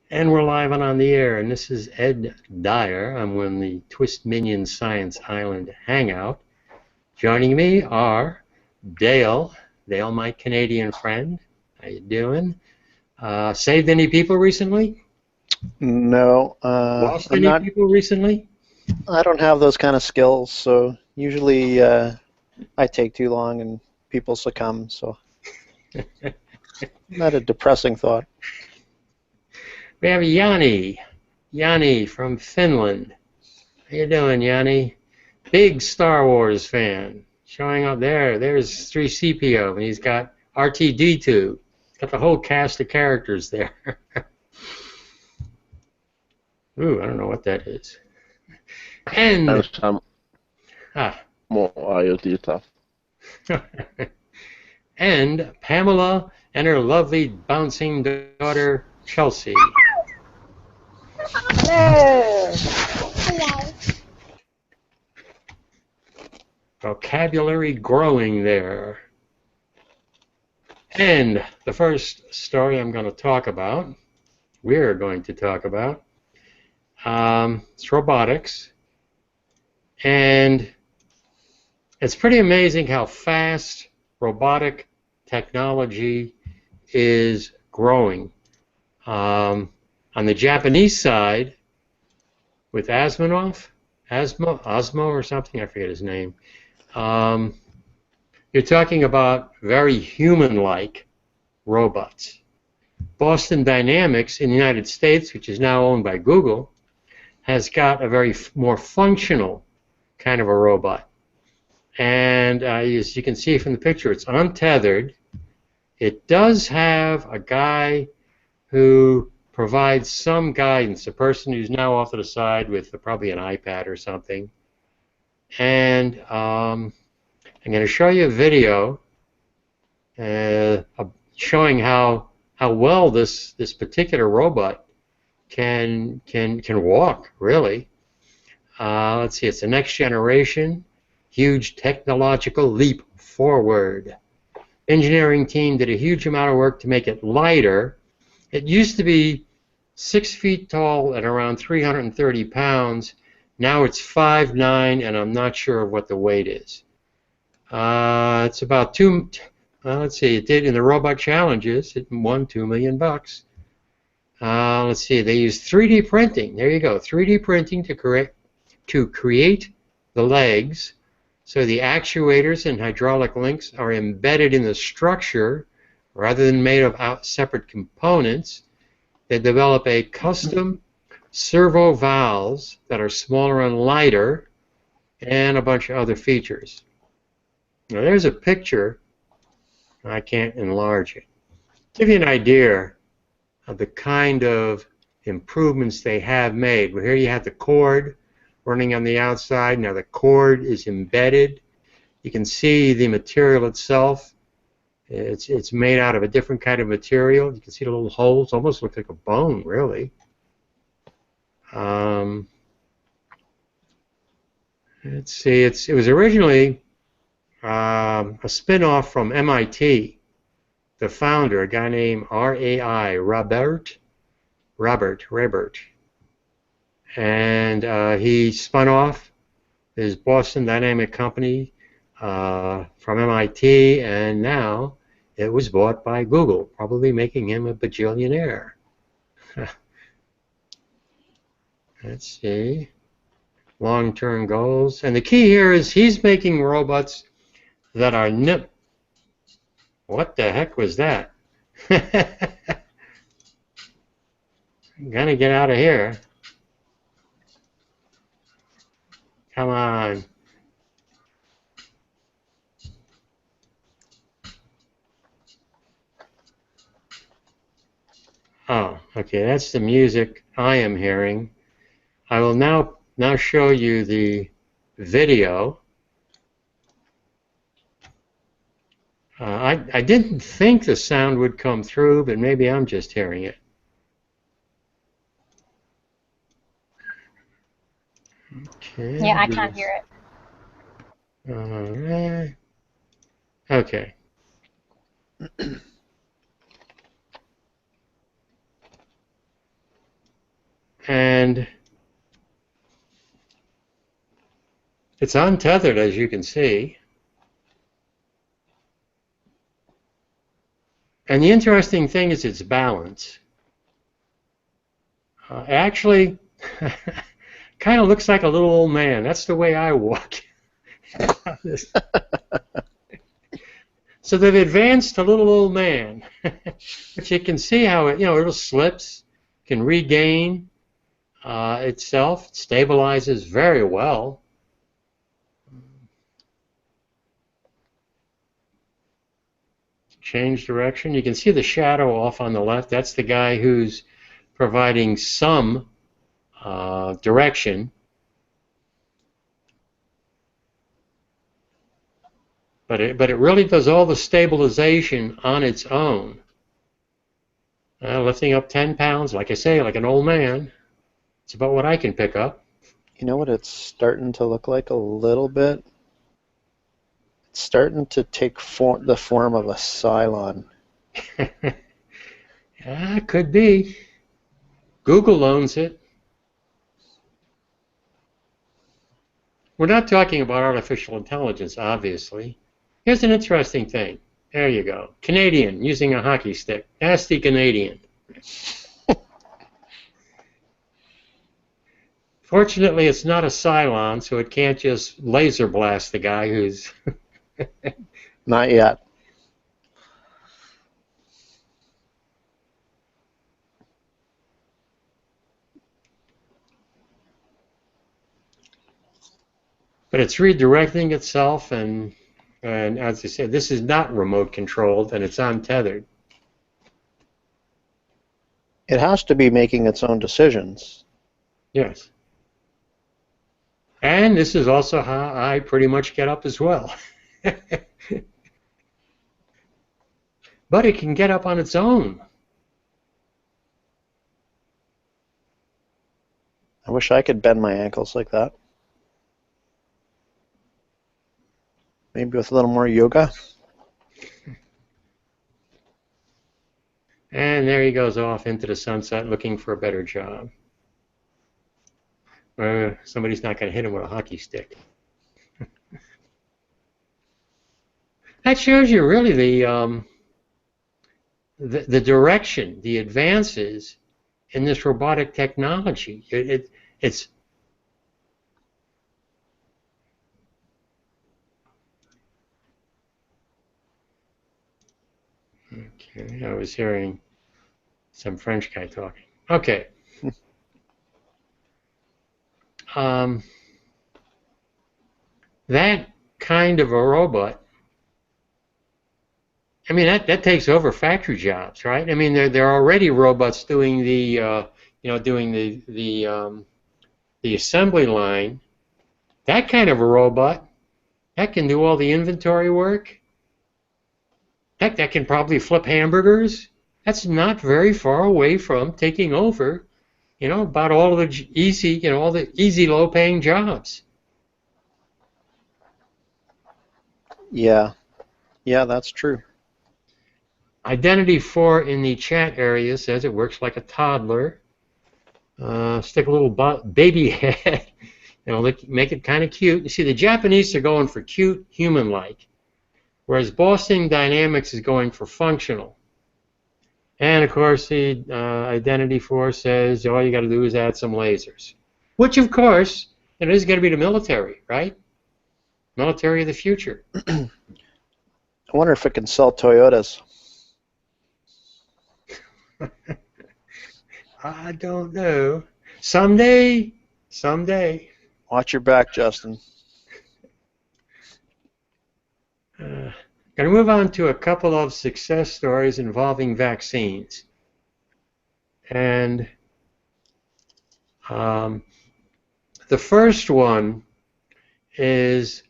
And we're live and on the air, and this is Ed Dyer. I'm on the TWIS Minion Science Island Hangout. Joining me are Dale, my Canadian friend. How you doing? Saved any people recently? No, Lost I'm any not. people recently? I don't have those kind of skills, so usually I take too long and people succumb. So not a depressing thought. We have Jani from Finland. How you doing, Jani? Big Star Wars fan. Showing up there. There's 3CPO, and he's got RTD2. He's got the whole cast of characters there. Ooh, I don't know what that is. And some more IoT stuff. And Pamela and her lovely bouncing daughter Chelsey. Hello. Hello. Vocabulary growing there. And the first story I'm going to talk about, we're going to talk about, it's robotics. And it's pretty amazing how fast robotic technology is growing. On the Japanese side, with Osmo or something, I forget his name, you're talking about very human-like robots. Boston Dynamics in the United States, which is now owned by Google, has got a very more functional kind of a robot. And as you can see from the picture, it's untethered. It does have a guy who provides some guidance, a person who's now off to the side with probably an iPad or something. And I'm going to show you a video showing how well this particular robot can walk, really. Let's see, it's the next generation, huge technological leap forward. Engineering team did a huge amount of work to make it lighter. It used to be 6 feet tall and around 330 pounds. Now it's 5'9", and I'm not sure of what the weight is. It's about let's see, it did in the robot challenges, it won $2 million. Let's see, they used 3D printing. There you go, 3D printing to create the legs. So the actuators and hydraulic links are embedded in the structure rather than made of separate components. They develop a custom servo valves that are smaller and lighter, and a bunch of other features. Now there's a picture. I can't enlarge it. Give you an idea of the kind of improvements they have made. Well, here you have the cord running on the outside. Now the cord is embedded. You can see the material itself. It's made out of a different kind of material. You can see the little holes. Almost looks like a bone, really. Let's see. It was originally a spin-off from MIT. The founder, a guy named Robert, and he spun off his Boston Dynamic company from MIT, and now it was bought by Google, probably making him a bajillionaire. Let's see. Long-term goals. And the key here is he's making robots that are What the heck was that? I'm gonna get out of here. Come on. Oh, okay, that's the music I am hearing. I will now show you the video. I didn't think the sound would come through, but maybe I'm just hearing it. Okay. Yeah, I can't hear it. All right. Okay. And it's untethered, as you can see. And the interesting thing is its balance. Actually, kind of looks like a little old man. That's the way I walk. So they've advanced to little old man. But you can see how it, it slips, can regain itself, it stabilizes very well. Change direction. You can see the shadow off on the left. That's the guy who's providing some direction. But it really does all the stabilization on its own. Lifting up 10 pounds, like I say, like an old man. It's about what I can pick up. You know what it's starting to look like a little bit? It's starting to take the form of a Cylon. Yeah, could be. Google owns it. We're not talking about artificial intelligence, obviously. Here's an interesting thing. There you go. Canadian using a hockey stick. Nasty Canadian. Fortunately, it's not a Cylon, so it can't just laser blast the guy who's... Not yet. But it's redirecting itself, and as I said, this is not remote controlled, and it's untethered. It has to be making its own decisions. Yes. And this is also how I pretty much get up as well. But it can get up on its own. I wish I could bend my ankles like that. Maybe with a little more yoga. And there he goes off into the sunset looking for a better job. Somebody's not going to hit him with a hockey stick. That shows you really the direction, the advances in this robotic technology. It's okay. I was hearing some French guy talking. Okay. That kind of a robot, I mean, that takes over factory jobs, right? I mean, there are already robots doing the assembly line. That kind of a robot, that can do all the inventory work. That can probably flip hamburgers. That's not very far away from taking over, about all of the easy, all the easy, low-paying jobs. Yeah, that's true. Identity 4 in the chat area says it works like a toddler. Stick a little baby head, make it kind of cute. You see, the Japanese are going for cute, human-like, whereas Boston Dynamics is going for functional. And of course, the Identity 4 says all you got to do is add some lasers, which of course it is going to be the military, right? Military of the future. I wonder if it can sell Toyotas. I don't know. Someday. Watch your back, Justin. Going to move on to a couple of success stories involving vaccines. And the first one is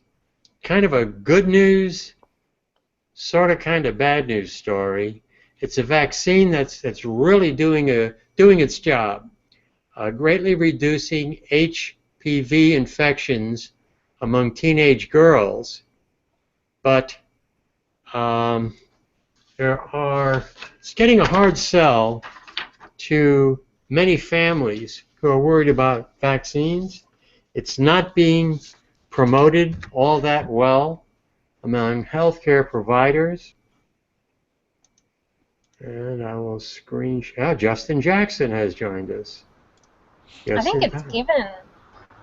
kind of a good news, sort of kind of bad news story. It's a vaccine that's really doing its job, greatly reducing HPV infections among teenage girls. But it's getting a hard sell to many families who are worried about vaccines. It's not being promoted all that well among healthcare providers. And I will screen share. Justin Jackson has joined us. Yes, I think it's given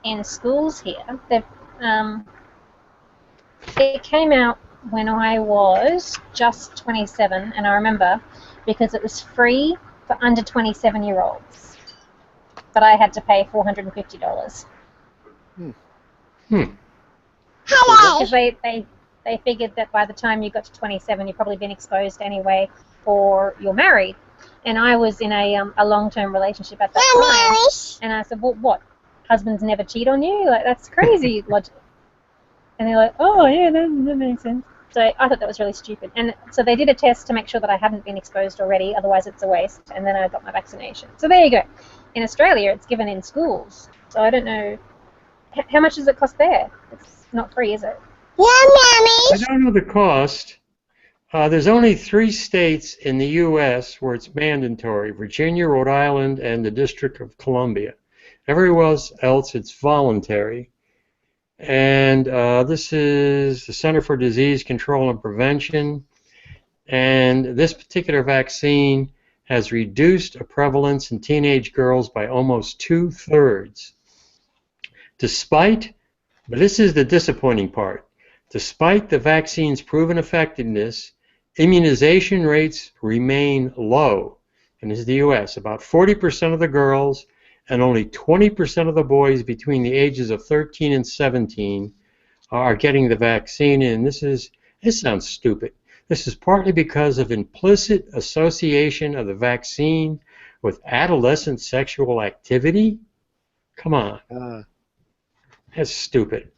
in schools here. It came out when I was just 27, and I remember because it was free for under 27-year-olds, but I had to pay $450. Hello. Because they figured that by the time you got to 27, you've probably been exposed anyway, or you're married. And I was in a long-term relationship at that time. And I said, well, what? Husbands never cheat on you? Like, that's crazy logic. And they're like, oh, yeah, that makes sense. So I thought that was really stupid. And so they did a test to make sure that I hadn't been exposed already, otherwise it's a waste. And then I got my vaccination. So there you go. In Australia, it's given in schools. So I don't know. How much does it cost there? It's not free, is it? Yeah, Mommy. I don't know the cost. There's only 3 states in the U.S. where it's mandatory: Virginia, Rhode Island, and the District of Columbia. Everywhere else, it's voluntary. And this is the Center for Disease Control and Prevention. And this particular vaccine has reduced a prevalence in teenage girls by almost 2/3. Despite, but this is the disappointing part, despite the vaccine's proven effectiveness, immunization rates remain low. And this is the U.S. About 40% of the girls and only 20% of the boys between the ages of 13 and 17 are getting the vaccine. And this sounds stupid. This is partly because of implicit association of the vaccine with adolescent sexual activity. Come on. That's stupid.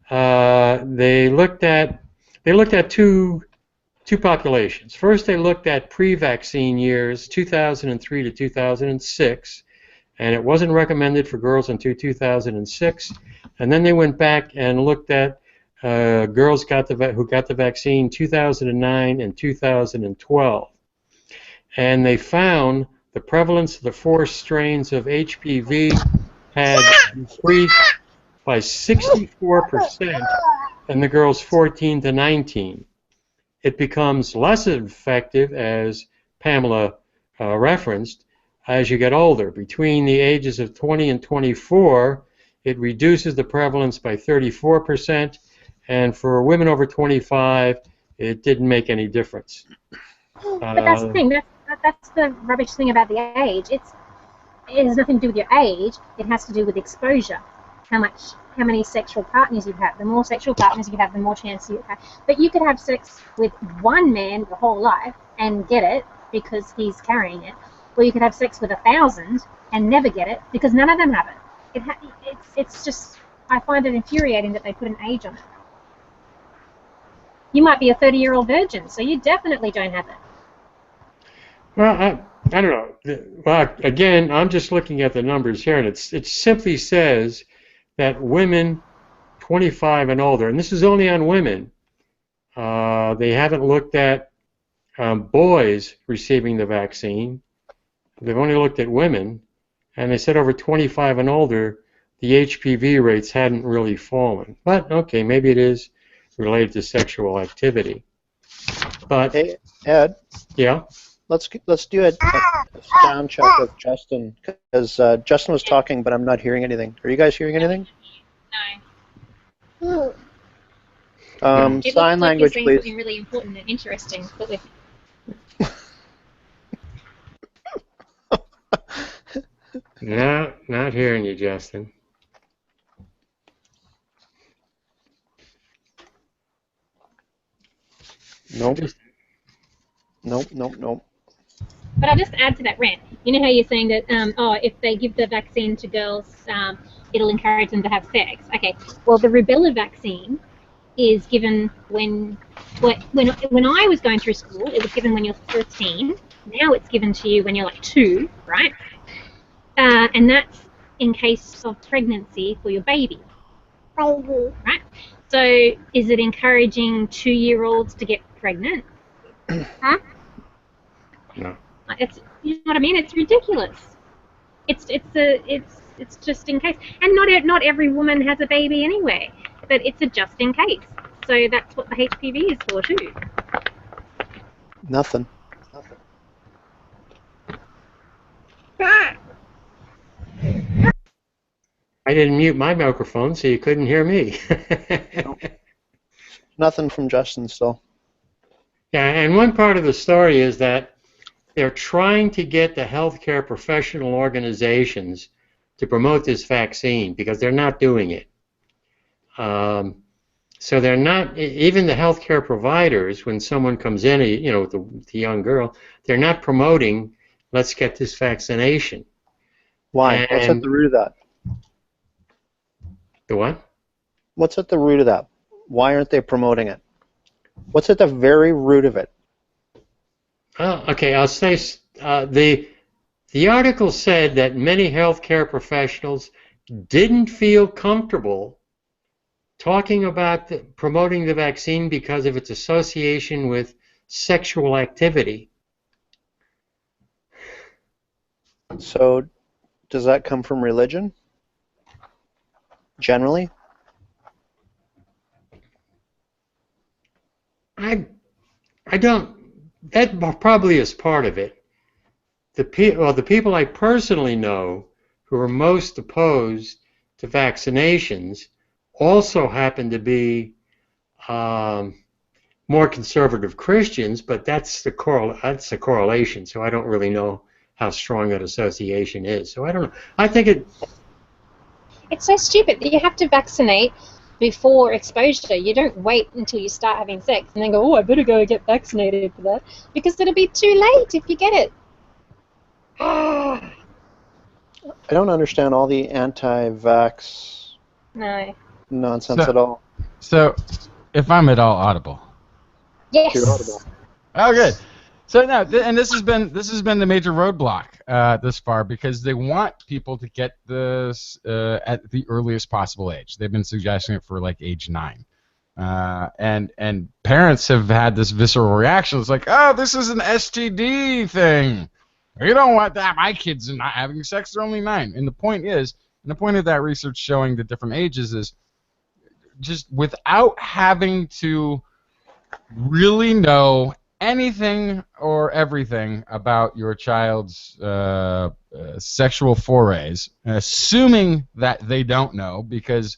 They looked at two populations. First, they looked at pre-vaccine years, 2003 to 2006, and it wasn't recommended for girls until 2006. And then they went back and looked at girls who got the vaccine 2009 and 2012, and they found the prevalence of the 4 strains of HPV had increased by 64% in the girls 14 to 19. It becomes less effective, as Pamela referenced, as you get older. Between the ages of 20 and 24, it reduces the prevalence by 34%, and for women over 25, it didn't make any difference. But that's the thing. That's the rubbish thing about the age. It has nothing to do with your age. It has to do with exposure. How many sexual partners you have. The more sexual partners you have, the more chance you have. But you could have sex with one man your whole life and get it because he's carrying it. Or you could have sex with 1,000 and never get it because none of them have it. It's just, I find it infuriating that they put an age on it. You might be a 30-year-old virgin, so you definitely don't have it. Well, I don't know. Well, again, I'm just looking at the numbers here, and it simply says that women 25 and older, and this is only on women. They haven't looked at boys receiving the vaccine. They've only looked at women, and they said over 25 and older, the HPV rates hadn't really fallen. But okay, maybe it is related to sexual activity. But hey, Ed. Yeah. Let's do a sound check of Justin, because Justin was talking, but I'm not hearing anything. Are you guys hearing anything? No. Sign language, like please. Something really important and interesting. No, not hearing you, Justin. Nope. Nope. But I'll just add to that rant. You know how you're saying that, if they give the vaccine to girls, it'll encourage them to have sex. Okay. Well, the rubella vaccine is given when I was going through school. It was given when you're 13. Now it's given to you when you're like 2, right? And that's in case of pregnancy for your baby. Right? So is it encouraging 2-year-olds to get pregnant? Huh? No. You know what I mean? It's ridiculous. It's just in case, and not every woman has a baby anyway, but it's a just in case. So that's what the HPV is for too. Nothing. I didn't mute my microphone, so you couldn't hear me. Nothing from Justin still. Yeah, and one part of the story is that they're trying to get the healthcare professional organizations to promote this vaccine because they're not doing it. So they're not, even the healthcare providers, when someone comes in, you know, with the young girl, they're not promoting, let's get this vaccination. Why? What's at the root of that? The what? What's at the root of that? Why aren't they promoting it? What's at the very root of it? Oh, okay, I'll say the article said that many healthcare professionals didn't feel comfortable talking about promoting the vaccine because of its association with sexual activity. So, does that come from religion? Generally? I don't. That probably is part of it. The people I personally know who are most opposed to vaccinations also happen to be more conservative Christians, but that's the correlation. So I don't really know how strong that association is. So I don't know. I think It's so stupid that you have to vaccinate before exposure. You don't wait until you start having sex and then go, oh, I better go get vaccinated for that, because it'll be too late if you get it. I don't understand all the anti-vax nonsense at all. So, if I'm at all audible. Yes. You're audible. Oh, good. So now, and this has been the major roadblock this far, because they want people to get this at the earliest possible age. They've been suggesting it for like age 9, and parents have had this visceral reaction. It's like, oh, this is an STD thing. You don't want that. My kids are not having sex. They're only 9. And the point of that research showing the different ages is just without having to really know anything or everything about your child's sexual forays, assuming that they don't know, because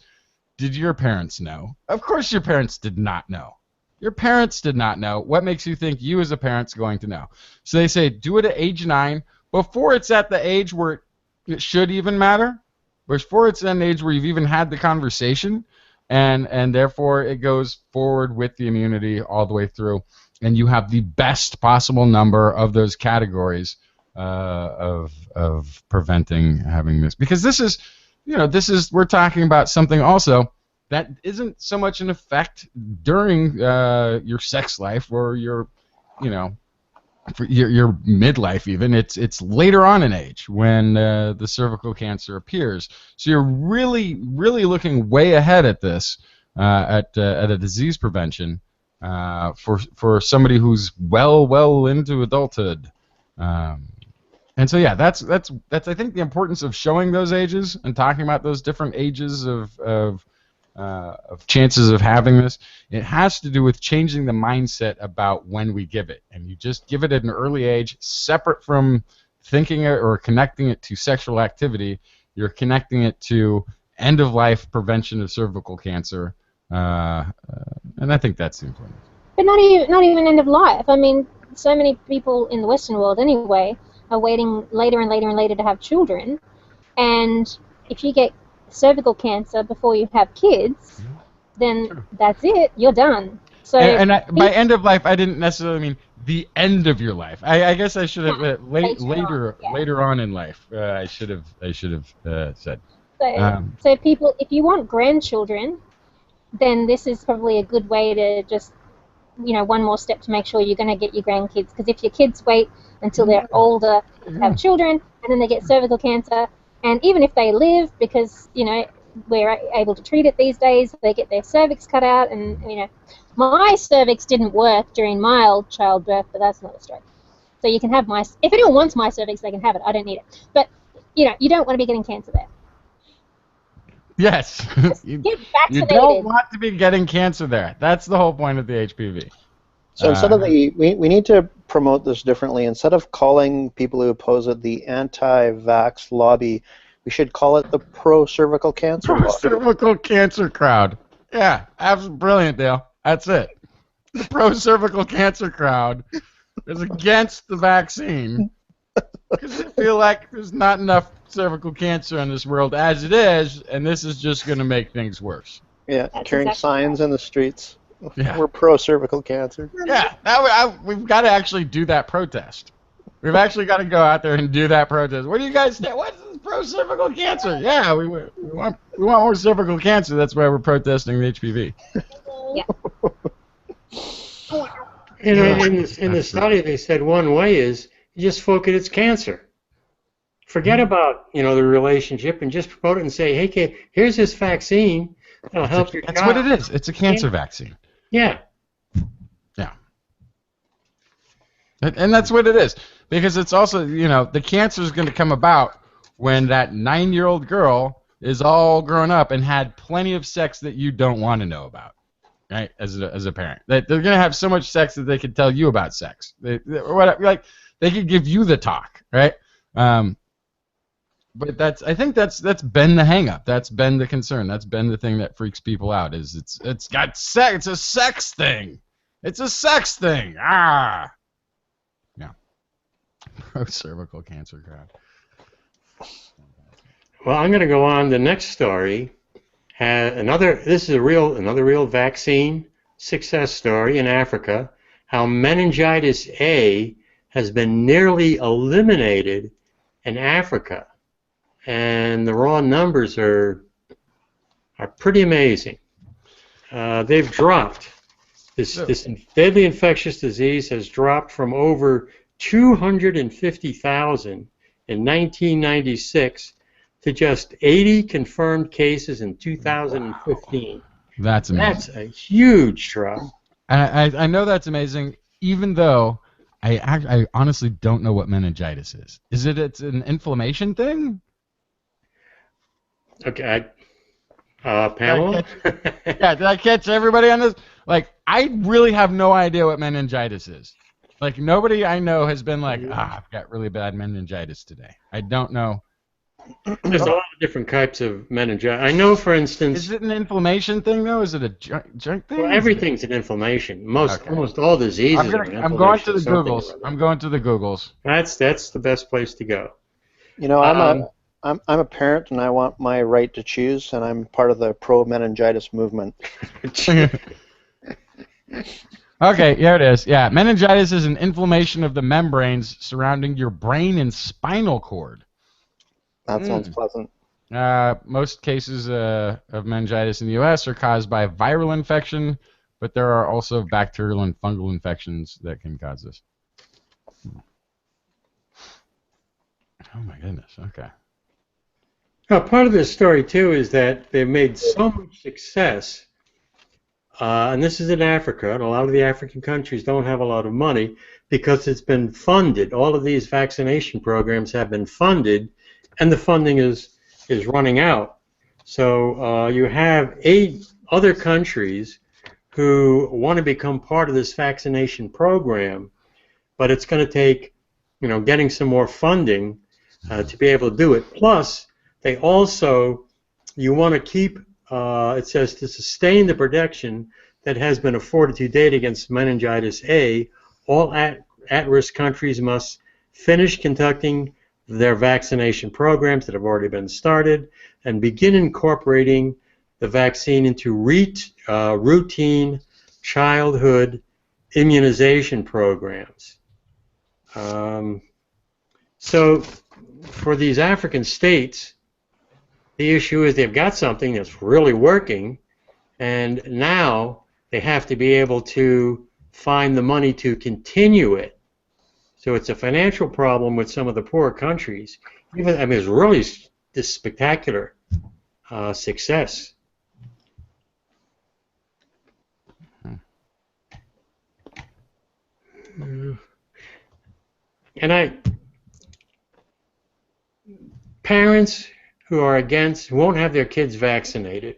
did your parents know? Of course your parents did not know. Your parents did not know. What makes you think you as a parent's going to know? So they say do it at age 9, before it's at the age where it should even matter, before it's at an age where you've even had the conversation, and therefore it goes forward with the immunity all the way through. And you have the best possible number of those categories of preventing having this, because this is we're talking about something also that isn't so much an effect during your sex life or your for your midlife even. It's later on in age when the cervical cancer appears. So you're really looking way ahead at this at a disease prevention. For somebody who's well into adulthood, and so yeah, that's I think the importance of showing those ages and talking about those different ages of chances of having this. It has to do with changing the mindset about when we give it, and you just give it at an early age, separate from thinking it or connecting it to sexual activity. You're connecting it to end of life prevention of cervical cancer. And I think that's important. But not even end of life. I mean, so many people in the Western world anyway are waiting later and later and later to have children, and if you get cervical cancer before you have kids, then that's it. You're done. So by end of life, I didn't necessarily mean the end of your life. I guess I should have later on in life. I should have said. So people, if you want grandchildren, then this is probably a good way to just, one more step to make sure you're going to get your grandkids. Because if your kids wait until they're older to have children, and then they get cervical cancer, and even if they live, because, we're able to treat it these days, they get their cervix cut out, and, my cervix didn't work during mild childbirth, but that's another story. So you can have if anyone wants my cervix, they can have it. I don't need it. But you don't want to be getting cancer there. Yes. Get You vaccinated. don't want to be getting cancer there. That's the whole point of the HPV. So instead of we need to promote this differently. Instead of calling people who oppose it the anti-vax lobby, we should call it the pro-cervical cancer lobby. Cervical cancer crowd. Yeah, absolutely brilliant, Dale. That's it. The pro-cervical cancer crowd is against the vaccine because they feel like there's not enough cervical cancer in this world as it is, and this is just going to make things worse. Yeah, That's carrying exactly signs in the streets. Yeah. We're pro-cervical cancer. Yeah, we've got to actually do that protest. We've actually got to go out there and do that protest. What do you guys think? What's this pro-cervical cancer? Yeah, we want more cervical cancer. That's why we're protesting the HPV. Yeah. You know, in the study, they said one way is you just focus it's cancer. Forget about the relationship and just promote it and say, hey, kid, here's this vaccine that'll help your child. That's what it is. It's a cancer vaccine. Yeah. Yeah. And that's what it is. Because it's also, the cancer is going to come about when that 9-year-old girl is all grown up and had plenty of sex that you don't want to know about, right? As a parent, they're going to have so much sex that they could tell you about sex. They could give you the talk, right? But I think that's been the hang-up. That's been the concern. That's been the thing that freaks people out. Is it's got sex. It's a sex thing. It's a sex thing. Ah. Yeah. Pro-cervical cancer crowd. Well, I'm going to go on. The next story this is another real vaccine success story in Africa. How meningitis A has been nearly eliminated in Africa. And the raw numbers are pretty amazing. They've dropped. This deadly infectious disease has dropped from over 250,000 in 1996 to just 80 confirmed cases in 2015. That's amazing. That's a huge drop. I know that's amazing, even though I honestly don't know what meningitis is. It's an inflammation thing? Okay, Pamela? Yeah, did I catch everybody on this? Like, I really have no idea what meningitis is. Like, nobody I know has been like, I've got really bad meningitis today. I don't know. There's a lot of different types of meningitis. I know, for instance... Is it an inflammation thing, though? Is it a junk thing? Well, everything's an inflammation. Almost all diseases are an inflammation. I'm going to the Googles. I'm going to the Googles. That's the best place to go. I'm a parent and I want my right to choose, and I'm part of the pro-meningitis movement. Okay, here it is. Yeah, meningitis is an inflammation of the membranes surrounding your brain and spinal cord. That sounds pleasant. Most cases of meningitis in the U.S. are caused by a viral infection, but there are also bacterial and fungal infections that can cause this. Oh my goodness, okay. Now, part of this story, too, is that they've made so much success, and this is in Africa, and a lot of the African countries don't have a lot of money because it's been funded. All of these vaccination programs have been funded, and the funding is running out. So you have 8 other countries who want to become part of this vaccination program, but it's going to take, getting some more funding to be able to do it. Plus, they also, you want to keep, it says, to sustain the protection that has been afforded to date against meningitis A, all at-risk countries must finish conducting their vaccination programs that have already been started and begin incorporating the vaccine into routine childhood immunization programs. So for these African states, the issue is they've got something that's really working, and now they have to be able to find the money to continue it. So it's a financial problem with some of the poorer countries. It's really this spectacular success. And parents who are against won't have their kids vaccinated.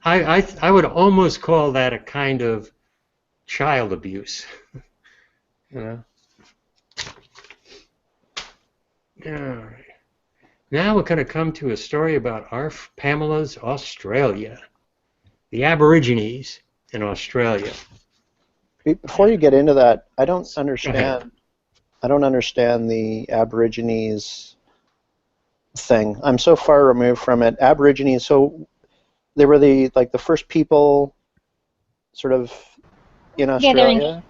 I would almost call that a kind of child abuse. You know. All right. Now we're going to come to a story about our Pamela's Australia, the Aborigines in Australia. Before you get into that, I don't understand the Aborigines thing. I'm so far removed from it. Aborigines, so they were the first people sort of in Australia?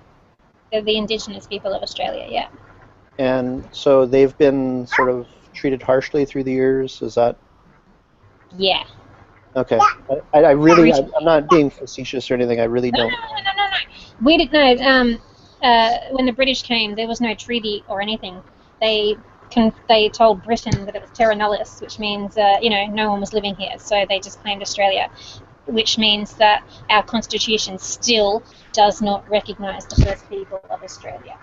They're the indigenous people of Australia, yeah. And so they've been sort of treated harshly through the years, is that? Yeah. Okay. I'm not being facetious or anything, I really don't. No. We didn't know. When the British came, there was no treaty or anything. They told Britain that it was terra nullius, which means no one was living here, so they just claimed Australia, which means that our constitution still does not recognise the first people of Australia.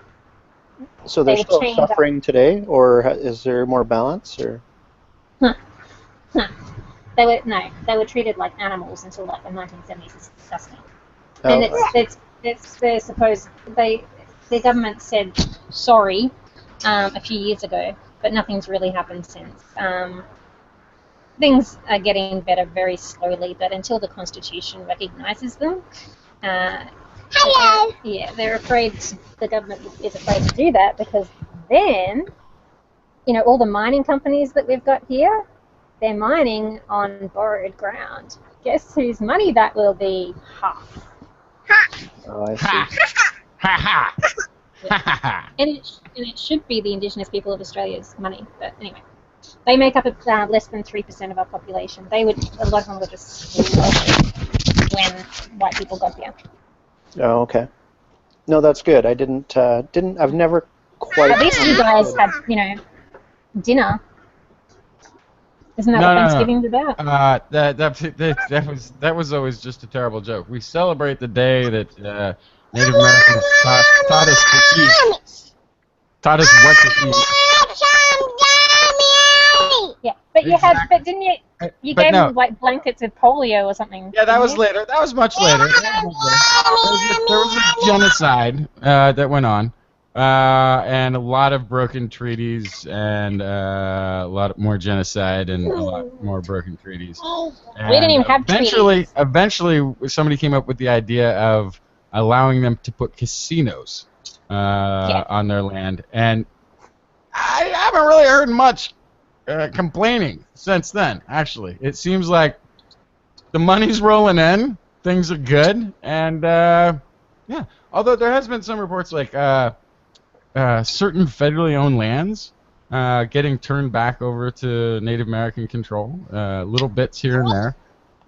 So they're still suffering today, or is there more balance, or? They were treated like animals until like the 1970s. It's disgusting. Oh. And they're supposed the government said sorry a few years ago, but nothing's really happened since. Things are getting better very slowly, but until the Constitution recognises them, Hello. yeah, they're afraid. The government is afraid to do that because then, all the mining companies that we've got here, they're mining on borrowed ground. Guess whose money that will be? Half. Oh, I see. Ha ha ha. And it should be the Indigenous people of Australia's money, but anyway, they make up less than 3% of our population. A lot of them were just when white people got here. Oh, okay. No, that's good. I've never quite. At least you guys had, dinner. Isn't that what Thanksgiving's about? That was always just a terrible joke. We celebrate the day that Native Americans taught us to eat, taught us what to eat. Yeah, but didn't you? You gave them like blankets of polio or something. Yeah, that was later. That was much later. There was a genocide that went on, and a lot of broken treaties, and a lot more genocide, and a lot more broken treaties. And we didn't even have treaties. Eventually, somebody came up with the idea of allowing them to put casinos on their land, and I haven't really heard much complaining since then. Actually, it seems like the money's rolling in, things are good, and yeah. Although there has been some reports like certain federally owned lands getting turned back over to Native American control, little bits here and there.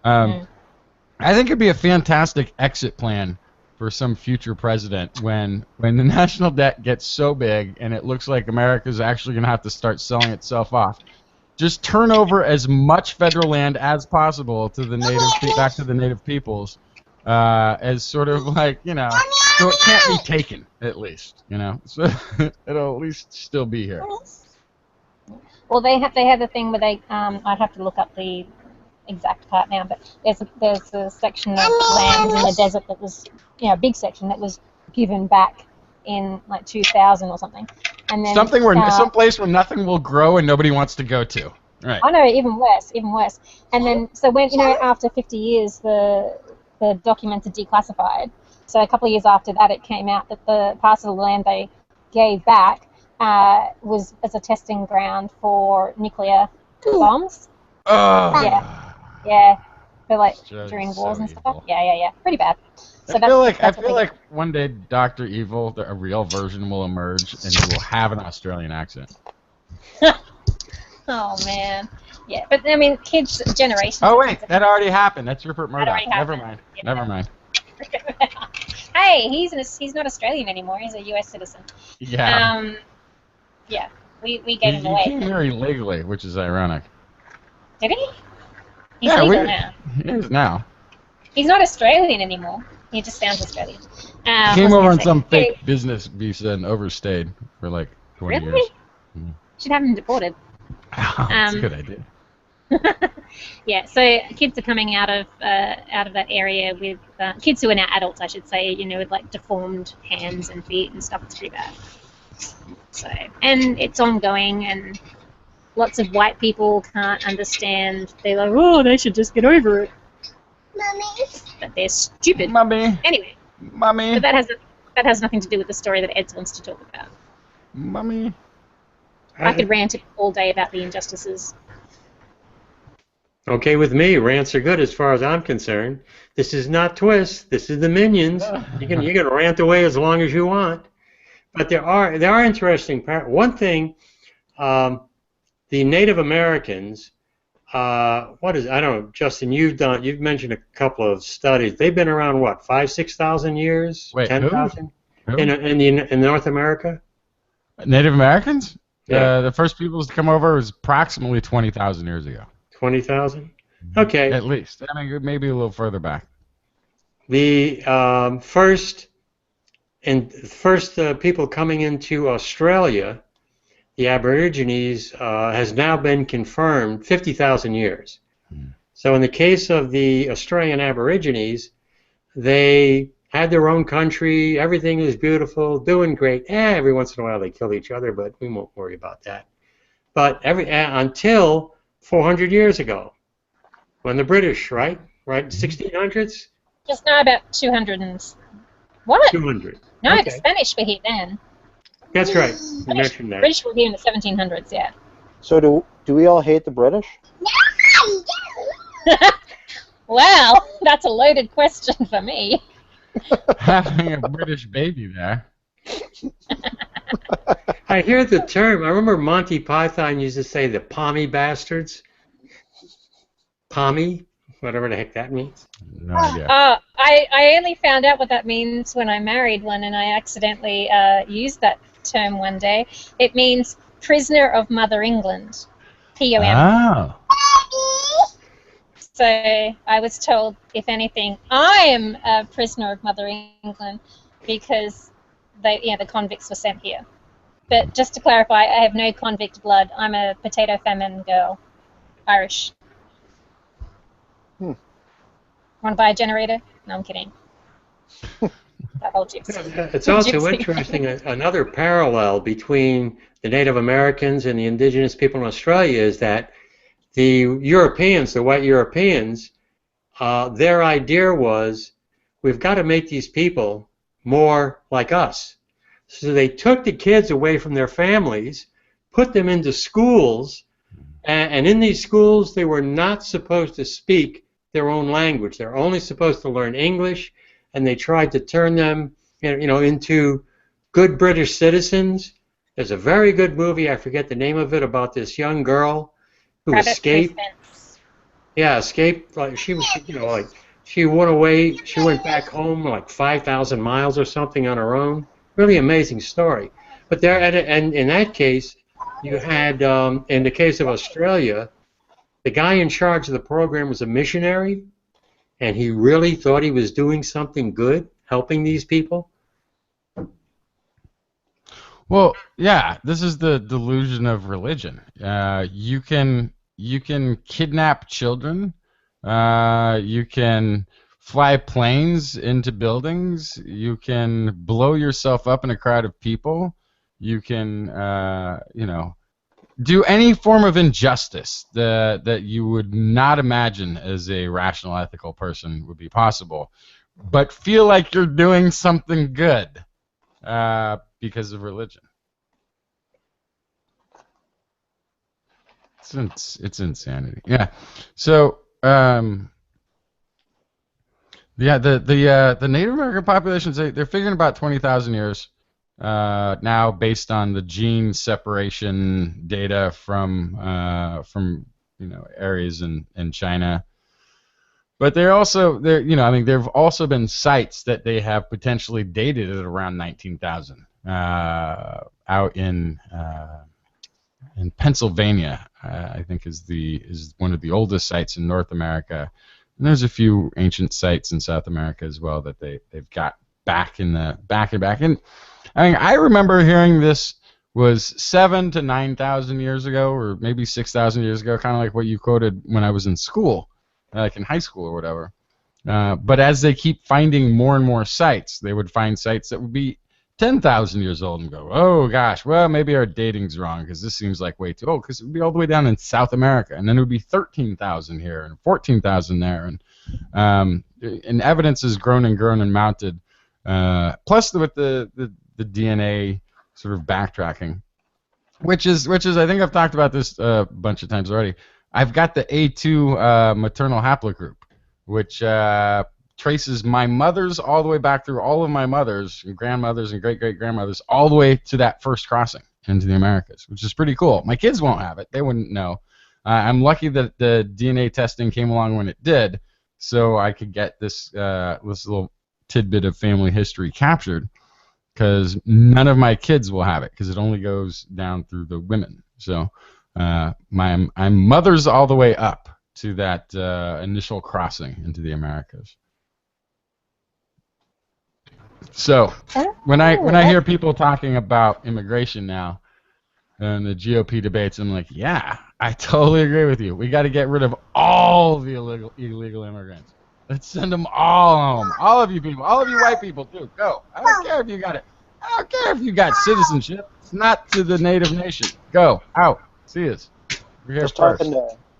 I think it'd be a fantastic exit plan for some future president when the national debt gets so big and it looks like America's actually going to have to start selling itself off. Just turn over as much federal land as possible to the back to the native peoples, as sort of like, so it can't be taken, at least, so it'll at least still be here. Well, they have the thing where they I'd have to look up the exact part now, but there's a section of land in the desert that was, a big section that was given back in like 2000 or something, and then some place where nothing will grow and nobody wants to go to. Right. I know, even worse. And then so when after 50 years the documents are declassified. So a couple of years after that, it came out that the parcel of land they gave back was as a testing ground for nuclear bombs. Oh. Yeah. For like during wars and stuff. Yeah. Pretty bad. So I feel like one day Dr. Evil, a real version, will emerge and he will have an Australian accent. Oh man. Yeah, but I mean, kids' generations. Oh wait, that already happened. That's Rupert Murdoch. Never mind. Hey, he's not Australian anymore. He's a U.S. citizen. Yeah. Yeah. We gave him away. He came here illegally, which is ironic. Did he? He's legal now. He is now. He's not Australian anymore. He just sounds Australian. He came over on some fake business visa and overstayed for like 20 years. Really? Should have him deported. That's a good idea. Yeah, so kids are coming out of that area with kids who are now adults, I should say, with like deformed hands and feet and stuff. It's pretty bad. So, and it's ongoing, and lots of white people can't understand. They're like, oh, they should just get over it. Mommy. But they're stupid. Mummy. Anyway. Mummy. But that has nothing to do with the story that Ed wants to talk about. Mummy. I could rant all day about the injustices. Okay with me. Rants are good as far as I'm concerned. This is not TWIS. This is the Minions. You can rant away as long as you want. But there are interesting one thing. The Native Americans. I don't know, Justin. You've mentioned a couple of studies. They've been around what, 5,000-6,000 years? Wait, 10,000 in North America. Native Americans? Yeah. The first peoples to come over was approximately 20,000 years ago. 20,000? Okay. At least. I mean, maybe a little further back. The first people coming into Australia, the Aborigines, has now been confirmed 50,000 years. So in the case of the Australian Aborigines, they had their own country, everything is beautiful, doing great. Every once in a while they kill each other, but we won't worry about that. But until 400 years ago, when the British, right, 1600s? Just now about 200 and... What? 200. No, Okay. the Spanish were here then. That's right. You mentioned that. British were here in the 1700s, yeah. So do we all hate the British? Well, that's a loaded question for me. Having a British baby there. I hear the term. I remember Monty Python used to say the pommy bastards. Pommy, whatever the heck that means. No idea. I only found out what that means when I married one, and I accidentally used that term one day. It means prisoner of Mother England. P-O-M. Oh. So I was told, if anything, I am a prisoner of Mother England because the convicts were sent here. But just to clarify, I have no convict blood. I'm a potato famine girl, Irish. Want to buy a generator? No, I'm kidding. That whole gypsy. It's also interesting, another parallel between the Native Americans and the indigenous people in Australia is that the Europeans, the white Europeans, their idea was, we've got to make these people more like us. So they took the kids away from their families, put them into schools, and in these schools they were not supposed to speak their own language. They're only supposed to learn English, and they tried to turn them, into good British citizens. There's a very good movie, I forget the name of it, about this young girl who escaped. Yeah, escaped. Like she was, she went away. She went back home like 5,000 miles or something on her own. Really amazing story. But there, and in that case, you had, in the case of Australia, the guy in charge of the program was a missionary, and he really thought he was doing something good, helping these people. Well, yeah, this is the delusion of religion. You can kidnap children. You can fly planes into buildings. You can blow yourself up in a crowd of people. You can, do any form of injustice that you would not imagine as a rational, ethical person would be possible, but feel like you're doing something good because of religion. It's insanity. Yeah. So the Native American populations, they're figuring about 20,000 years now, based on the gene separation data from areas in China. But there have also been sites that they have potentially dated at around 19,000 out in Pennsylvania. I think is one of the oldest sites in North America. And there's a few ancient sites in South America as well that they've got back. And I mean, I remember hearing this was 7,000 to 9,000 years ago, or maybe 6,000 years ago, kind of like what you quoted when I was in school, like in high school or whatever. But as they keep finding more and more sites, they would find sites that would be 10,000 years old and go, oh gosh, well maybe our dating's wrong because this seems like way too old, because it would be all the way down in South America, and then it would be 13,000 here and 14,000 there, and evidence has grown and grown and mounted. Plus with the DNA sort of backtracking, which is I think I've talked about this a bunch of times already. I've got the A2 maternal haplogroup, which traces my mothers all the way back through all of my mothers and grandmothers and great-great-grandmothers all the way to that first crossing into the Americas, which is pretty cool. My kids won't have it. They wouldn't know. I'm lucky that the DNA testing came along when it did, so I could get this little tidbit of family history captured, because none of my kids will have it because it only goes down through the women. So I'm mothers all the way up to that initial crossing into the Americas. So when I hear people talking about immigration now and the GOP debates, I'm like, yeah, I totally agree with you. We got to get rid of all the illegal immigrants. Let's send them all home. All of you people, all of you white people too. Go. I don't care if you got it. I don't care if you got citizenship. It's not to the native nation. Go out. See us. We're here first.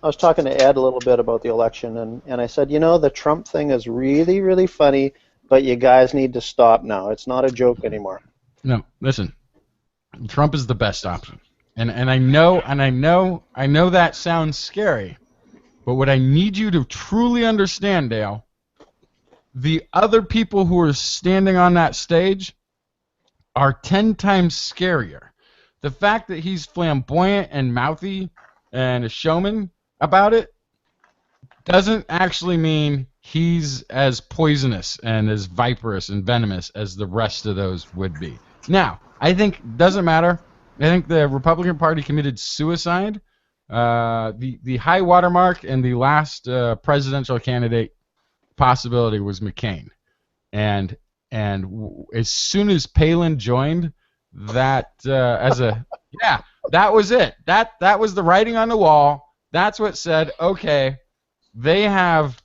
I was talking to Ed a little bit about the election, and I said, you know, the Trump thing is really, really funny, but you guys need to stop now. It's not a joke anymore. No, listen. Trump is the best option, and I know that sounds scary, but what I need you to truly understand, Dale, the other people who are standing on that stage are 10 times scarier. The fact that he's flamboyant and mouthy and a showman about it doesn't actually mean he's as poisonous and as viperous and venomous as the rest of those would be. Now, I think it doesn't matter. I think the Republican Party committed suicide. The high watermark and the last presidential candidate possibility was McCain, and as soon as Palin joined, that that was it. That was the writing on the wall. That's what said, okay, they have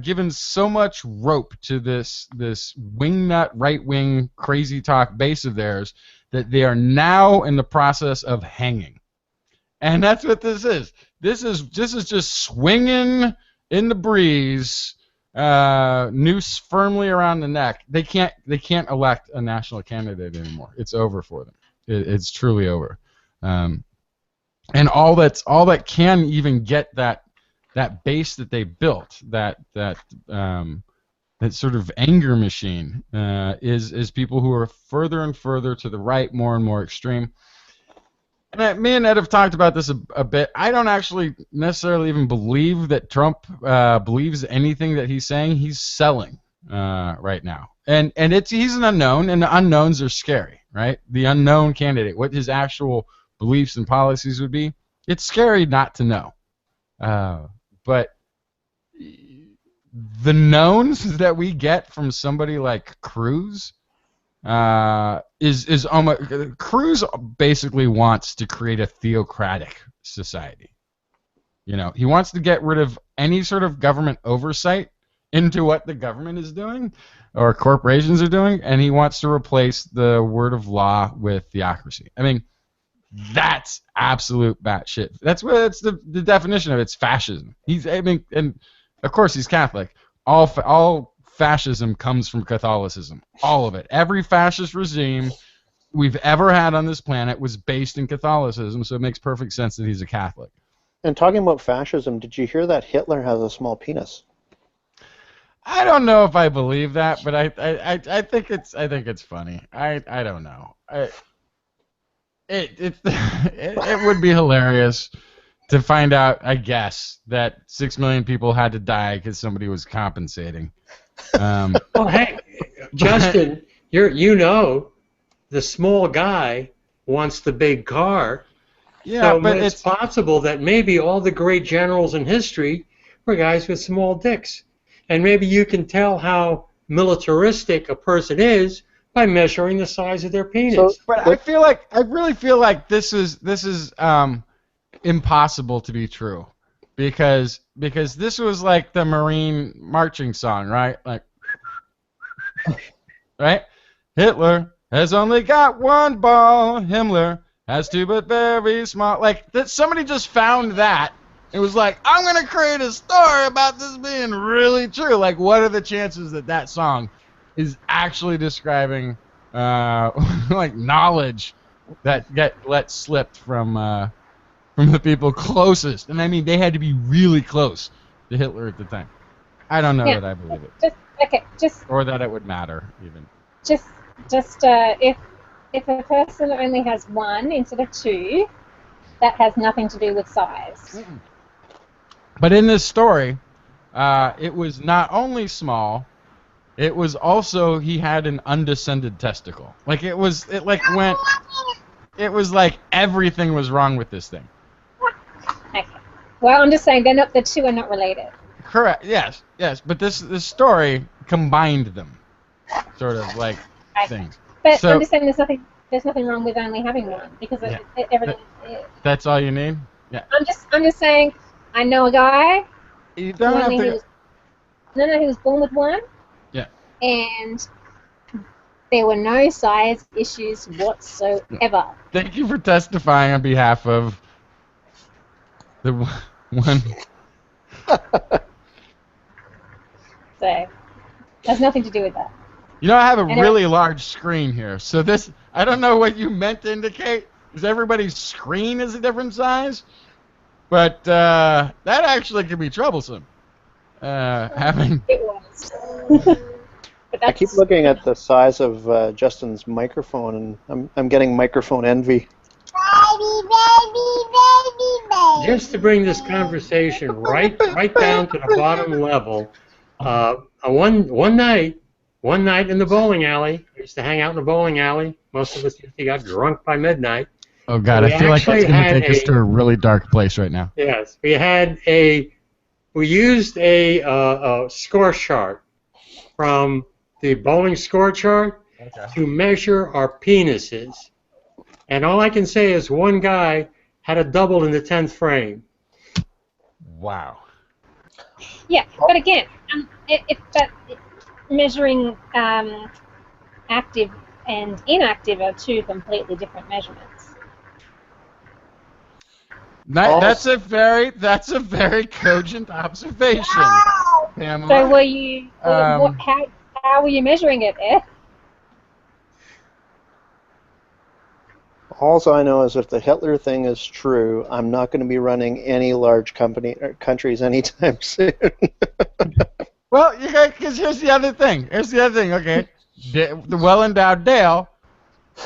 given so much rope to this wingnut right-wing crazy talk base of theirs that they are now in the process of hanging. And that's what this is. This is just swinging in the breeze, noose firmly around the neck. They can't elect a national candidate anymore. It's over for them. It's truly over. And all that can even get that base that they built, that sort of anger machine, is people who are further and further to the right, more and more extreme. And me and Ed have talked about this a bit. I don't actually necessarily even believe that Trump believes anything that he's saying. He's selling right now, and he's an unknown, and the unknowns are scary, right? The unknown candidate, what his actual beliefs and policies would be, it's scary not to know. But the knowns that we get from somebody like Cruz is almost, Cruz basically wants to create a theocratic society. You know, he wants to get rid of any sort of government oversight into what the government is doing or corporations are doing, and he wants to replace the word of law with theocracy. I mean, that's absolute batshit. That's the definition of it. It's fascism. And of course he's Catholic. All fascism comes from Catholicism. All of it. Every fascist regime we've ever had on this planet was based in Catholicism, so it makes perfect sense that he's a Catholic. And talking about fascism, did you hear that Hitler has a small penis? I don't know if I believe that, but I think it's funny. I don't know. It would be hilarious to find out, I guess, that 6 million people had to die because somebody was compensating. Well, hey, Justin, you know, the small guy wants the big car. Yeah, so but it's possible that maybe all the great generals in history were guys with small dicks. And maybe you can tell how militaristic a person is by measuring the size of their penis. So, But I really feel like this is impossible to be true, because this was like the Marine marching song, right? Like, right? Hitler has only got one ball. Himmler has two, but very small. Like that, somebody just found that. It was like, I'm gonna create a story about this being really true. Like, what are the chances that that song is actually describing like knowledge that get let slipped from the people closest? And I mean, they had to be really close to Hitler at the time. I don't know that I believe it. Or that it would matter even. If a person only has one instead of two, that has nothing to do with size. But in this story, it was not only small, it was also he had an undescended testicle. Like it was like everything was wrong with this thing. Okay. Well, I'm just saying the two are not related. Correct. Yes. But this story combined them, sort of like things. But So- I'm just saying there's nothing wrong with only having one because everything. That's all you need. Yeah. I'm just saying. I know a guy. You don't have to. He was born with one. Yeah. And there were no size issues whatsoever. Thank you for testifying on behalf of the one. So has nothing to do with that. You know, I have a really large screen here, so this, I don't know what you meant to indicate, because everybody's screen is a different size, but that actually can be troublesome. Having. It was. But I keep looking at the size of Justin's microphone, and I'm getting microphone envy. Just to bring this conversation right down to the bottom level, one night in the bowling alley, I used to hang out in the bowling alley. Most of us usually got drunk by midnight. Oh God, I feel like that's going to take us to a really dark place right now. Yes, we used a score chart from the bowling score chart to measure our penises. And all I can say is one guy had a double in the 10th frame. Wow. Yeah, but again, measuring active and inactive are two completely different measurements. That's a very cogent observation, Pamela. So were you? How were you measuring it, Ed? All I know is if the Hitler thing is true, I'm not going to be running any large countries anytime soon. Well, because here's the other thing. Okay, the well-endowed Dale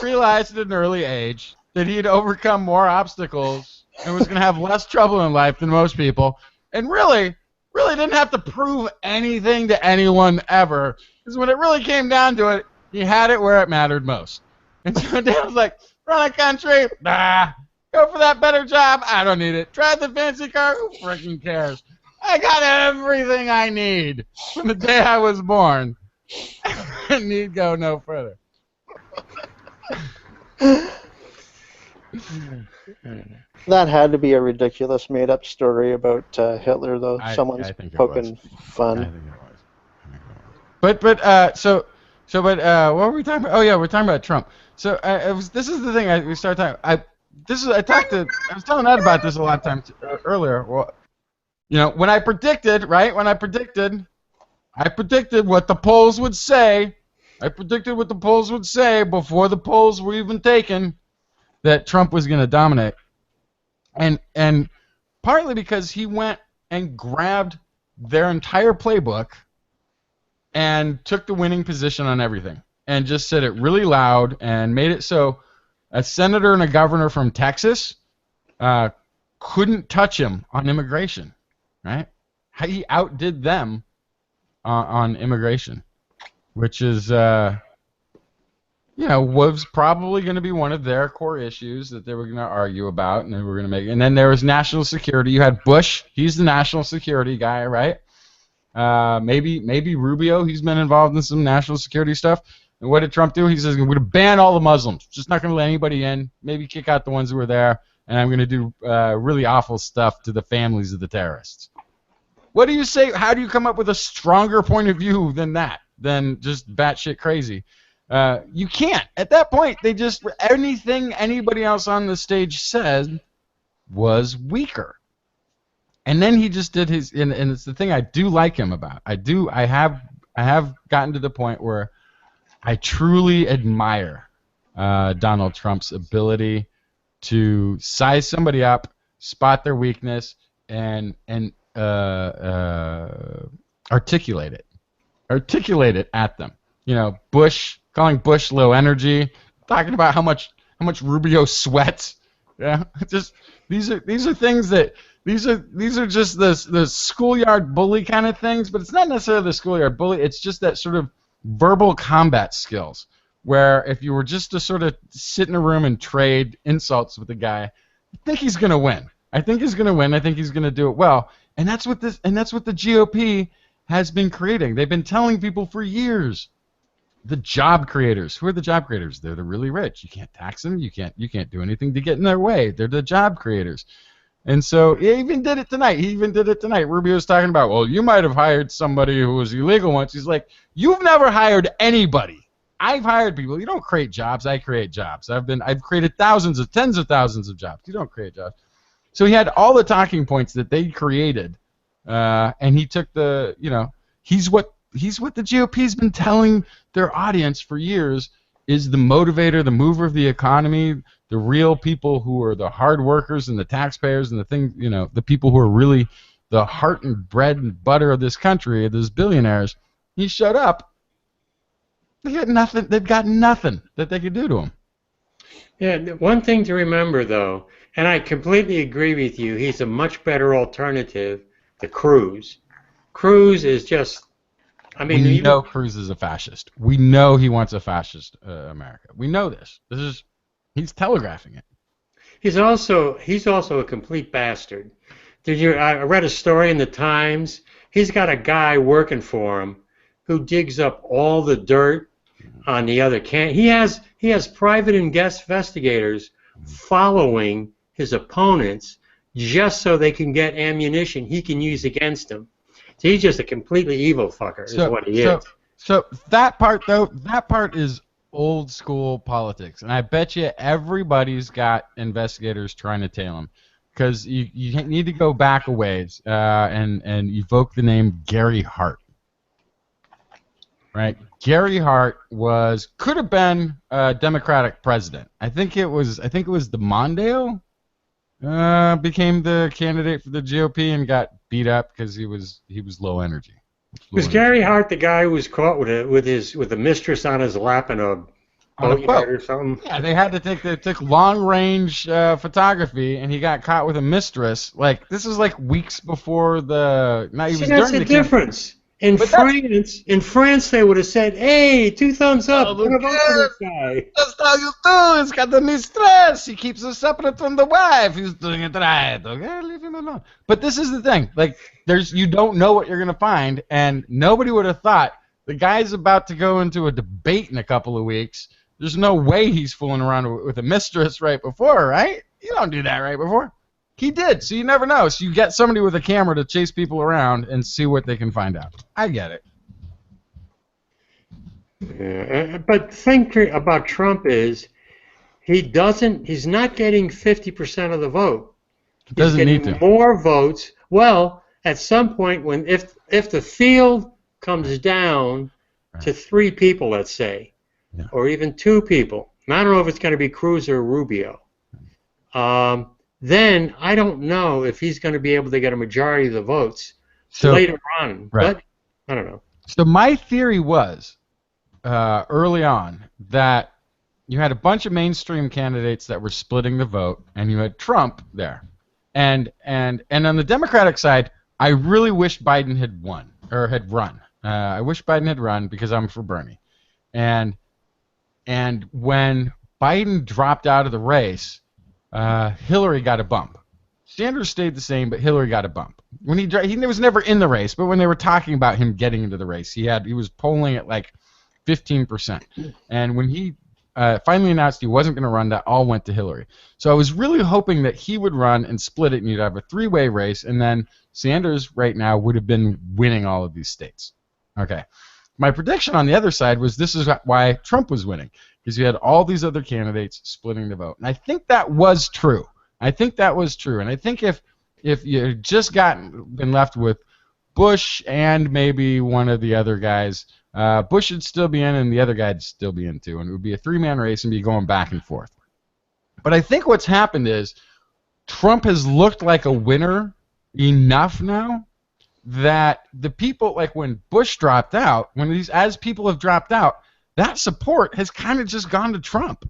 realized at an early age that he'd overcome more obstacles and was going to have less trouble in life than most people, and really didn't have to prove anything to anyone ever. Because when it really came down to it, he had it where it mattered most. And so Dale was like, run a country? Nah. Go for that better job? I don't need it. Drive the fancy car? Who freaking cares? I got everything I need from the day I was born. I need go no further. That had to be a ridiculous made-up story about Hitler, though. Someone's poking fun. I think it was. But what were we talking about? Oh yeah, we're talking about Trump. So this is the thing we started talking. I was telling Ed about this a lot of times earlier. Well, you know, when I predicted what the polls would say. I predicted what the polls would say before the polls were even taken, that Trump was going to dominate. And partly because he went and grabbed their entire playbook and took the winning position on everything and just said it really loud and made it so a senator and a governor from Texas couldn't touch him on immigration, right? He outdid them on immigration, which is, was probably going to be one of their core issues that they were going to argue about, and they were going to make. And then there was national security. You had Bush. He's the national security guy, right? Maybe Rubio. He's been involved in some national security stuff. And what did Trump do? He says, we're going to ban all the Muslims. Just not going to let anybody in. Maybe kick out the ones who were there. And I'm going to do really awful stuff to the families of the terrorists. What do you say? How do you come up with a stronger point of view than that? Than just batshit crazy? You can't. At that point, they just, anything anybody else on the stage said was weaker. And then he just did his, and it's the thing I do like him about. I have gotten to the point where I truly admire Donald Trump's ability to size somebody up, spot their weakness, and articulate it at them. You know, calling Bush low energy, talking about how much Rubio sweats. Yeah, just these are things that these are just the schoolyard bully kind of things, but it's not necessarily the schoolyard bully. It's just that sort of verbal combat skills, where if you were just to sort of sit in a room and trade insults with the guy, I think he's gonna win. I think he's gonna do it well, and that's what the GOP has been creating. They've been telling people for years. The job creators. Who are the job creators? They're the really rich. You can't tax them. You can't do anything to get in their way. They're the job creators. And so he even did it tonight. Rubio's talking about, well, you might have hired somebody who was illegal once. He's like, you've never hired anybody. I've hired people. You don't create jobs. I create jobs. I've created tens of thousands of jobs. You don't create jobs. So he had all the talking points that they created, and he took he's what the GOP's been telling their audience for years is the motivator, the mover of the economy, the real people who are the hard workers and the taxpayers and the people who are really the heart and bread and butter of this country, those billionaires. He showed up. They got nothing. They've got nothing that they could do to him. Yeah, one thing to remember, though, and I completely agree with you, he's a much better alternative to Cruz. Cruz is just... we know Cruz is a fascist. We know he wants a fascist America. We know this. He's telegraphing it. He's also a complete bastard. I read a story in the Times. He's got a guy working for him who digs up all the dirt on the other he has private investigators following his opponents just so they can get ammunition he can use against them. So he's just a completely evil fucker, is what he is. So that part is old school politics, and I bet you everybody's got investigators trying to tail him, because you need to go back a ways and evoke the name Gary Hart. Right, Gary Hart could have been a Democratic president. I think it was the Mondale became the candidate for the GOP and got beat up because he was low energy. Was Gary Hart the guy who was caught with a mistress on his lap in a boat or something? Yeah, they took long range photography, and he got caught with a mistress. Like, this is like weeks before that's the difference. In France, they would have said, "Hey, 2 thumbs up. What about this guy?" That's how you do. He's got the mistress. He keeps her separate from the wife. He's doing it right. Okay, leave him alone. But this is the thing. Like, you don't know what you're gonna find, and nobody would have thought the guy's about to go into a debate in a couple of weeks. There's no way he's fooling around with a mistress right before, right? You don't do that right before. He did, so you never know. So you get somebody with a camera to chase people around and see what they can find out. I get it. Yeah, but the thing about Trump is he's not getting 50% of the vote. He's getting more votes. Well, at some point, if the field comes down to 3 people, let's say, or even 2 people, and I don't know if it's going to be Cruz or Rubio, then I don't know if he's going to be able to get a majority of the votes later on. Right. But I don't know. So my theory was early on that you had a bunch of mainstream candidates that were splitting the vote, and you had Trump there. And on the Democratic side, I really wish Biden had won or had run. I wish Biden had run because I'm for Bernie. And when Biden dropped out of the race, Hillary got a bump. Sanders stayed the same, but Hillary got a bump. When he was never in the race, but when they were talking about him getting into the race, he was polling at like 15%. And when he finally announced he wasn't going to run, that all went to Hillary. So I was really hoping that he would run and split it, and you'd have a three-way race, and then Sanders right now would have been winning all of these states. Okay. My prediction on the other side was this is why Trump was winning, because you had all these other candidates splitting the vote. And I think that was true. And I think if you had just been left with Bush and maybe one of the other guys, Bush should still be in and the other guy would still be in too. And it would be a three-man race and be going back and forth. But I think what's happened is Trump has looked like a winner enough now that the people, like when Bush dropped out, as people have dropped out, that support has kind of just gone to Trump.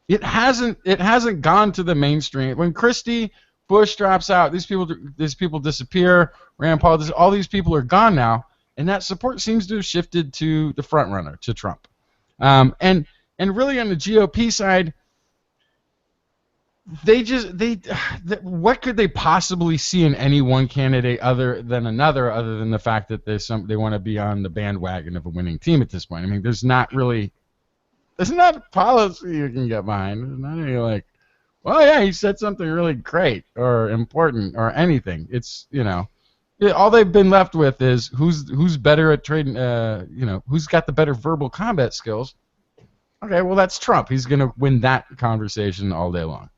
It hasn't gone to the mainstream. When Christie, Bush drops out, these people disappear, Rand Paul, all these people are gone now, and that support seems to have shifted to the front runner, to Trump. And really on the GOP side, what could they possibly see in any one candidate other than the fact that they want to be on the bandwagon of a winning team at this point? I mean, there's not a policy you can get behind. There's not any like, well, yeah, he said something really great or important or anything. It's, all they've been left with is who's better at trading, who's got the better verbal combat skills. Okay, well, that's Trump. He's going to win that conversation all day long.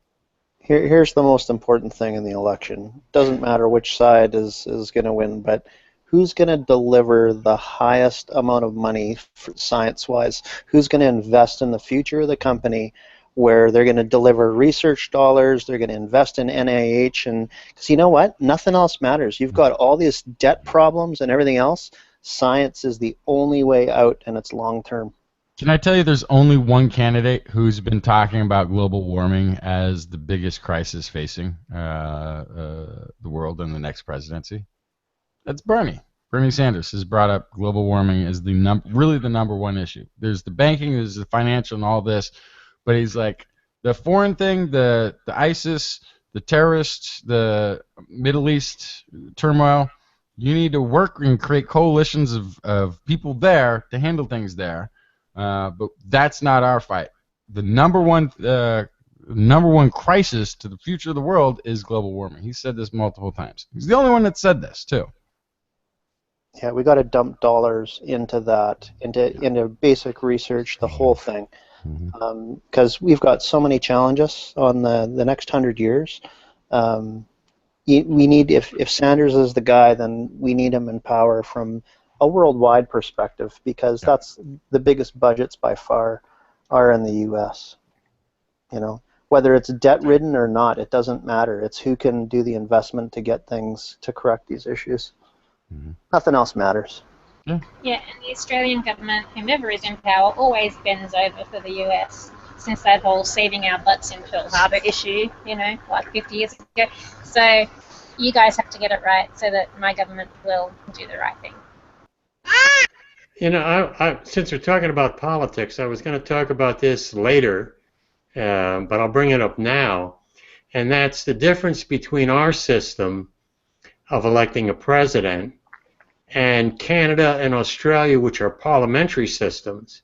Here's the most important thing in the election. Doesn't matter which side is going to win, but who's going to deliver the highest amount of money science-wise? Who's going to invest in the future of the company where they're going to deliver research dollars, they're going to invest in NIH, and because you know what? Nothing else matters. You've got all these debt problems and everything else. Science is the only way out, and it's long-term. Can I tell you there's only one candidate who's been talking about global warming as the biggest crisis facing the world in the next presidency? That's Bernie. Bernie Sanders has brought up global warming as really the number one issue. There's the banking, there's the financial and all this, but he's like, the foreign thing, the ISIS, the terrorists, the Middle East turmoil, you need to work and create coalitions of people there to handle things there. But that's not our fight. The number one crisis to the future of the world is global warming. He said this multiple times. He's the only one that said this too. Yeah, we got to dump dollars into that, into basic research, the whole thing, because we've got so many challenges on the next 100 years. We need, if Sanders is the guy, then we need him in power from a worldwide perspective, because that's the biggest budgets by far are in the U.S. Whether it's debt-ridden or not, it doesn't matter. It's who can do the investment to get things to correct these issues. Nothing else matters. Yeah, and the Australian government, whomever is in power, always bends over for the US since that whole saving our butts in Pearl Harbor issue, like 50 years ago. So you guys have to get it right so that my government will do the right thing. Since we're talking about politics, I was going to talk about this later, but I'll bring it up now, and that's the difference between our system of electing a president and Canada and Australia, which are parliamentary systems.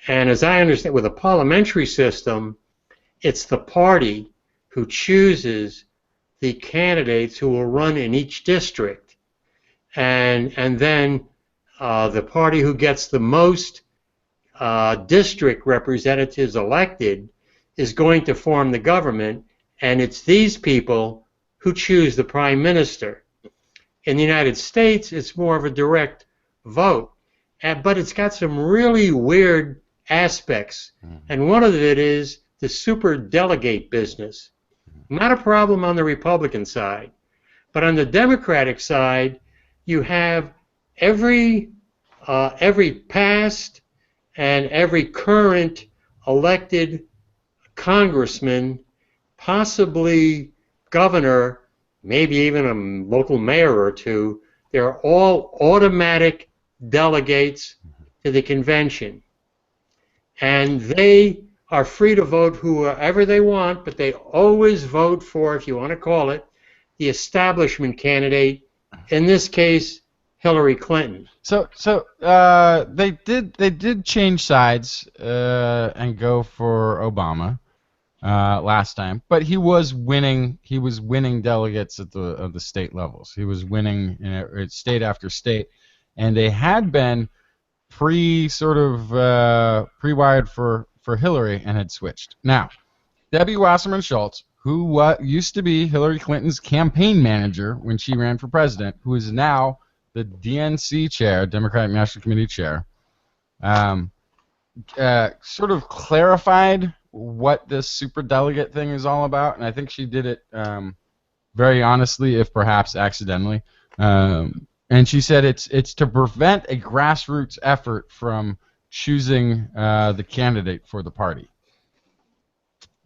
And as I understand, with a parliamentary system, it's the party who chooses the candidates who will run in each district, and then the party who gets the most district representatives elected is going to form the government, and it's these people who choose the prime minister. In the United States, it's more of a direct vote, but it's got some really weird aspects, and one of it is the superdelegate business. Not a problem on the Republican side, but on the Democratic side, you have every past and every current elected congressman, possibly governor, maybe even a local mayor or two. They're all automatic delegates to the convention, and they are free to vote whoever they want, but they always vote for, if you want to call it, the establishment candidate, in this case Hillary Clinton. So they did change sides and go for Obama last time, but he was winning delegates at the state levels. He was winning state after state, and they had been pre-wired for Hillary and had switched. Now, Debbie Wasserman Schultz, who used to be Hillary Clinton's campaign manager when she ran for president, who is now the DNC chair, Democratic National Committee chair, sort of clarified what this superdelegate thing is all about, and I think she did it very honestly, if perhaps accidentally. And she said it's to prevent a grassroots effort from choosing the candidate for the party.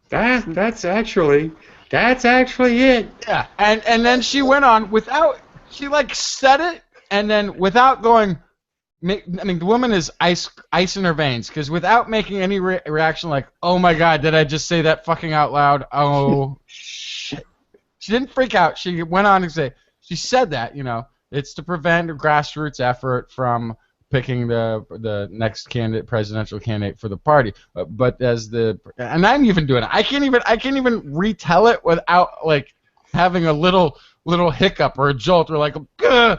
That's actually it. Yeah, and then she went on she said it, and then without going. I mean, the woman is ice in her veins, because without making any reaction like, oh my God, did I just say that fucking out loud? Oh shit. She didn't freak out. She went on to say, she said that, it's to prevent a grassroots effort from picking the next presidential candidate for the party. But and I'm even doing it. I can't even retell it without like having a little hiccup or a jolt or like, okay,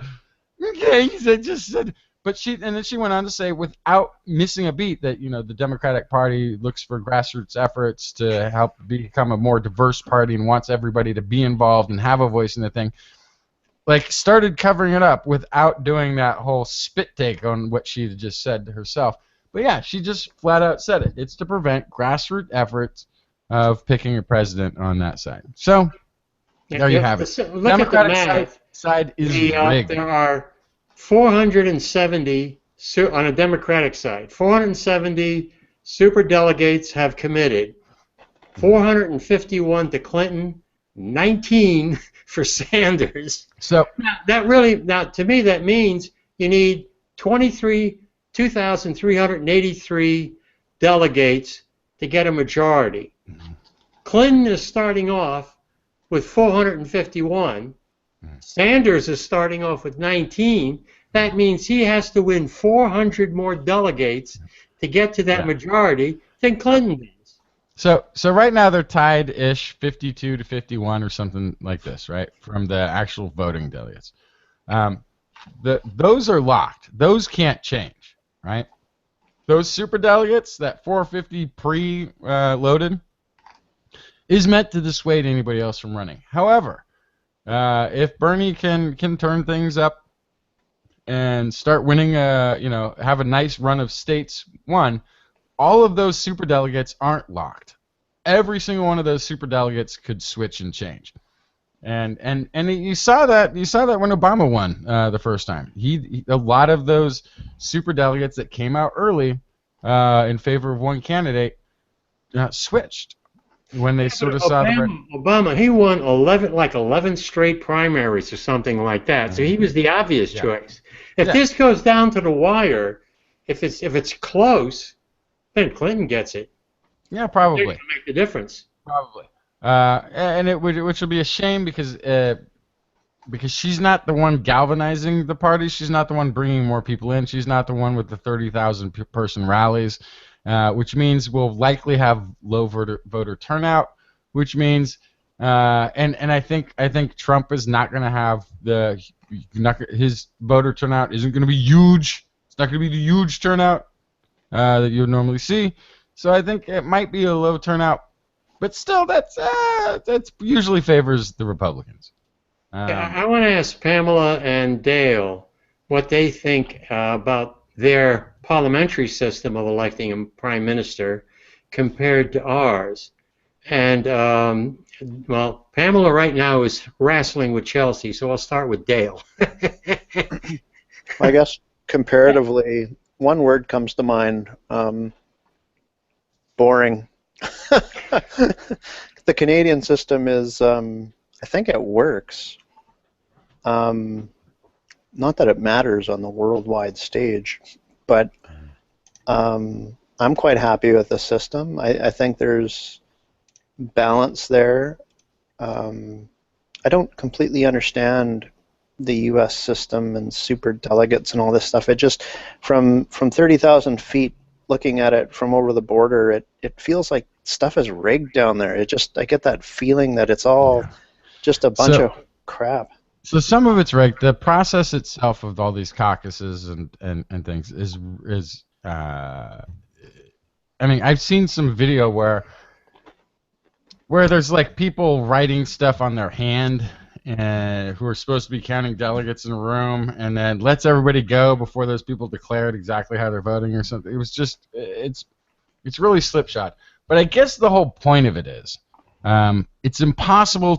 I just said. But then she went on to say, without missing a beat, that the Democratic Party looks for grassroots efforts to help become a more diverse party and wants everybody to be involved and have a voice in the thing. Like, started covering it up without doing that whole spit take on what she had just said to herself. But yeah, she just flat out said it. It's to prevent grassroots efforts of picking a president on that side. So there you have it. Look Democratic at the math. side is rigged. There are 470 on a Democratic side. 470 superdelegates have committed. 451 to Clinton, 19 for Sanders. So now to me that means you need 2,383 delegates to get a majority. Mm-hmm. Clinton is starting off with 451. Sanders is starting off with 19. That means he has to win 400 more delegates to get to that majority than Clinton does. So right now they're tied-ish, 52 to 51 or something like this, right, from the actual voting delegates. Those are locked. Those can't change, right? Those superdelegates, that 450 pre-loaded, is meant to dissuade anybody else from running. However, if Bernie can turn things up and start winning, have a nice run of states won, all of those superdelegates aren't locked. Every single one of those superdelegates could switch and change. And you saw that when Obama won the first time. A lot of those superdelegates that came out early in favor of one candidate switched. When they sort of saw Obama, he won 11 straight primaries or something like that. So he was the obvious choice. If this goes down to the wire, if it's close, then Clinton gets it. Yeah, probably. Make the difference. Probably. Which will be a shame because she's not the one galvanizing the party. She's not the one bringing more people in. She's not the one with the 30,000 person rallies. Which means we'll likely have low voter turnout, which means, and I think Trump is not going to have his voter turnout isn't going to be huge. It's not going to be the huge turnout that you would normally see. So I think it might be a low turnout, but still, that's usually favors the Republicans. I want to ask Pamela and Dale what they think about their parliamentary system of electing a prime minister compared to ours. And, well, Pamela right now is wrestling with Chelsea, so I'll start with Dale. I guess comparatively, one word comes to mind, boring. The Canadian system is, I think it works. Not that it matters on the worldwide stage, but I'm quite happy with the system. I think there's balance there. I don't completely understand the U.S. system and superdelegates and all this stuff. It just from 30,000 feet looking at it from over the border, it feels like stuff is rigged down there. I get that feeling that it's all just a bunch of crap. So some of it's rigged. The process itself of all these caucuses and things is I mean, I've seen some video where there's like people writing stuff on their hand and who are supposed to be counting delegates in a room, and then lets everybody go before those people declared exactly how they're voting or something. It was just it's really slipshod. But I guess the whole point of it is it's impossible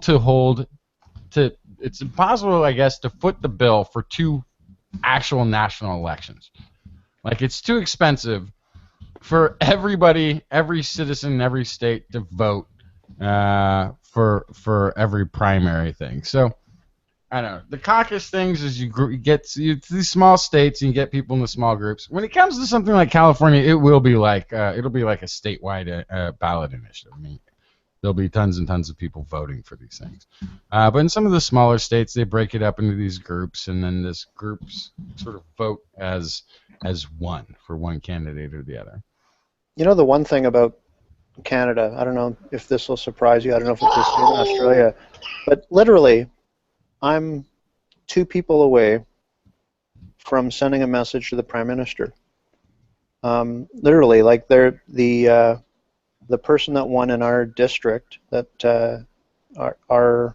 it's impossible, I guess, to foot the bill for 2 actual national elections. Like, it's too expensive for everybody, every citizen in every state to vote for every primary thing. So, I don't know. The caucus things is you get to these small states and you get people in the small groups. When it comes to something like California, it will be like a statewide ballot initiative. I mean, there'll be tons and tons of people voting for these things. But in some of the smaller states, they break it up into these groups, and then these groups sort of vote as one for one candidate or the other. You know, the one thing about Canada, I don't know if this will surprise you, I don't know if it's the same in Australia, but literally, I'm 2 people away from sending a message to the Prime Minister. Literally, like the person that won in our district, that I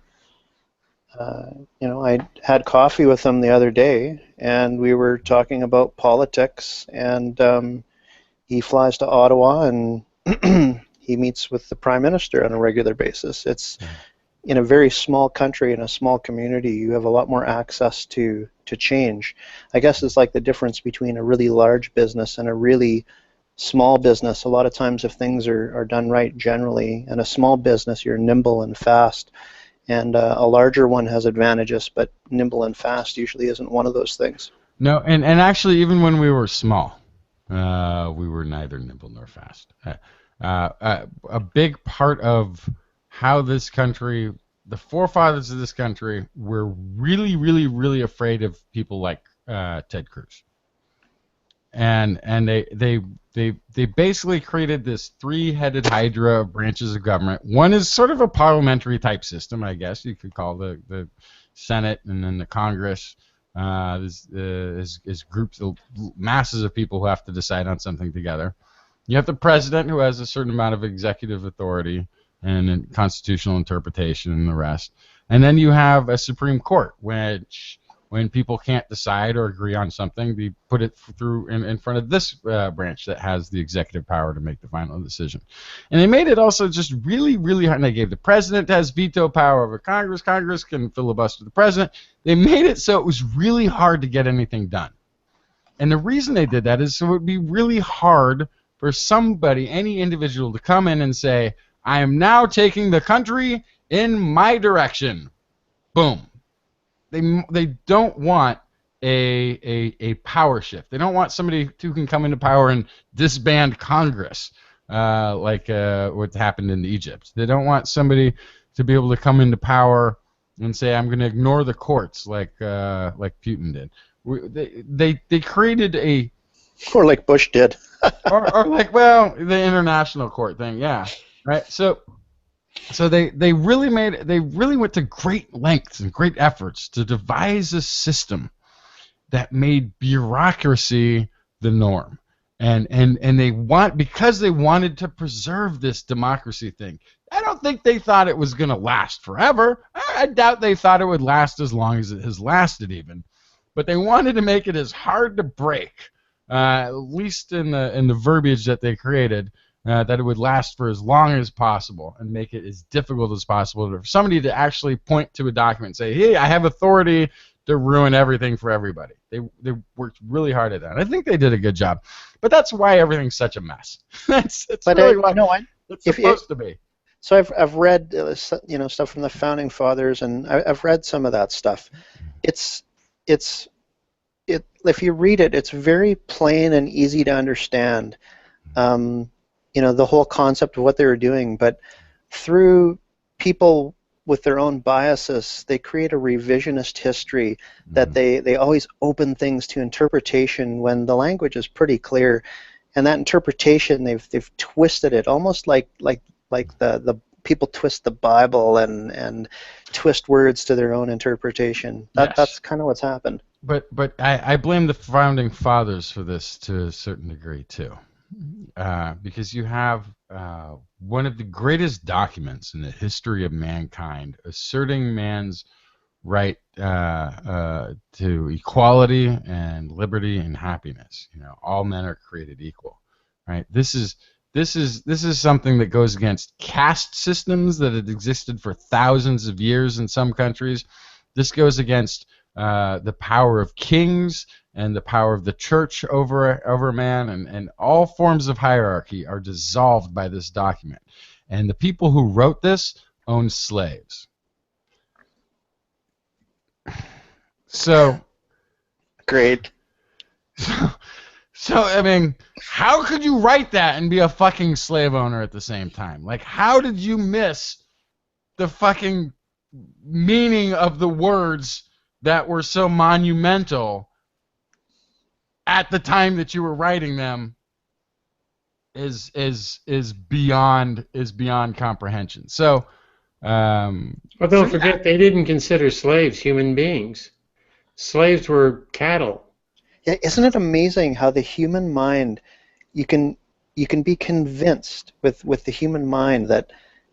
had coffee with him the other day, and we were talking about politics, and he flies to Ottawa and he meets with the Prime Minister on a regular basis. It's in a very small country, in a small community, you have a lot more access to change. I guess it's like the difference between a really large business and a really small business. A lot of times if things are done right generally, in a small business you're nimble and fast, and a larger one has advantages, but nimble and fast usually isn't one of those things. No, and actually even when we were small, we were neither nimble nor fast. A big part of how this country, the forefathers of this country, were really, really, really afraid of people like Ted Cruz. And they basically created this 3-headed hydra of branches of government. One is sort of a parliamentary type system, I guess you could call the Senate, and then the Congress is groups of masses of people who have to decide on something together. You have the president, who has a certain amount of executive authority and constitutional interpretation and the rest. And then you have a Supreme Court, which, when people can't decide or agree on something, they put it through in front of this branch that has the executive power to make the final decision. And they made it also just really, really hard. And they gave the president has veto power over Congress. Congress can filibuster the president. They made it so it was really hard to get anything done. And the reason they did that is so it would be really hard for somebody, any individual, to come in and say, I am now taking the country in my direction. Boom. They don't want a power shift. They don't want somebody who can come into power and disband Congress, like what happened in Egypt. They don't want somebody to be able to come into power and say, I'm going to ignore the courts, like Putin did. They created a... Or like Bush did. or like, well, the international court thing, yeah. Right? So they really went to great lengths and great efforts to devise a system that made bureaucracy the norm. And because they wanted to preserve this democracy thing. I don't think they thought it was going to last forever. I doubt they thought it would last as long as it has lasted even. But they wanted to make it as hard to break, at least in the verbiage that they created, that it would last for as long as possible and make it as difficult as possible for somebody to actually point to a document and say, hey, I have authority to ruin everything for everybody. They worked really hard at that. I think they did a good job. But that's why everything's such a mess. That's really what it's supposed to be. So I've read stuff from the founding fathers, and I've read some of that stuff. If you read it, it's very plain and easy to understand. The whole concept of what they were doing, but through people with their own biases, they create a revisionist history that they always open things to interpretation when the language is pretty clear, and that interpretation they've twisted it almost like the people twist the Bible and twist words to their own interpretation. That's kind of what's happened. But I blame the founding fathers for this to a certain degree too, because you have one of the greatest documents in the history of mankind asserting man's right to equality and liberty and happiness. You know, all men are created equal, right? This is something that goes against caste systems that had existed for thousands of years in some countries. This goes against the power of kings and the power of the church over man, and all forms of hierarchy are dissolved by this document. And the people who wrote this owned slaves. So great. So I mean, how could you write that and be a fucking slave owner at the same time? Like, how did you miss the fucking meaning of the words that were so monumental at the time that you were writing them? Is beyond comprehension. So, well, don't forget, they didn't consider slaves human beings. Slaves were cattle. Yeah, isn't it amazing how the human mind, you can be convinced with the human mind that,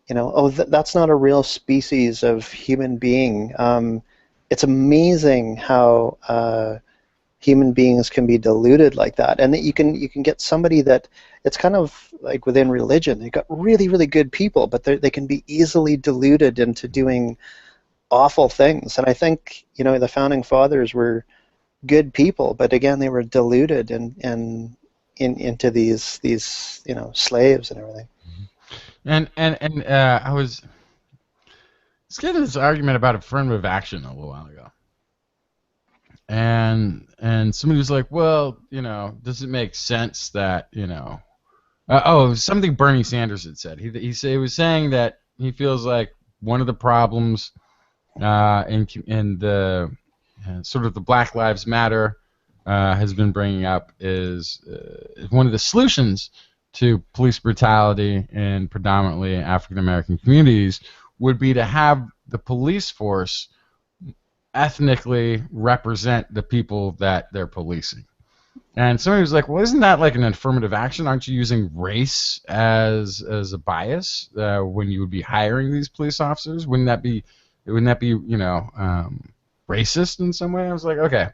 you know, oh, that's not a real species of human being. It's amazing how human beings can be deluded like that, and that you can get somebody that, it's kind of like within religion. You've got really, really good people, but they can be easily deluded into doing awful things. And I think, you know, the founding fathers were good people, but again, they were deluded into these you know, slaves and everything. And I was getting this argument about affirmative action a little while ago, and somebody was like, well, you know, does it make sense that, you know, something Bernie Sanders had said. He was saying that he feels like one of the problems in the sort of the Black Lives Matter has been bringing up is one of the solutions to police brutality in predominantly African American communities would be to have the police force ethnically represent the people that they're policing. And somebody was like, well, isn't that like an affirmative action? Aren't you using race as a bias when you would be hiring these police officers? Wouldn't that be you know, racist in some way? I was like, okay.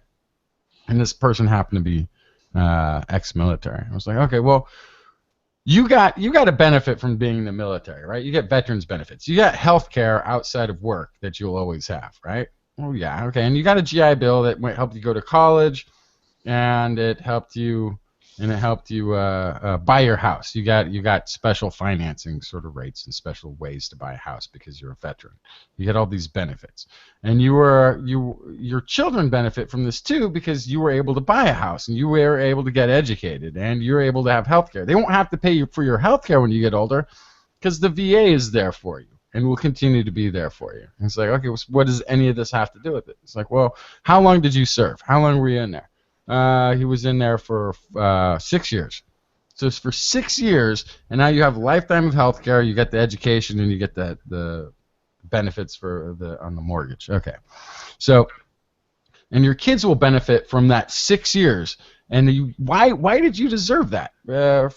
And this person happened to be ex-military. I was like, okay, well, you got a benefit from being in the military, right? You get veterans benefits. You got health care outside of work that you'll always have, right? Oh yeah, okay. And you got a GI Bill that might help you go to college, and it helped you buy your house. You got special financing sort of rates and special ways to buy a house because you're a veteran. You get all these benefits, and your children benefit from this too because you were able to buy a house and you were able to get educated and you're able to have health care. They won't have to pay you for your health care when you get older because the VA is there for you and will continue to be there for you. And it's like, okay, what does any of this have to do with it? It's like, well, how long did you serve? How long were you in there? He was in there for 6 years. So it's for 6 years, and now you have a lifetime of health care, you get the education, and you get the benefits on the mortgage. Okay. So, and your kids will benefit from that 6 years. And why did you deserve that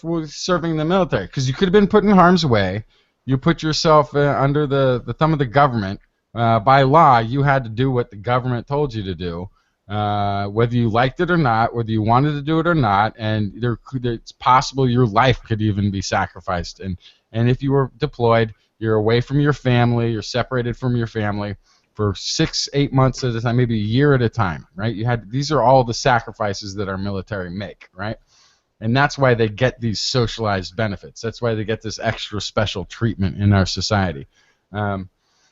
for serving in the military? Because you could have been put in harm's way. You put yourself under the thumb of the government. By law, you had to do what the government told you to do. Whether you liked it or not, whether you wanted to do it or not, and it's possible your life could even be sacrificed. And if you were deployed, you're away from your family, you're separated from your family for 6-8 months at a time, maybe a year at a time, right? These are all the sacrifices that our military make, right? And that's why they get these socialized benefits. That's why they get this extra special treatment in our society.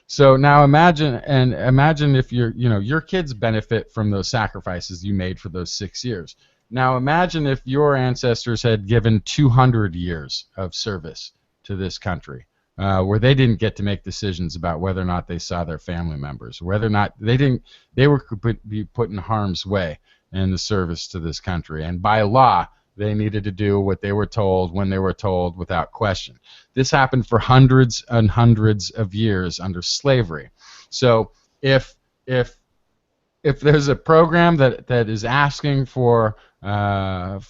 So now imagine if your kids benefit from those sacrifices you made for those 6 years. Now imagine if your ancestors had given 200 years of service to this country. where they didn't get to make decisions about whether or not they saw their family members, whether or not they could be put in harm's way in the service to this country. And by law, they needed to do what they were told when they were told without question. This happened for hundreds and hundreds of years under slavery. So if there's a program that is asking for a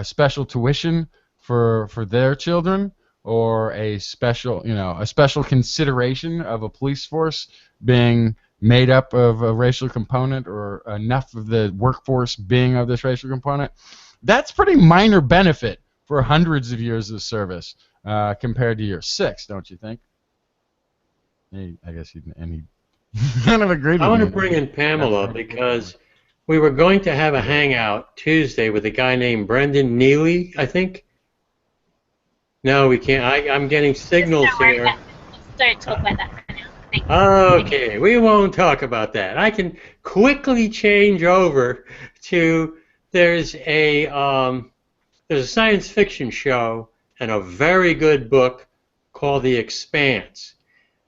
special tuition for their children, or a special consideration of a police force being made up of a racial component, or enough of the workforce being of this racial component, that's pretty minor benefit for hundreds of years of service compared to year 6, don't you think? I guess any kind of agreed with I want to me. bring in Pamela because we were going to have a hangout Tuesday with a guy named Brendan Neely, I think. No, we can't. I'm getting signals here. Don't talk about that right now. Thank you. Okay, we won't talk about that. I can quickly change over to there's a science fiction show and a very good book called The Expanse,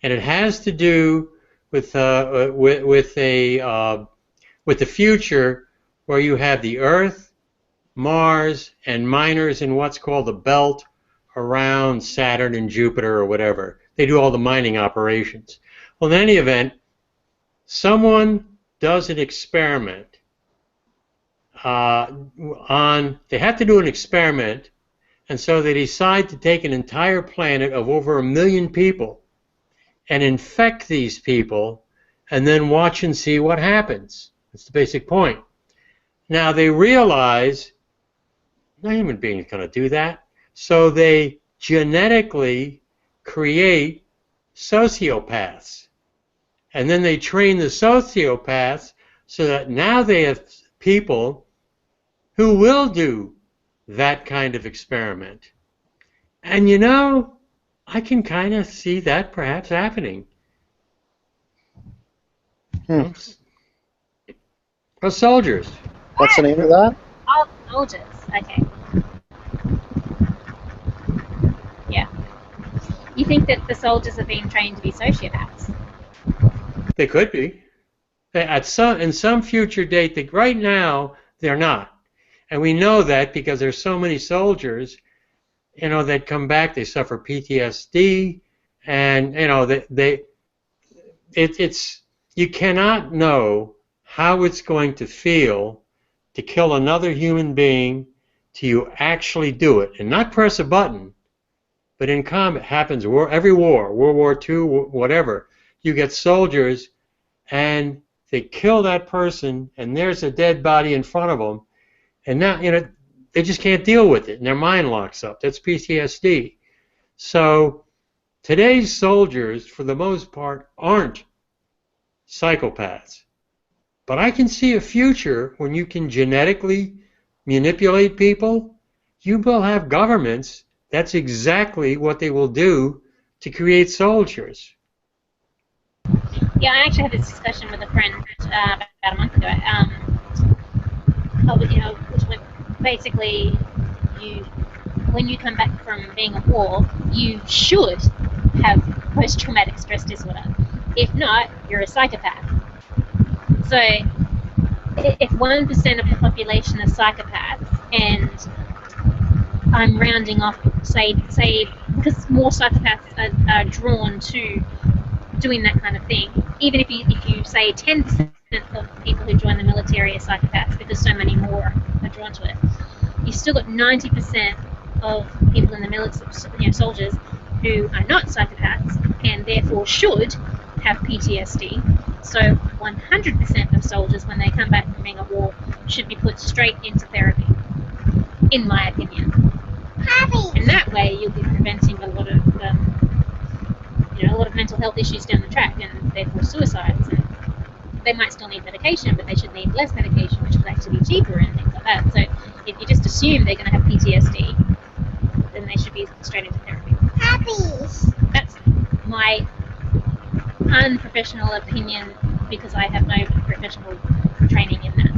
and it has to do with the future, where you have the Earth, Mars, and miners in what's called the belt around Saturn and Jupiter or whatever. They do all the mining operations. Well, in any event, someone does an experiment they have to do an experiment, and so they decide to take an entire planet of over 1 million people and infect these people and then watch and see what happens. That's the basic point. Now they realize no human being is going to do that, so they genetically create sociopaths, and then they train the sociopaths so that now they have people who will do that kind of experiment. And you know, I can kind of see that perhaps happening. Or soldiers. What's the name of that? Oh, soldiers. Okay. Yeah. You think that the soldiers are being trained to be sociopaths? They could be. In some future date, right now, they're not. And we know that because there's so many soldiers, you know, that come back, they suffer PTSD, and you know, you cannot know how it's going to feel to kill another human being till you actually do it, and not press a button. But in combat, happens every war, World War II, whatever. You get soldiers, and they kill that person, and there's a dead body in front of them. And now, you know, they just can't deal with it, and their mind locks up. That's PTSD. So today's soldiers, for the most part, aren't psychopaths. But I can see a future when you can genetically manipulate people. You will have governments. That's exactly what they will do to create soldiers. Yeah, I actually had this discussion with a friend about a month ago. You know, basically, when you come back from being at war, you should have post-traumatic stress disorder. If not, you're a psychopath. So, if 1% of the population are psychopaths, and I'm rounding off, say, because more psychopaths are drawn to doing that kind of thing. Even if you say 10% of people who join the military are psychopaths, because so many more are drawn to it, you've still got 90% of people in the military, you know, soldiers, who are not psychopaths and therefore should have PTSD. So 100% of soldiers, when they come back from being at war, should be put straight into therapy, in my opinion. And that way, you'll be preventing a lot of mental health issues down the track, and therefore suicides. And they might still need medication, but they should need less medication, which would actually be cheaper and things like that. So if you just assume they're going to have PTSD, then they should be straight into therapy. That's my unprofessional opinion, because I have no professional training in that.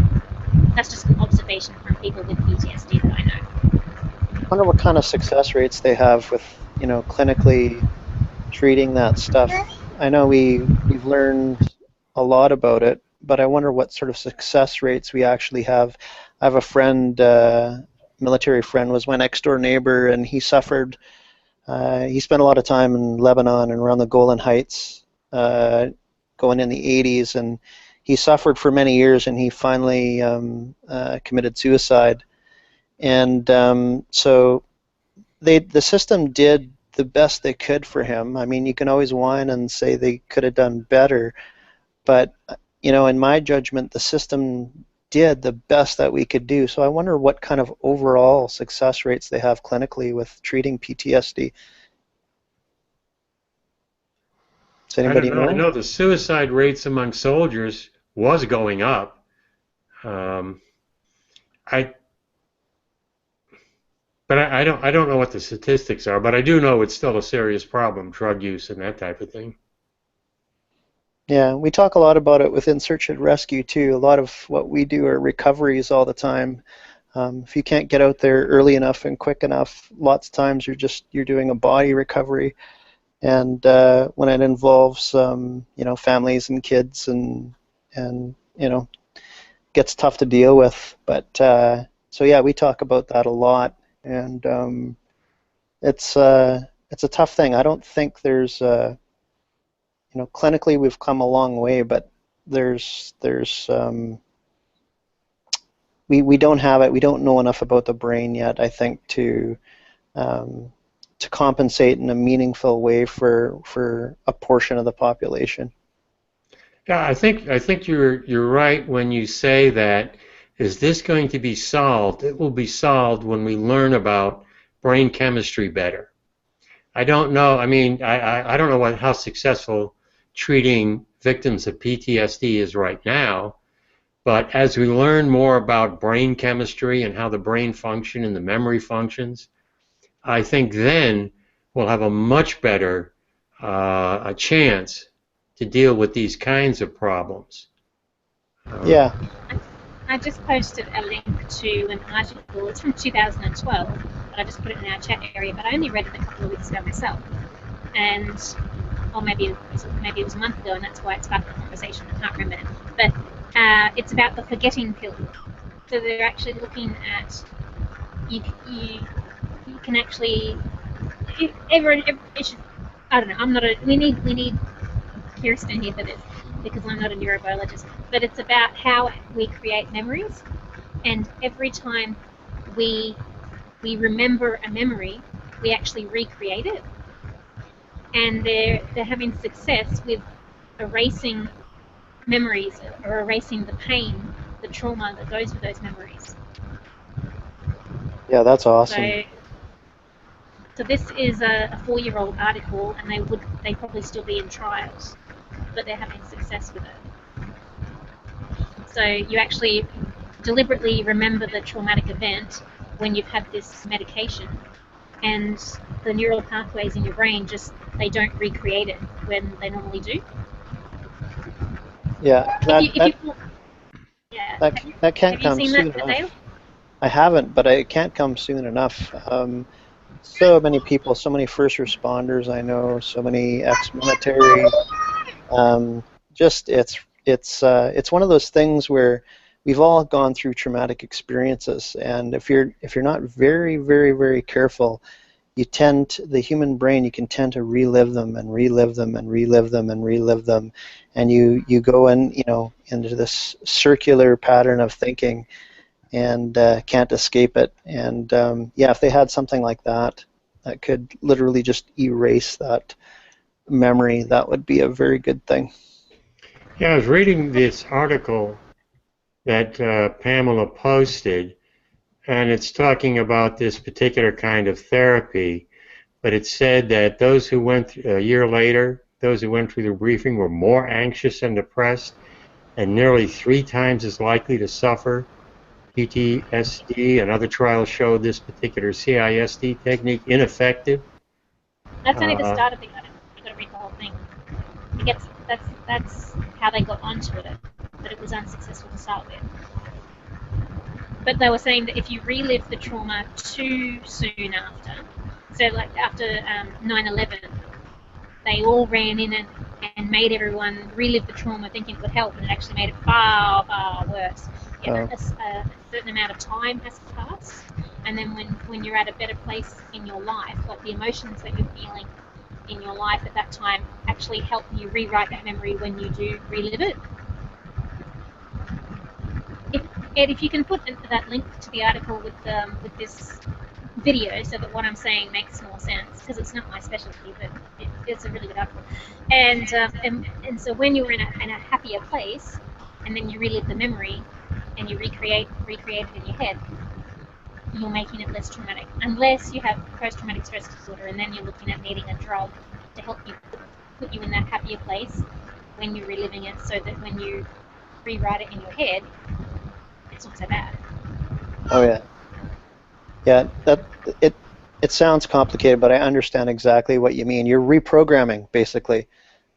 That's just an observation from people with PTSD that I know. I wonder what kind of success rates they have with, you know, clinically treating that stuff. I know we've learned a lot about it, but I wonder what sort of success rates we actually have. I have a friend, military friend, was my next door neighbor, and he suffered. He spent a lot of time in Lebanon and around the Golan Heights, going in the 80s, and he suffered for many years, and he finally committed suicide. And so the system did the best they could for him. I mean, you can always whine and say they could have done better, but in my judgment, the system did the best that we could do. So I wonder what kind of overall success rates they have clinically with treating PTSD. Does anybody know? I know the suicide rates among soldiers was going up. But I don't know what the statistics are, but I do know it's still a serious problem, drug use and that type of thing. Yeah, we talk a lot about it within search and rescue too. A lot of what we do are recoveries all the time. If you can't get out there early enough and quick enough, lots of times you're doing a body recovery, and when it involves families and kids and gets tough to deal with. But so yeah, we talk about that a lot, and it's a tough thing. I don't think there's clinically we've come a long way, but we don't have it. We don't know enough about the brain yet, I think, to compensate in a meaningful way for a portion of the population. Yeah, I think you're right when you say that. Is this going to be solved? It will be solved when we learn about brain chemistry better. I don't know. I mean, I don't know how successful treating victims of PTSD is right now, but as we learn more about brain chemistry and how the brain functions and the memory functions, I think then we'll have a much better a chance to deal with these kinds of problems. Yeah. I just posted a link to an article. It's from 2012, but I just put it in our chat area. But I only read it a couple of weeks ago myself, or maybe it was a month ago, and that's why it's sparked the conversation. I can't remember. But it's about the forgetting pill. So they're actually looking at you can actually I don't know. I'm not a. We need Kirsten here for this, because I'm not a neurobiologist, but it's about how we create memories, and every time we remember a memory, we actually recreate it, and they're having success with erasing memories or erasing the pain, the trauma that goes with those memories. Yeah, that's awesome. So this is a 4-year-old article, and they probably still be in trials, but they're having success with it. So you actually deliberately remember the traumatic event when you've had this medication, and the neural pathways in your brain they don't recreate it when they normally do. Yeah, that can't come soon enough. I haven't, but it can't come soon enough. So many people, so many first responders I know, so many ex-military. It's one of those things where we've all gone through traumatic experiences, and if you're not very, very, very careful, the human brain, you can tend to relive them and relive them and relive them and relive them, and you go into this circular pattern of thinking and can't escape it. And if they had something like that could literally just erase that memory, that would be a very good thing. Yeah, I was reading this article that Pamela posted, and it's talking about this particular kind of therapy, but it said that those who went a year later, those who went through the briefing were more anxious and depressed and nearly 3 times as likely to suffer PTSD, and other trials showed this particular CISD technique ineffective. That's only the start of the article. You've got to read the whole thing. That's how they got onto it, but it was unsuccessful to start with. But they were saying that if you relive the trauma too soon after, so like after 9/11, they all ran in and made everyone relive the trauma thinking it would help, and it actually made it far, far worse. A certain amount of time has to pass, and then when you're at a better place in your life, like the emotions that you're feeling in your life at that time actually help you rewrite that memory when you do relive it. If you can put that link to the article with this video so that what I'm saying makes more sense, because it's not my specialty, but it's a really good article. And so when you're in a happier place, and then you relive the memory, and you recreate it in your head, you're making it less traumatic. Unless you have post-traumatic stress disorder, and then you're looking at needing a drug to help you put you in that happier place when you're reliving it, so that when you rewrite it in your head, it's not so bad. Oh yeah. Yeah, it sounds complicated, but I understand exactly what you mean. You're reprogramming, basically.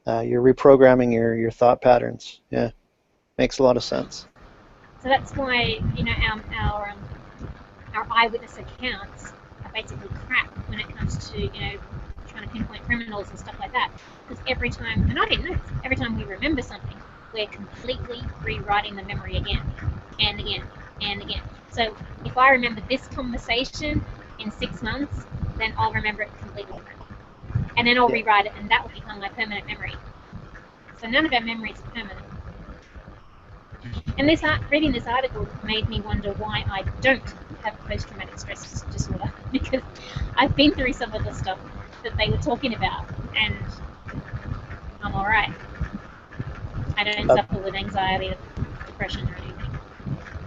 You're reprogramming your thought patterns. Yeah, makes a lot of sense. So that's why, you know, our eyewitness accounts are basically crap when it comes to, you know, trying to pinpoint criminals and stuff like that. Because every time, and I didn't know, every time we remember something, we're completely rewriting the memory again and again and again. So if I remember this conversation in 6 months, then I'll remember it completely different. And then I'll rewrite it, and that will become my permanent memory. So none of our memories are permanent. And reading this article made me wonder why I don't have post-traumatic stress disorder, because I've been through some of the stuff that they were talking about, and I'm all right. I don't suffer with anxiety or depression or anything.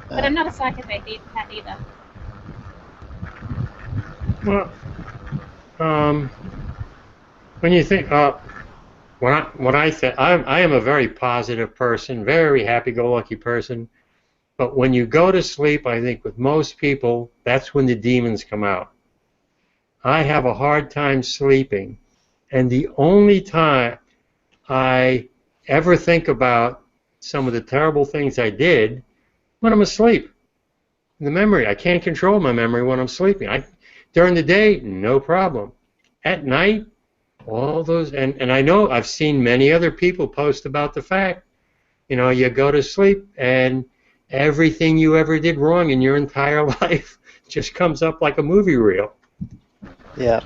But I'm not a psychopath either. Well, when you think, when I say I am a very positive person, very happy-go-lucky person, but when you go to sleep, I think with most people, that's when the demons come out. I have a hard time sleeping, and the only time I ever think about some of the terrible things I did when I'm asleep. The memory, I can't control my memory when I'm sleeping. During the day, no problem. At night, all those, and I know I've seen many other people post about the fact, you know, you go to sleep and everything you ever did wrong in your entire life just comes up like a movie reel. Yeah.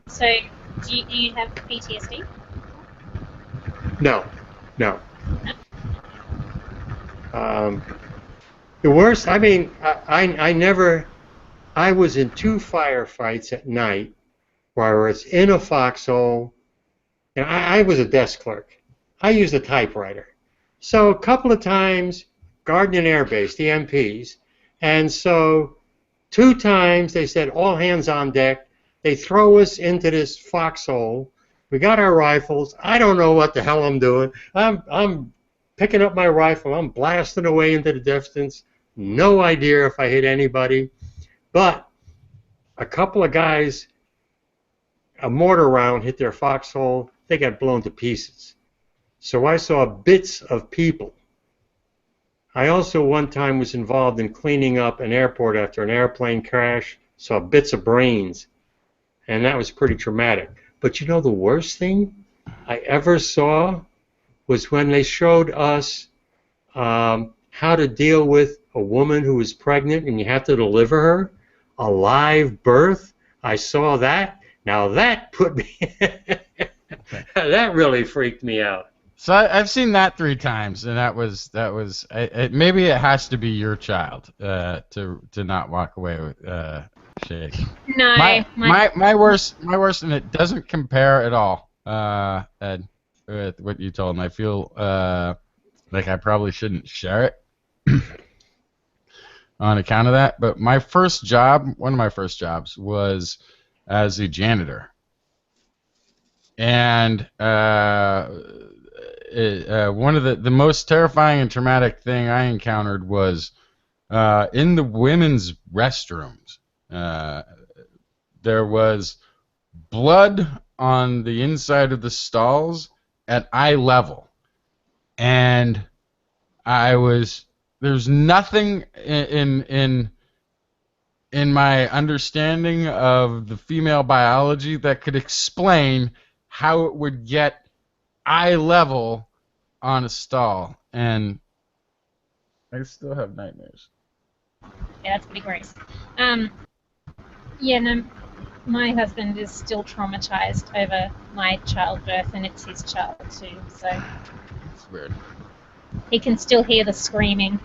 So, do you have PTSD? No. The worst, I mean, I was in 2 firefights at night where I was in a foxhole, and I was a desk clerk. I used a typewriter. So a couple of times, Garden Air Base, the MPs, and so 2 times they said, all hands on deck. They throw us into this foxhole. We got our rifles. I don't know what the hell I'm doing. I'm picking up my rifle. I'm blasting away into the distance. No idea if I hit anybody. But a couple of guys, a mortar round hit their foxhole. They got blown to pieces. So I saw bits of people. I also one time was involved in cleaning up an airport after an airplane crash. Saw bits of brains. And that was pretty traumatic. But you know the worst thing I ever saw was when they showed us how to deal with a woman who was pregnant and you have to deliver her, a live birth. I saw that. Now that put me, that really freaked me out. So I've seen that 3 times, and that was maybe it has to be your child to not walk away with shaking. No, my worst, and it doesn't compare at all, Ed, with what you told me. I feel like I probably shouldn't share it on account of that. But my first job, one of my first jobs, was as a janitor, and one of the most terrifying and traumatic thing I encountered was in the women's restrooms. There was blood on the inside of the stalls at eye level, and there's nothing in my understanding of the female biology that could explain how it would get eye level on a stall, and I still have nightmares. Yeah, that's pretty gross. Yeah, no, my husband is still traumatized over my childbirth, and it's his child too, so It's weird. he can still hear the screaming.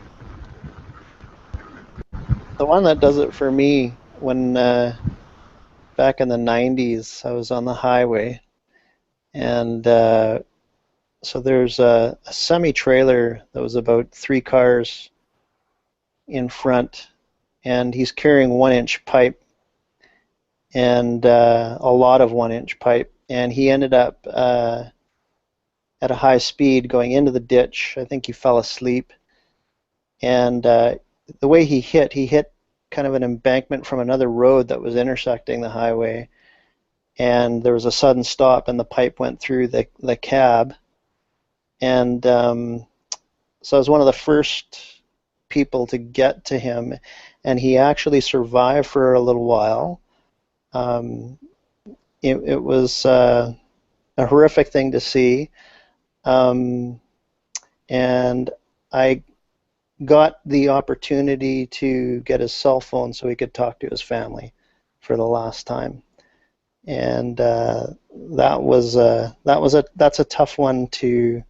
The one that does it for me, when back in the 90s, I was on the highway, and so there's a semi-trailer that was about 3 cars in front, and he's carrying 1-inch pipe, and a lot of 1-inch pipe, and he ended up at a high speed going into the ditch. I think he fell asleep, and the way he hit kind of an embankment from another road that was intersecting the highway, and there was a sudden stop, and the pipe went through the cab, and so I was one of the first people to get to him, and he actually survived for a little while. It was a horrific thing to see, and I got the opportunity to get his cell phone so he could talk to his family for the last time, and that's a tough one to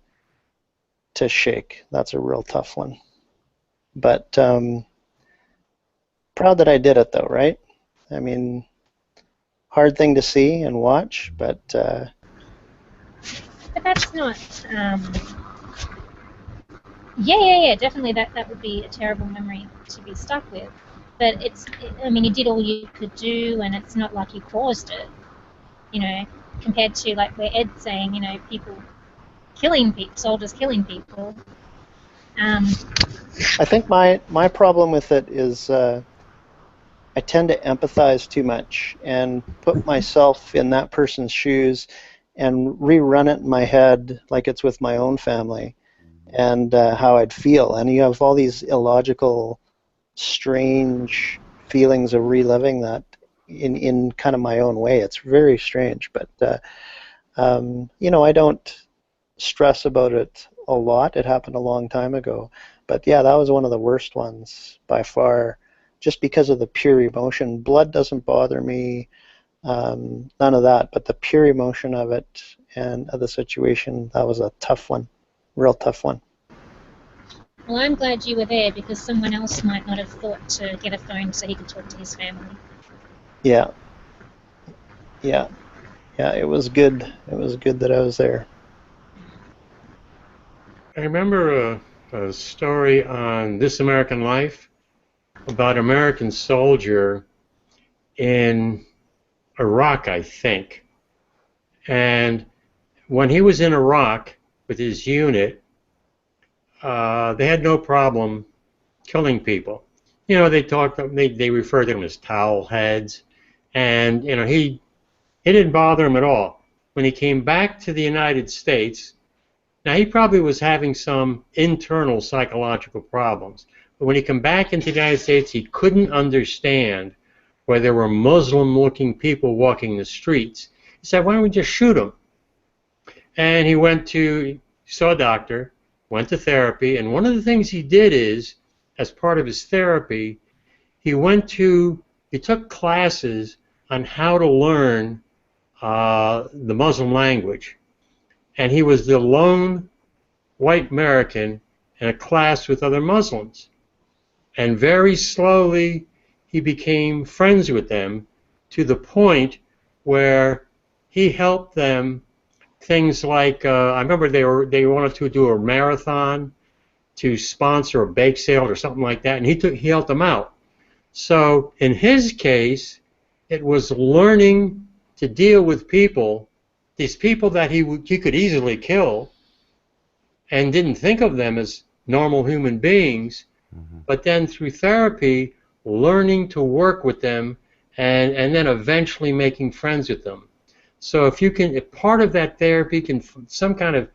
shake. That's a real tough one, but proud that I did it though, right? I mean, hard thing to see and watch, but that's not. Yeah, definitely. That would be a terrible memory to be stuck with. But I mean, you did all you could do, and it's not like you caused it. You know, compared to like where Ed's saying, you know, people killing people, soldiers killing people. I think my problem with it is I tend to empathize too much and put myself in that person's shoes and rerun it in my head like it's with my own family and how I'd feel. And you have all these illogical, strange feelings of reliving that in kind of my own way. It's very strange, but you know, I don't stress about it a lot. It happened a long time ago. But yeah, that was one of the worst ones by far, just because of the pure emotion. Blood doesn't bother me, none of that, but the pure emotion of it and of the situation, that was a tough one, real tough one. Well, I'm glad you were there because someone else might not have thought to get a phone so he could talk to his family. Yeah, it was good. It was good that I was there. I remember a story on This American Life about an American soldier in Iraq, I think. And when he was in Iraq with his unit, they had no problem killing people. You know, they referred to them as towel heads, and you know, it didn't bother him at all. When he came back to the United States, now he probably was having some internal psychological problems, but when he came back into the United States, he couldn't understand why there were Muslim-looking people walking the streets. He said, "Why don't we just shoot them?" And he saw a doctor, went to therapy, and one of the things he did is, as part of his therapy, he took classes on how to learn the Muslim language. And he was the lone white American in a class with other Muslims. And very slowly, he became friends with them to the point where he helped them things like, I remember they wanted to do a marathon to sponsor a bake sale or something like that, and he helped them out. So in his case, it was learning to deal with people, these people that he could easily kill, and didn't think of them as normal human beings, but then through therapy, learning to work with them, and then eventually making friends with them. So if part of that therapy can some kind of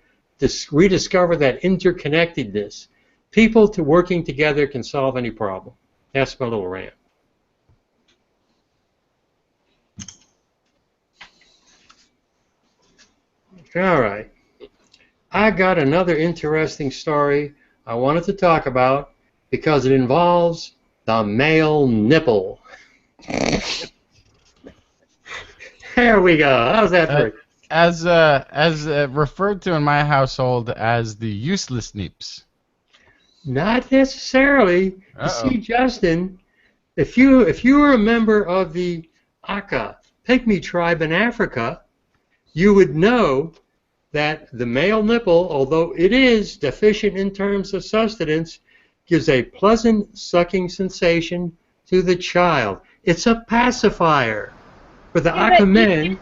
rediscover that interconnectedness, people working together can solve any problem. That's my little rant. All right. I got another interesting story I wanted to talk about because it involves the male nipple. There we go. How's that for you? As referred to in my household as the useless neeps. Not necessarily. You see, Justin, if you were a member of the Aka pygmy tribe in Africa, you would know that the male nipple, although it is deficient in terms of sustenance, gives a pleasant sucking sensation to the child. It's a pacifier. For the Aka men,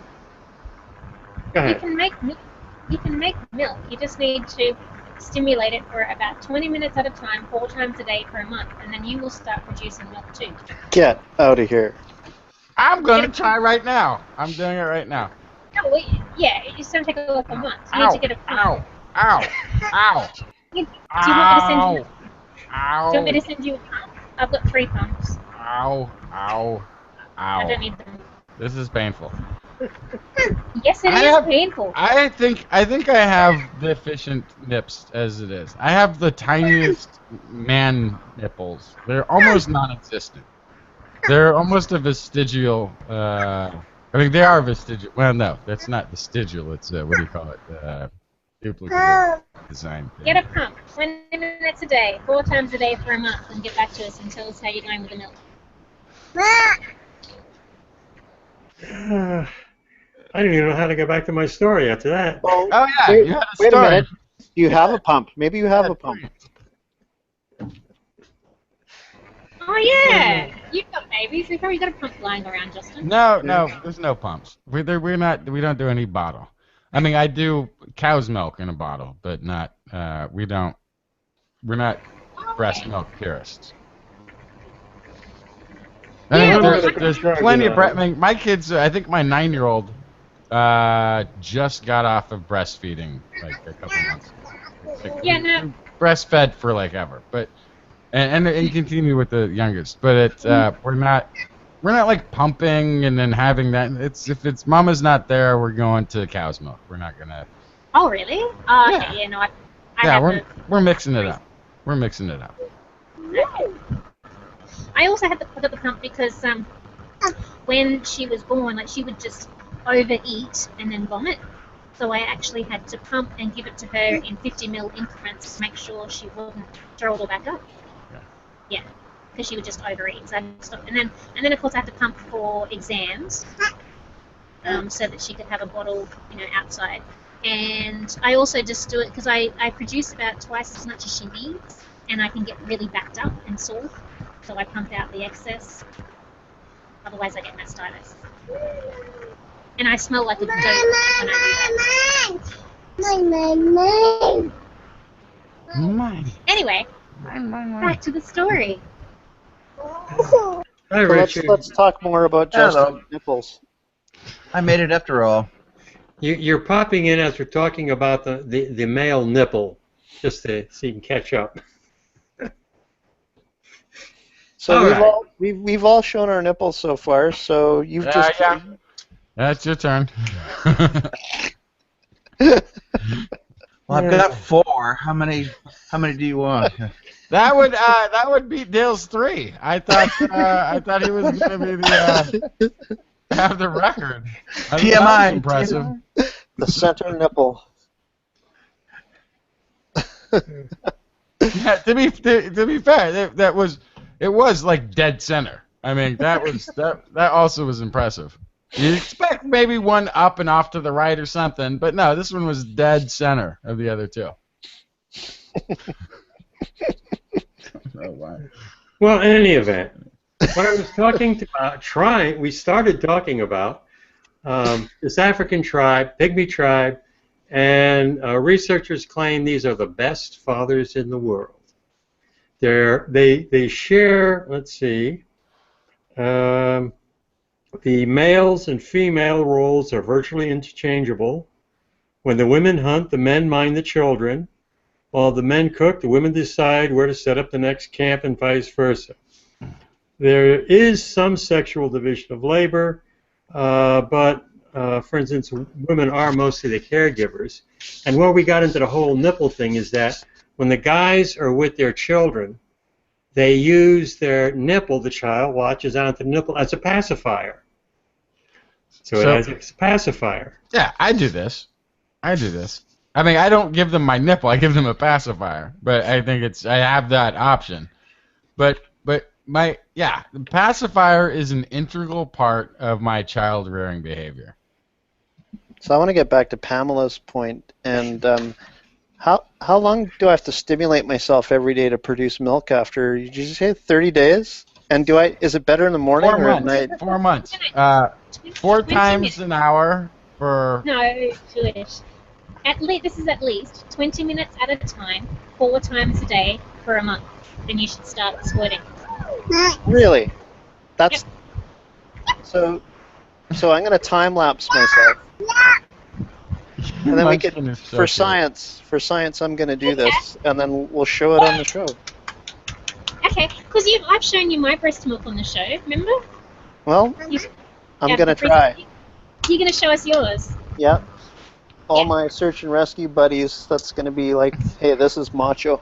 go ahead. You can make milk. You just need to stimulate it for about 20 minutes at a time, 4 times a day for a month, and then you will start producing milk too. Get out of here. I'm going to try right now. I'm doing it right now. No, well, yeah, it's going to take like a month. You need to get a pump. Ow! Do you want me to send you a pump? I've got 3 pumps. Ow! I don't need them. This is painful. Yes, it is painful. I think I have deficient nips as it is. I have the tiniest man nipples. They're almost non-existent. They're almost a vestigial. I mean, they are vestigial. Well, no, that's not vestigial. It's what do you call it? Duplicate design. Get a pump. 20 minutes a day, 4 times a day for a month, and get back to us and tell us how you're going with the milk. I don't even know how to go back to my story after that. Well, Oh yeah, wait, you had a wait a story. minute. You have a pump. Maybe you have a pump. Oh yeah, you've got babies. We've already got a pump lying around, Justin. No, there's no pumps. We don't do any bottle. I mean, I do cow's milk in a bottle, but not. We're not breast milk purists. I mean, there's plenty of breast. I mean, my kids. I think my 9-year-old just got off of breastfeeding like a couple months ago. Yeah, no. Breastfed for like ever, but and continue with the youngest. But it's we're not like pumping and then having that. If it's mama's not there, we're going to cow's milk. We're not gonna. Oh really? Yeah. Okay, yeah, no. We're mixing it up. We're mixing it up. Okay. I also had the pump because when she was born, like she would just overeat and then vomit. So I actually had to pump and give it to her in 50 ml increments to make sure she wouldn't throw it all back up. Yeah, because she would just overeat. So I had to stop. And then of course I had to pump for exams, so that she could have a bottle, outside. And I also just do it because I produce about twice as much as she needs, and I can get really backed up and sore. So I pump out the excess. Otherwise, I get mastitis. And I smell like a goat when I do that. Anyway, back to the story. Hi, So Richard. let's talk more about Justin's nipples. I made it after all. You're popping in as we're talking about the male nipple, just so you can catch up. So we've all shown our nipples so far. So you've just That's your turn. Well, I've got 4. How many do you want? That would beat Dale's 3. I thought he was gonna be the have the record. That was impressive. the center nipple. Yeah, to be fair, it was like dead center. I mean, that also was impressive. You'd expect maybe one up and off to the right or something, but no, this one was dead center of the other 2. Oh, wow. Well, in any event, what I was we started talking about this African tribe, pygmy tribe, and researchers claim these are the best fathers in the world. They share, let's see, the males and female roles are virtually interchangeable. When the women hunt, the men mind the children. While the men cook, the women decide where to set up the next camp and vice versa. There is some sexual division of labor, but for instance, women are mostly the caregivers. And where we got into the whole nipple thing is that when the guys are with their children, they use their nipple, the child watches onto the nipple, as a pacifier. So it has a pacifier. Yeah, I do this. I mean, I don't give them my nipple. I give them a pacifier. But I think I have that option. But the pacifier is an integral part of my child rearing behavior. So I want to get back to Pamela's point. And how long do I have to stimulate myself every day to produce milk after, did you say 30 days? And is it better in the morning or at night? 4 months. 4 times an hour for... No, foolish. This is at least 20 minutes at a time, 4 times a day for a month. Then you should start squirting. Really? That's... Yep. So I'm going to time-lapse myself. And then we could, for science, I'm going to do this, and then we'll show it on the show. Okay, because I've shown you my breast milk on the show, remember? Well, I'm going to try. You're going to show us yours. Yep. All my search and rescue buddies, that's going to be like, hey, this is macho.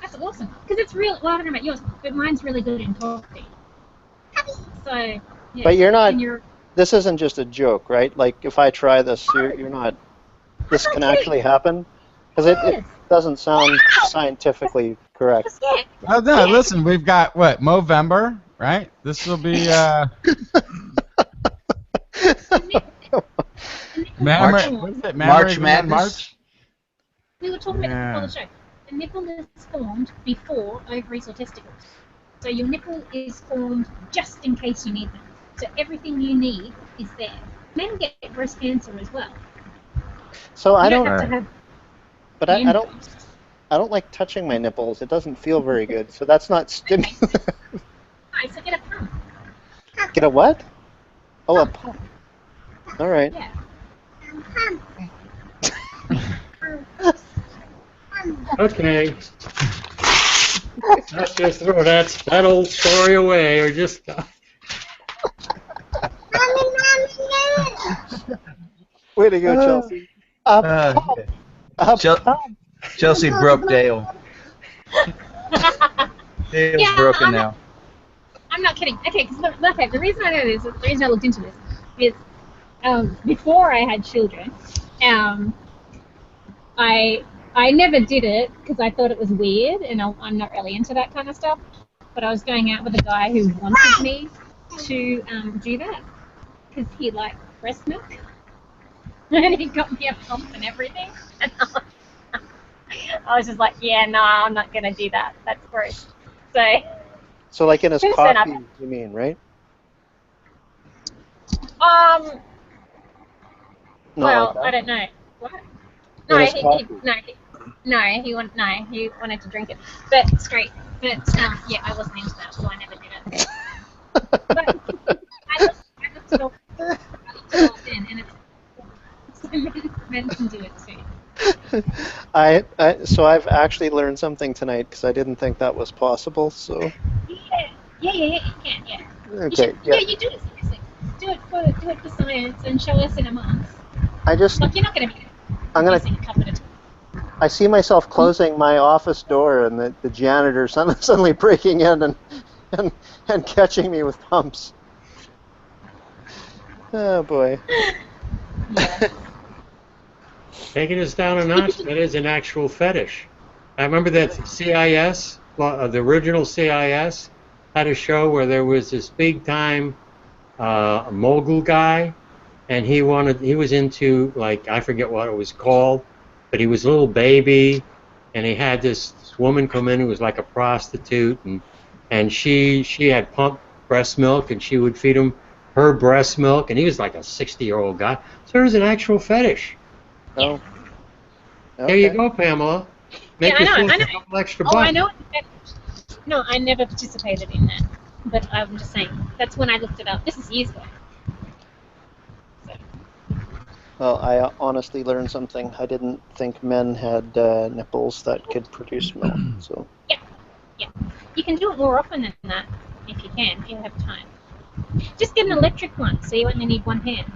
That's awesome. Because it's real. Well, I don't know about yours, but mine's really good in coffee. So, yeah. But you're not. This isn't just a joke, right? Like, if I try this, you're not. This can actually happen, because it doesn't sound scientifically correct. Oh no! Listen, we've got what Movember, right? This will be. March Madness. March? We were talking about this before the show. The nipple is formed before ovaries or testicles. So your nipple is formed just in case you need them. So everything you need is there. Men get breast cancer as well. So I don't don't. have to have. But I don't like touching my nipples. It doesn't feel very good. So that's not stimulating. Right, so get a pump. Get a what? Oh, a pump. All right. Yeah. Okay. Let's just throw that old story away, or just. Way to go, Chelsea. Chelsea broke Dale. Dale's broken now. I'm not kidding. Okay, because the reason I know this, the reason I looked into this, is before I had children, I never did it because I thought it was weird, and I'm not really into that kind of stuff. But I was going out with a guy who wanted me to do that because he liked breast milk, and he got me a pump and everything. And I was just like, yeah, no, I'm not gonna do that. That's gross. So like in his coffee, you mean, right? Well, I don't know. What? No, he wanted to drink it, but straight. But yeah, I wasn't into that, so I never did it. But I looked it all in, and men can do it too. So I've actually learned something tonight because I didn't think that was possible. So. Yeah, you can, yeah. Okay. You do it seriously. Do it for science and show us in a month. Like you're not going to be using a cup at a time. I see myself closing my office door and the janitor suddenly breaking in and catching me with pumps. Oh boy. Yeah. Taking us down a notch, that is an actual fetish. I remember that CIS, the original CIS, had a show where there was this big time mogul guy, and he was into, like, I forget what it was called, but he was a little baby, and he had this woman come in who was like a prostitute, and she had pumped breast milk, and she would feed him her breast milk, and he was like a 60-year-old guy. So there was an actual fetish. Oh. Okay. There you go, Pamela. Make yourself a couple extra bucks. I know. No, I never participated in that. But I'm just saying, that's when I looked it up. This is years ago. So. Well, I honestly learned something. I didn't think men had nipples that could produce milk. So. Yeah. You can do it more often than that if you have time. Just get an electric one, so you only need one hand.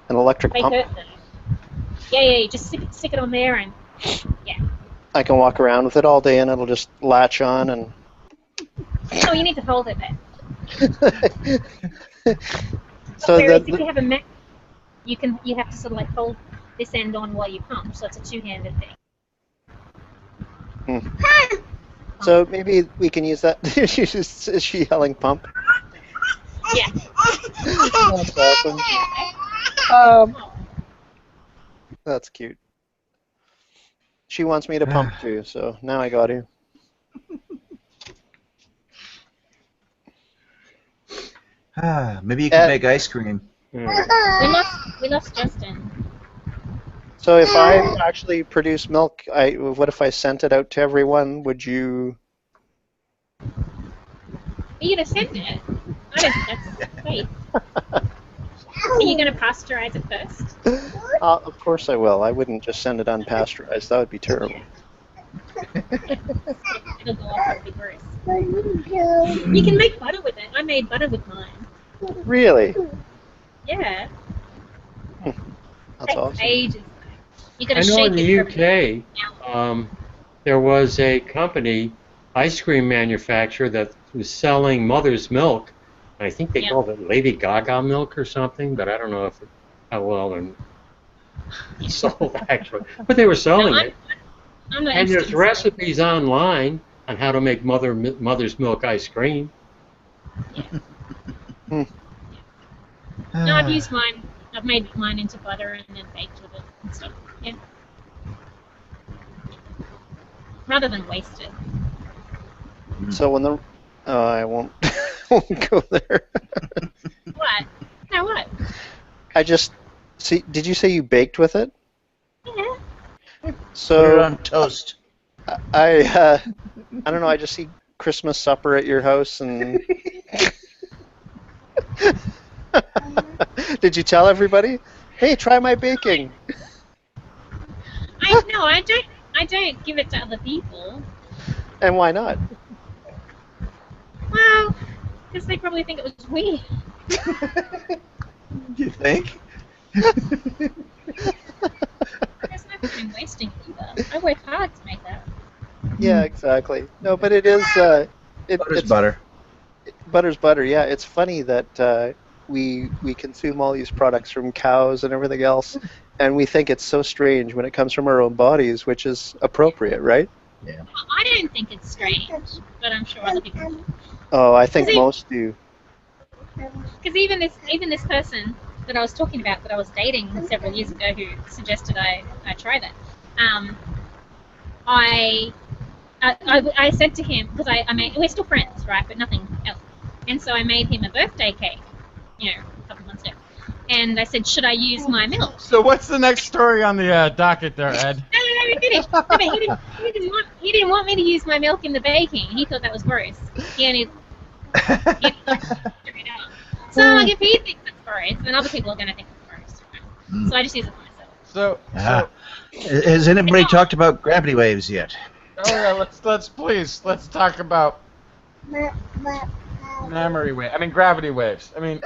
An electric They pump. hurt though. Yeah, you just stick it on there and yeah. I can walk around with it all day and it'll just latch on and. Oh, you need to hold it there. So Whereas the, if you have a Mac, you have to sort of like hold this end on while you pump, so it's a two-handed thing. So maybe we can use that. Is she yelling pump? Yeah. That's awesome. That's cute. She wants me to pump too, so now I got her. Maybe you can make ice cream. We lost Justin. So if I actually produce milk, what if I sent it out to everyone? Would you? Are you gonna send it? I don't think that's safe. Are you gonna pasteurize it first? Of course I will. I wouldn't just send it unpasteurized. That would be terrible. It'll go off with the gross. You can make butter with it. I made butter with mine. Really? Yeah. That's Takes awesome. ages. You gotta I know shake in the it for UK, there was a company, ice cream manufacturer, that was selling mother's milk. I think they called it Lady Gaga milk or something, but I don't know how well and sold actually. But they were selling it. I'm not And there's interested in recipes online on how to make mother's milk ice cream. No, I've used mine. I've made mine into butter and then baked with it and stuff. Yeah. Rather than waste it. So when the I won't won't go there. What? No, what? I just see. Did you say you baked with it? Yeah. Put it So on toast. I don't know. I just see Christmas supper at your house and. Did you tell everybody? Hey, try my baking. I don't give it to other people. And why not? Well, because they probably think it was weird. Do you think? There's no point in wasting it either. I work hard to make that. Yeah, exactly. No, but it is. Butter's It's butter. Butter's butter. Yeah, it's funny that we consume all these products from cows and everything else, and we think it's so strange when it comes from our own bodies, which is appropriate, right? Yeah. I don't think it's strange, but I'm sure other people do. Oh, I think Is it- most do. Because even this person that I was talking about that I was dating several years ago who suggested I try that, I said to him, because we're still friends, right, but nothing else, and so I made him a birthday cake, a couple months ago, and I said, should I use my milk? So what's the next story on the docket there, Ed? No, we finished. No, but he didn't want me to use my milk in the baking. He thought that was gross. He only figured it out. So like, if he thinks it's gross, then other people are going to think it's gross. Right? So I just use it for myself. So Has anybody talked about gravity waves yet? oh yeah, let's talk about memory wave. I mean gravity waves. I mean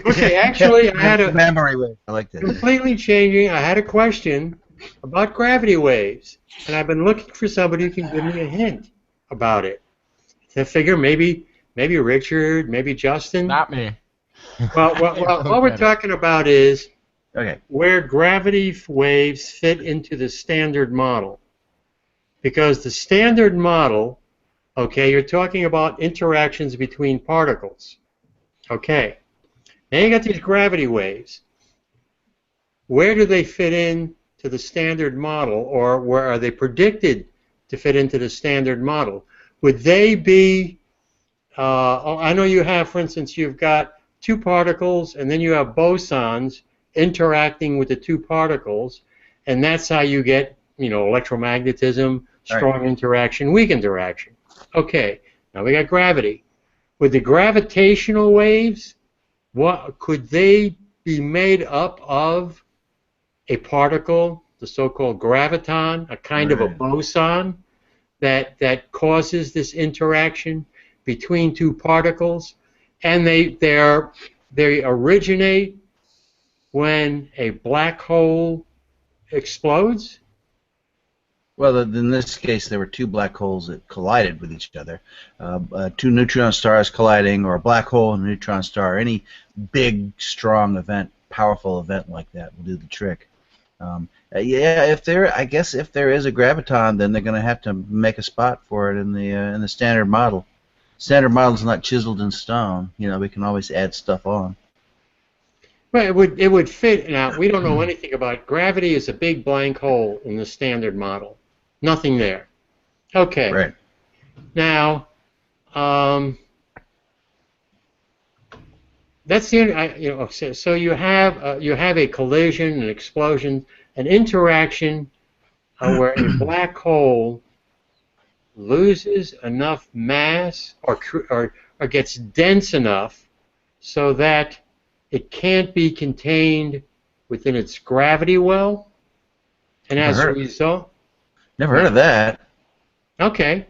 Okay, actually, I had a memory wave. I like that. completely changing. I had a question about gravity waves, and I've been looking for somebody who can give me a hint about it. I figure maybe Richard, maybe Justin. not me. Well, what we're talking about is Okay. where gravity waves fit into the standard model. Because the standard model, okay, you're talking about interactions between particles. Okay. Now you got these gravity waves. Where do they fit in to the standard model, or where are they predicted to fit into the standard model? Would they be, I know you have, for instance, you've got two particles, and then you have bosons interacting with the two particles, and that's how you get, electromagnetism, strong interaction, weak interaction. Okay, now we got gravity. With the gravitational waves, what could they be made up of? A particle, the so-called graviton, a kind of a boson that causes this interaction between two particles, and they originate when a black hole explodes? Well, in this case, there were two black holes that collided with each other. Two neutron stars colliding, or a black hole and a neutron star. Any big, strong event, powerful event like that will do the trick. Yeah, I guess if there is a graviton, then they're going to have to make a spot for it in the standard model. Standard model is not chiseled in stone. You know, we can always add stuff on. Well, it would fit. Now, we don't know anything about gravity. Is a big blank hole in the standard model. Nothing there. Okay. Right. Now, that's the so you have a collision, an explosion, an interaction where a black hole loses enough mass or gets dense enough so that it can't be contained within its gravity well, and as a result. Never heard of that. Okay.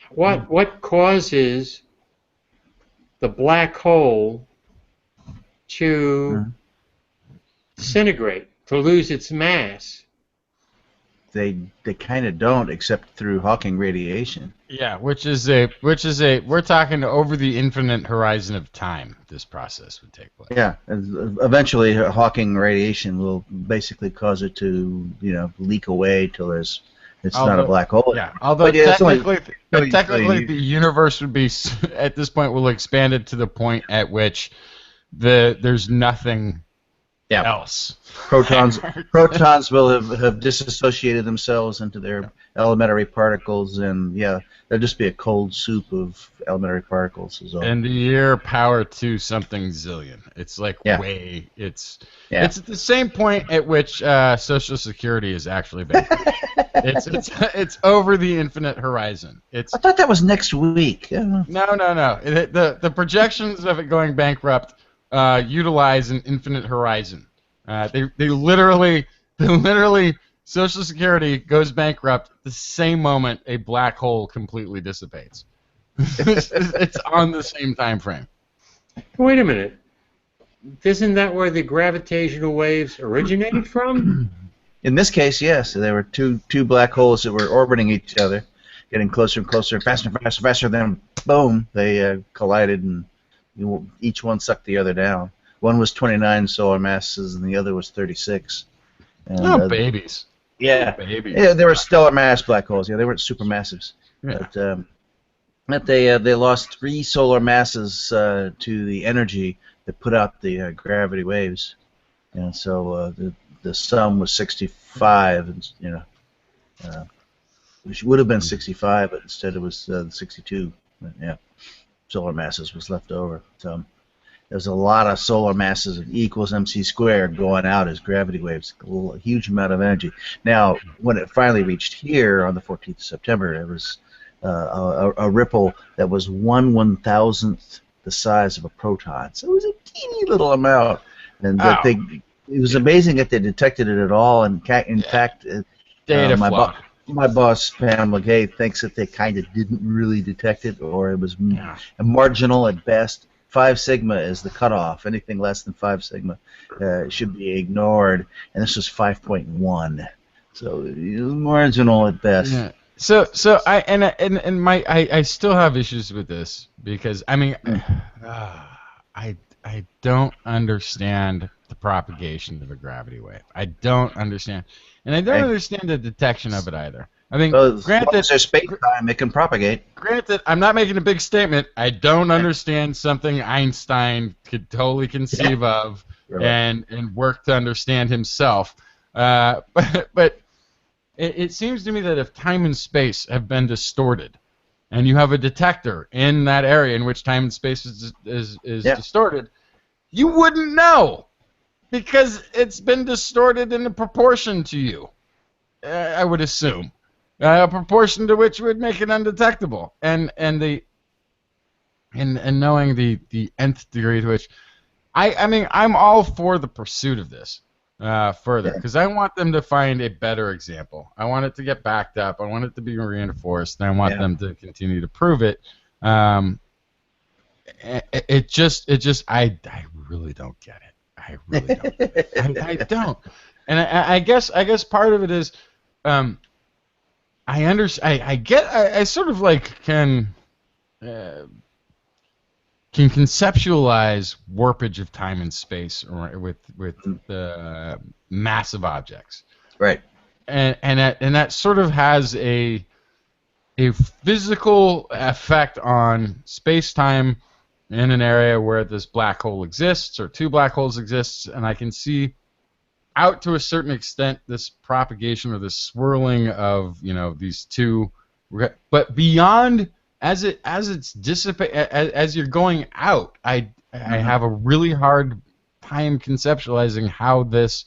What causes the black hole to disintegrate, to lose its mass? They kind of don't, except through Hawking radiation. Yeah, which is we're talking over the infinite horizon of time. This process would take place. Yeah, and eventually Hawking radiation will basically cause it to leak away till it's not a black hole. Yeah, although technically the universe would be at this point will expand it to the point at which there's nothing else. Protons will have disassociated themselves into their elementary particles, and there'll just be a cold soup of elementary particles. And the year power to something zillion. It's like it's at the same point at which Social Security is actually bankrupt. it's over the infinite horizon. I thought that was next week. No. The projections of it going bankrupt utilize an infinite horizon. They literally Social Security goes bankrupt the same moment a black hole completely dissipates. It's on the same time frame. Wait a minute. Isn't that where the gravitational waves originated from? In this case, yes. There were two black holes that were orbiting each other, getting closer and closer, faster and faster, faster. Then, boom, they collided, and each one sucked the other down. One was 29 solar masses, and the other was 36. And, babies. Yeah, babies. Yeah, they were stellar mass black holes. Yeah, they weren't supermassives. Yeah. But they lost 3 solar masses to the energy that put out the gravity waves, and so the sum was 65, and which would have been 65, but instead it was 62. But, solar masses was left over. So there's a lot of solar masses of E equals mc squared going out as gravity waves, a huge amount of energy. Now, when it finally reached here on the 14th of September, it was a ripple that was 1/1000th the size of a proton. So it was a teeny little amount, and it was amazing that they detected it at all. And in fact, my boss Pamela Chelsey thinks that they kind of didn't really detect it, or it was marginal at best. 5 sigma is the cutoff. Anything less than 5 sigma should be ignored, and this was 5.1, so marginal at best. Yeah. So I still have issues with this because I don't understand the propagation of a gravity wave. I don't understand, and I don't understand the detection of it either. I mean, granted, as there's space time, it can propagate. Granted, I'm not making a big statement. I don't understand something Einstein could totally conceive of and work to understand himself. But it seems to me that if time and space have been distorted, and you have a detector in that area in which time and space is distorted, you wouldn't know because it's been distorted in a proportion to you. I would assume. A proportion to which would make it undetectable, and knowing the nth degree to which, I'm all for the pursuit of this further because I want them to find a better example. I want it to get backed up. I want it to be reinforced, and I want them to continue to prove it. I really don't get it. I really don't. I don't. And I guess part of it is, I sort of like can conceptualize warpage of time and space with massive objects. Right. And that sort of has a physical effect on space-time in an area where this black hole exists or two black holes exists, and I can see out to a certain extent this propagation or this swirling of these two, but beyond as it's as you're going out, I have a really hard time conceptualizing how this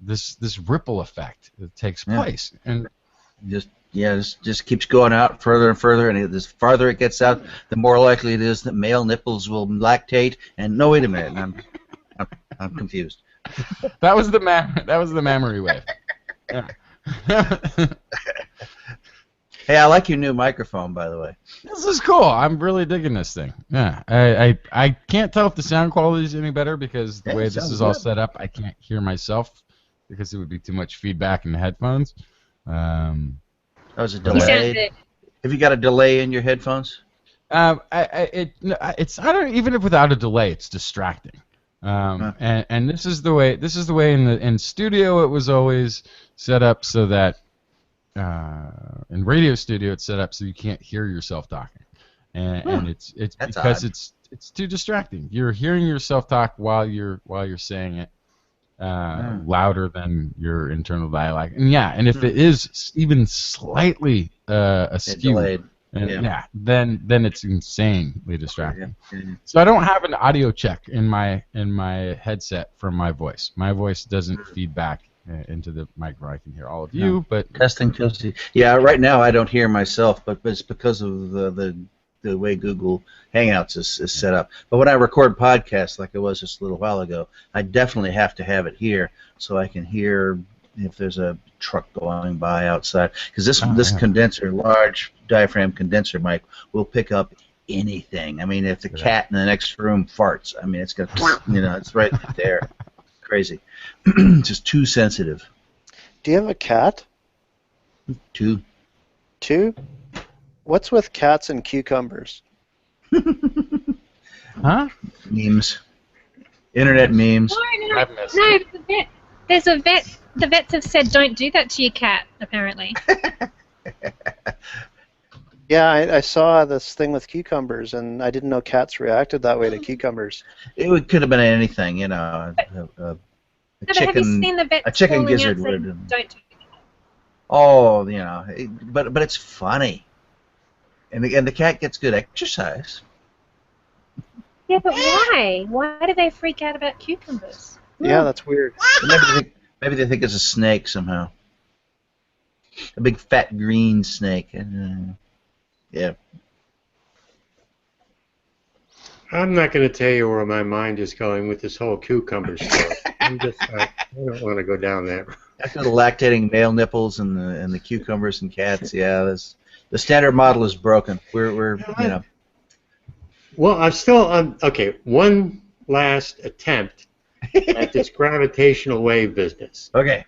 this ripple effect takes place, and just keeps going out further and further, and the farther it gets out, the more likely it is that male nipples will lactate. And no, wait a minute, I'm confused. That was the mammary wave. Yeah. Hey, I like your new microphone, by the way. This is cool. I'm really digging this thing. Yeah, I can't tell if the sound quality is any better because the way this is all set up, I can't hear myself because it would be too much feedback in the headphones. That was a delay. Have you got a delay in your headphones? It's I don't even if without a delay, it's distracting. And this is the way in studio it was always set up so that in radio studio it's set up so you can't hear yourself talking, and it's because odd. It's too distracting. You're hearing yourself talk while you're saying it louder than your internal dialogue, and if it is even slightly askew. Then it's insanely distracting. So I don't have an audio check in my headset from my voice. My voice doesn't feed back into the microphone. I can hear all of you, but testing. Yeah, right now I don't hear myself, but it's because of the way Google Hangouts is set up. But when I record podcasts, like I was just a little while ago, I definitely have to have it here so I can hear if there's a truck going by outside, because this condenser, large diaphragm condenser mic, will pick up anything. I mean, if the cat in the next room farts, I mean, it's gonna, it's right there. Crazy. Just too sensitive. Do you have a cat? Two. What's with cats and cucumbers? Huh? Memes. Internet memes. No, there's a vet. The vets have said don't do that to your cat, apparently. Yeah, I saw this thing with cucumbers, and I didn't know cats reacted that way to cucumbers. Could have been anything, a chicken. Have you seen the vets a chicken gizzard would. Don't do that. Oh, but it's funny, and the cat gets good exercise. Yeah, but why? Why do they freak out about cucumbers? Yeah, that's weird. Maybe they think it's a snake somehow. A big fat green snake. Yeah. I'm not going to tell you where my mind is going with this whole cucumber stuff. I don't want to go down that road. After the lactating male nipples and the cucumbers and cats, the standard model is broken. We're Well, okay. One last attempt at this gravitational wave business. Okay.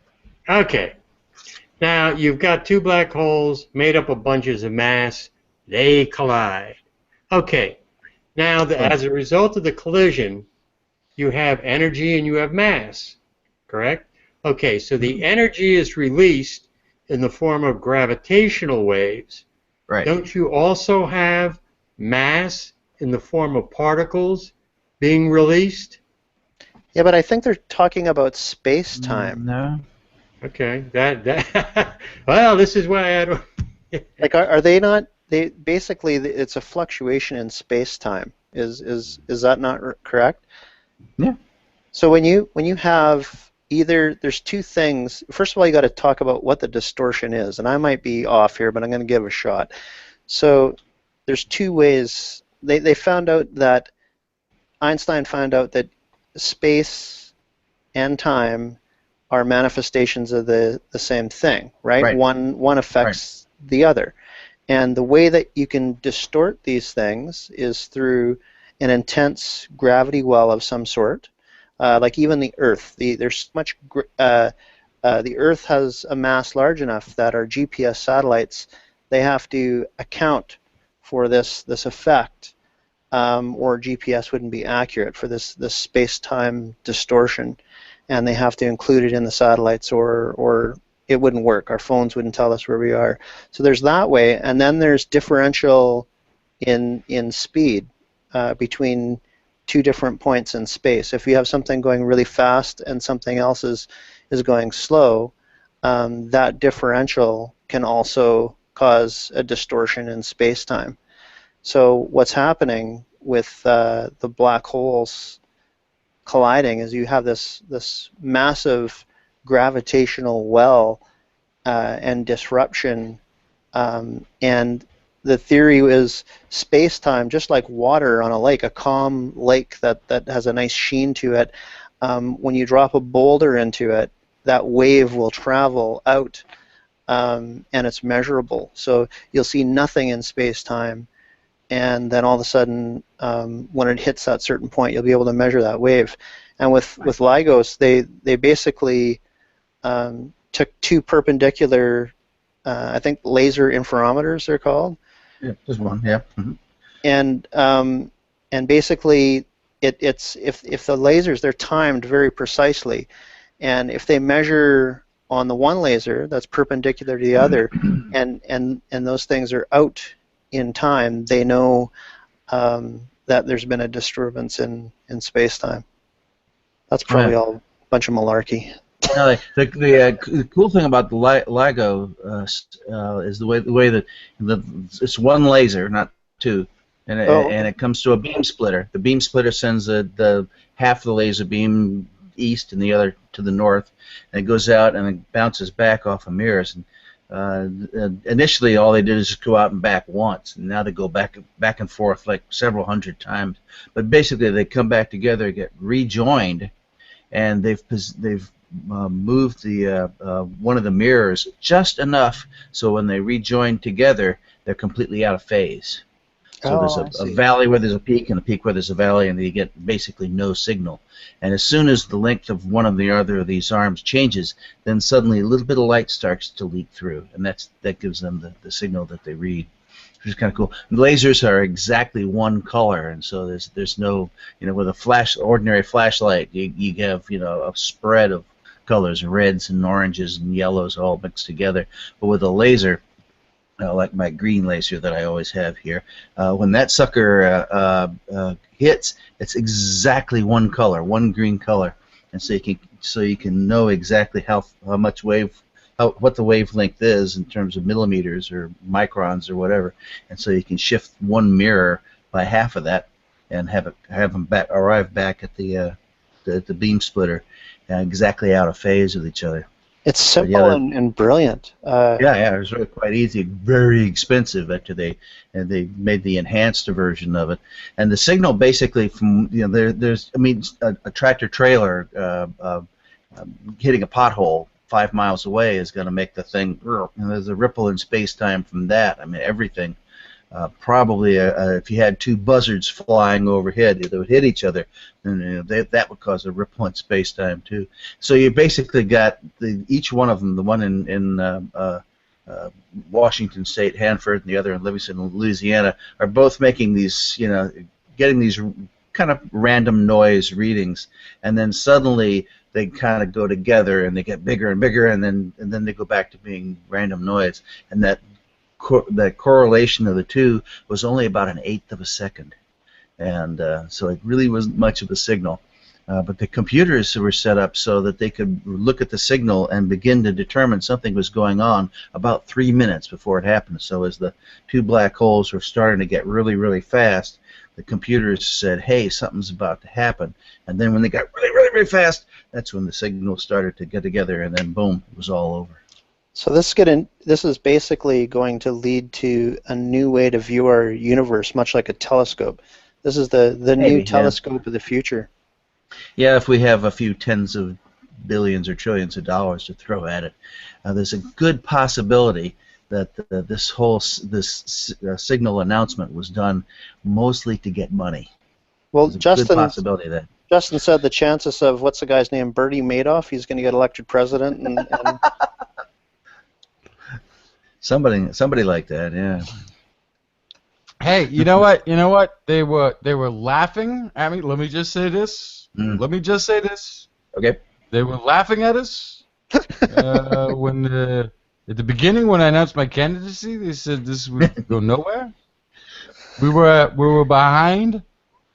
Now, you've got two black holes made up of bunches of mass. They collide. Okay. Now, as a result of the collision, you have energy and you have mass, correct? Okay, so the energy is released in the form of gravitational waves. Right. Don't you also have mass in the form of particles being released? Yeah, but I think they're talking about space-time. No. Okay, well, this is why I don't. Like, are they not? They basically, it's a fluctuation in space-time. Is that not correct? Yeah. So when you have either, there's two things. First of all, you got to talk about what the distortion is, and I might be off here, but I'm going to give it a shot. So there's two ways. They found out that Einstein found out that space and time are manifestations of the same thing, right? One affects the other. And the way that you can distort these things is through an intense gravity well of some sort, like even the Earth. There's much. The Earth has a mass large enough that our GPS satellites, they have to account for this effect, or GPS wouldn't be accurate for this space-time distortion, and they have to include it in the satellites, or it wouldn't work. Our phones wouldn't tell us where we are. So there's that way, and then there's differential in speed between two different points in space. If you have something going really fast and something else is going slow, that differential can also cause a distortion in space-time. So what's happening with the black holes colliding is you have this massive gravitational well and disruption, and the theory is space-time, just like water on a lake, a calm lake that has a nice sheen to it. When you drop a boulder into it, that wave will travel out, and it's measurable. So you'll see nothing in space-time, and then all of a sudden, when it hits that certain point, you'll be able to measure that wave. And with LIGOS, they basically took two perpendicular, I think laser interferometers they're called. Yeah, just one. Yeah. Mm-hmm. And basically, it's if the lasers, they're timed very precisely, and if they measure on the one laser that's perpendicular to the other, and those things are out in time, they know that there's been a disturbance in space-time. That's probably all a bunch of malarkey. No, the cool thing about the LIGO is the way that it's one laser, not two, and it comes to a beam splitter. The beam splitter sends the half of the laser beam east and the other to the north, and it goes out and it bounces back off of mirrors. And initially, all they did is just go out and back once, and now they go back and forth like several hundred times. But basically, they come back together, get rejoined, and they've moved the one of the mirrors just enough so when they rejoin together, they're completely out of phase. So there's a valley where there's a peak and a peak where there's a valley, and you get basically no signal. And as soon as the length of one of the other of these arms changes, then suddenly a little bit of light starts to leak through, and that gives them the signal that they read, which is kind of cool. And lasers are exactly one color, and so there's no, with a ordinary flashlight, you have a spread of colors, reds and oranges and yellows all mixed together. But with a laser, like my green laser that I always have here, when that sucker hits, it's exactly one color, one green color, and so you can know exactly how much what the wavelength is in terms of millimeters or microns or whatever, and so you can shift one mirror by half of that and have them arrive back at the beam splitter exactly out of phase with each other. It's simple and brilliant. Yeah, it was really quite easy. Very expensive after they made the enhanced version of it. And the signal basically from there's a tractor trailer hitting a pothole 5 miles away is going to make the thing. And there's a ripple in space-time from that. I mean everything. Probably if you had two buzzards flying overhead, they would hit each other, and that would cause a ripple in space-time too. So you basically got each one of them, the one in Washington State, Hanford, and the other in Livingston, Louisiana, are both making these, getting these kind of random noise readings, and then suddenly they kind of go together and they get bigger and bigger, and then they go back to being random noise, and that correlation of the two was only about 1/8 of a second, and so it really wasn't much of a signal. But the computers were set up so that they could look at the signal and begin to determine something was going on about 3 minutes before it happened. So as the two black holes were starting to get really, really fast, the computers said, hey, something's about to happen. And then when they got really, really, really fast, that's when the signal started to get together, and then boom, it was all over. So this is basically going to lead to a new way to view our universe, much like a telescope. This is the new telescope of the future. Yeah, if we have a few tens of billions or trillions of dollars to throw at it, there's a good possibility that this signal announcement was done mostly to get money. Well, There's a good possibility that. Justin said the chances of what's the guy's name, Bernie Madoff, he's going to get elected president, and somebody like that, yeah. Hey, you know what? You know what? They were laughing at me. Let me just say this. Let me just say this. Okay. They were laughing at us when at the beginning when I announced my candidacy. They said this would go nowhere. We were behind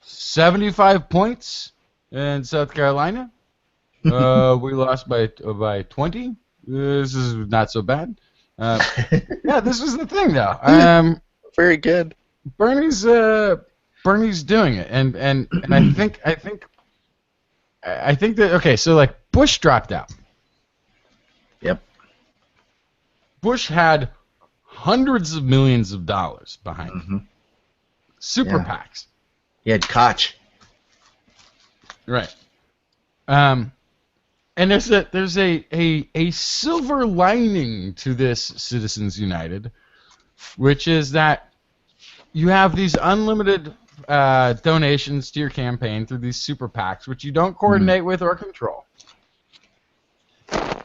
75 points in South Carolina. We lost by 20. This is not so bad. Yeah, this was the thing though. very good. Bernie's doing it, and I think that okay. So like Bush dropped out. Yep. Bush had hundreds of millions of dollars behind him. Super PACs. He had Koch. Right. And there's a silver lining to this Citizens United, which is that you have these unlimited donations to your campaign through these super PACs, which you don't coordinate with or control.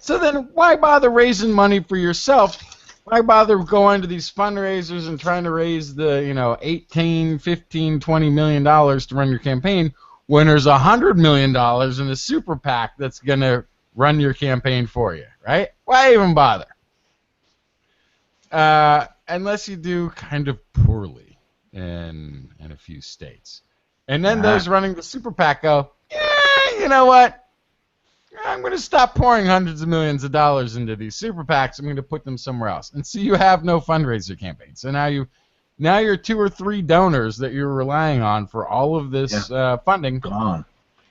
So then why bother raising money for yourself? Why bother going to these fundraisers and trying to raise the 18, 15, 20 million dollars to run your campaign when there's $100 million in a super PAC that's going to run your campaign for you, right? Why even bother? Unless you do kind of poorly in a few states. And then those running the super PAC go, yeah, you know what? I'm going to stop pouring hundreds of millions of dollars into these super PACs. I'm going to put them somewhere else. And so you have no fundraiser campaign. So now your 2 or 3 donors that you're relying on for all of this funding, gone.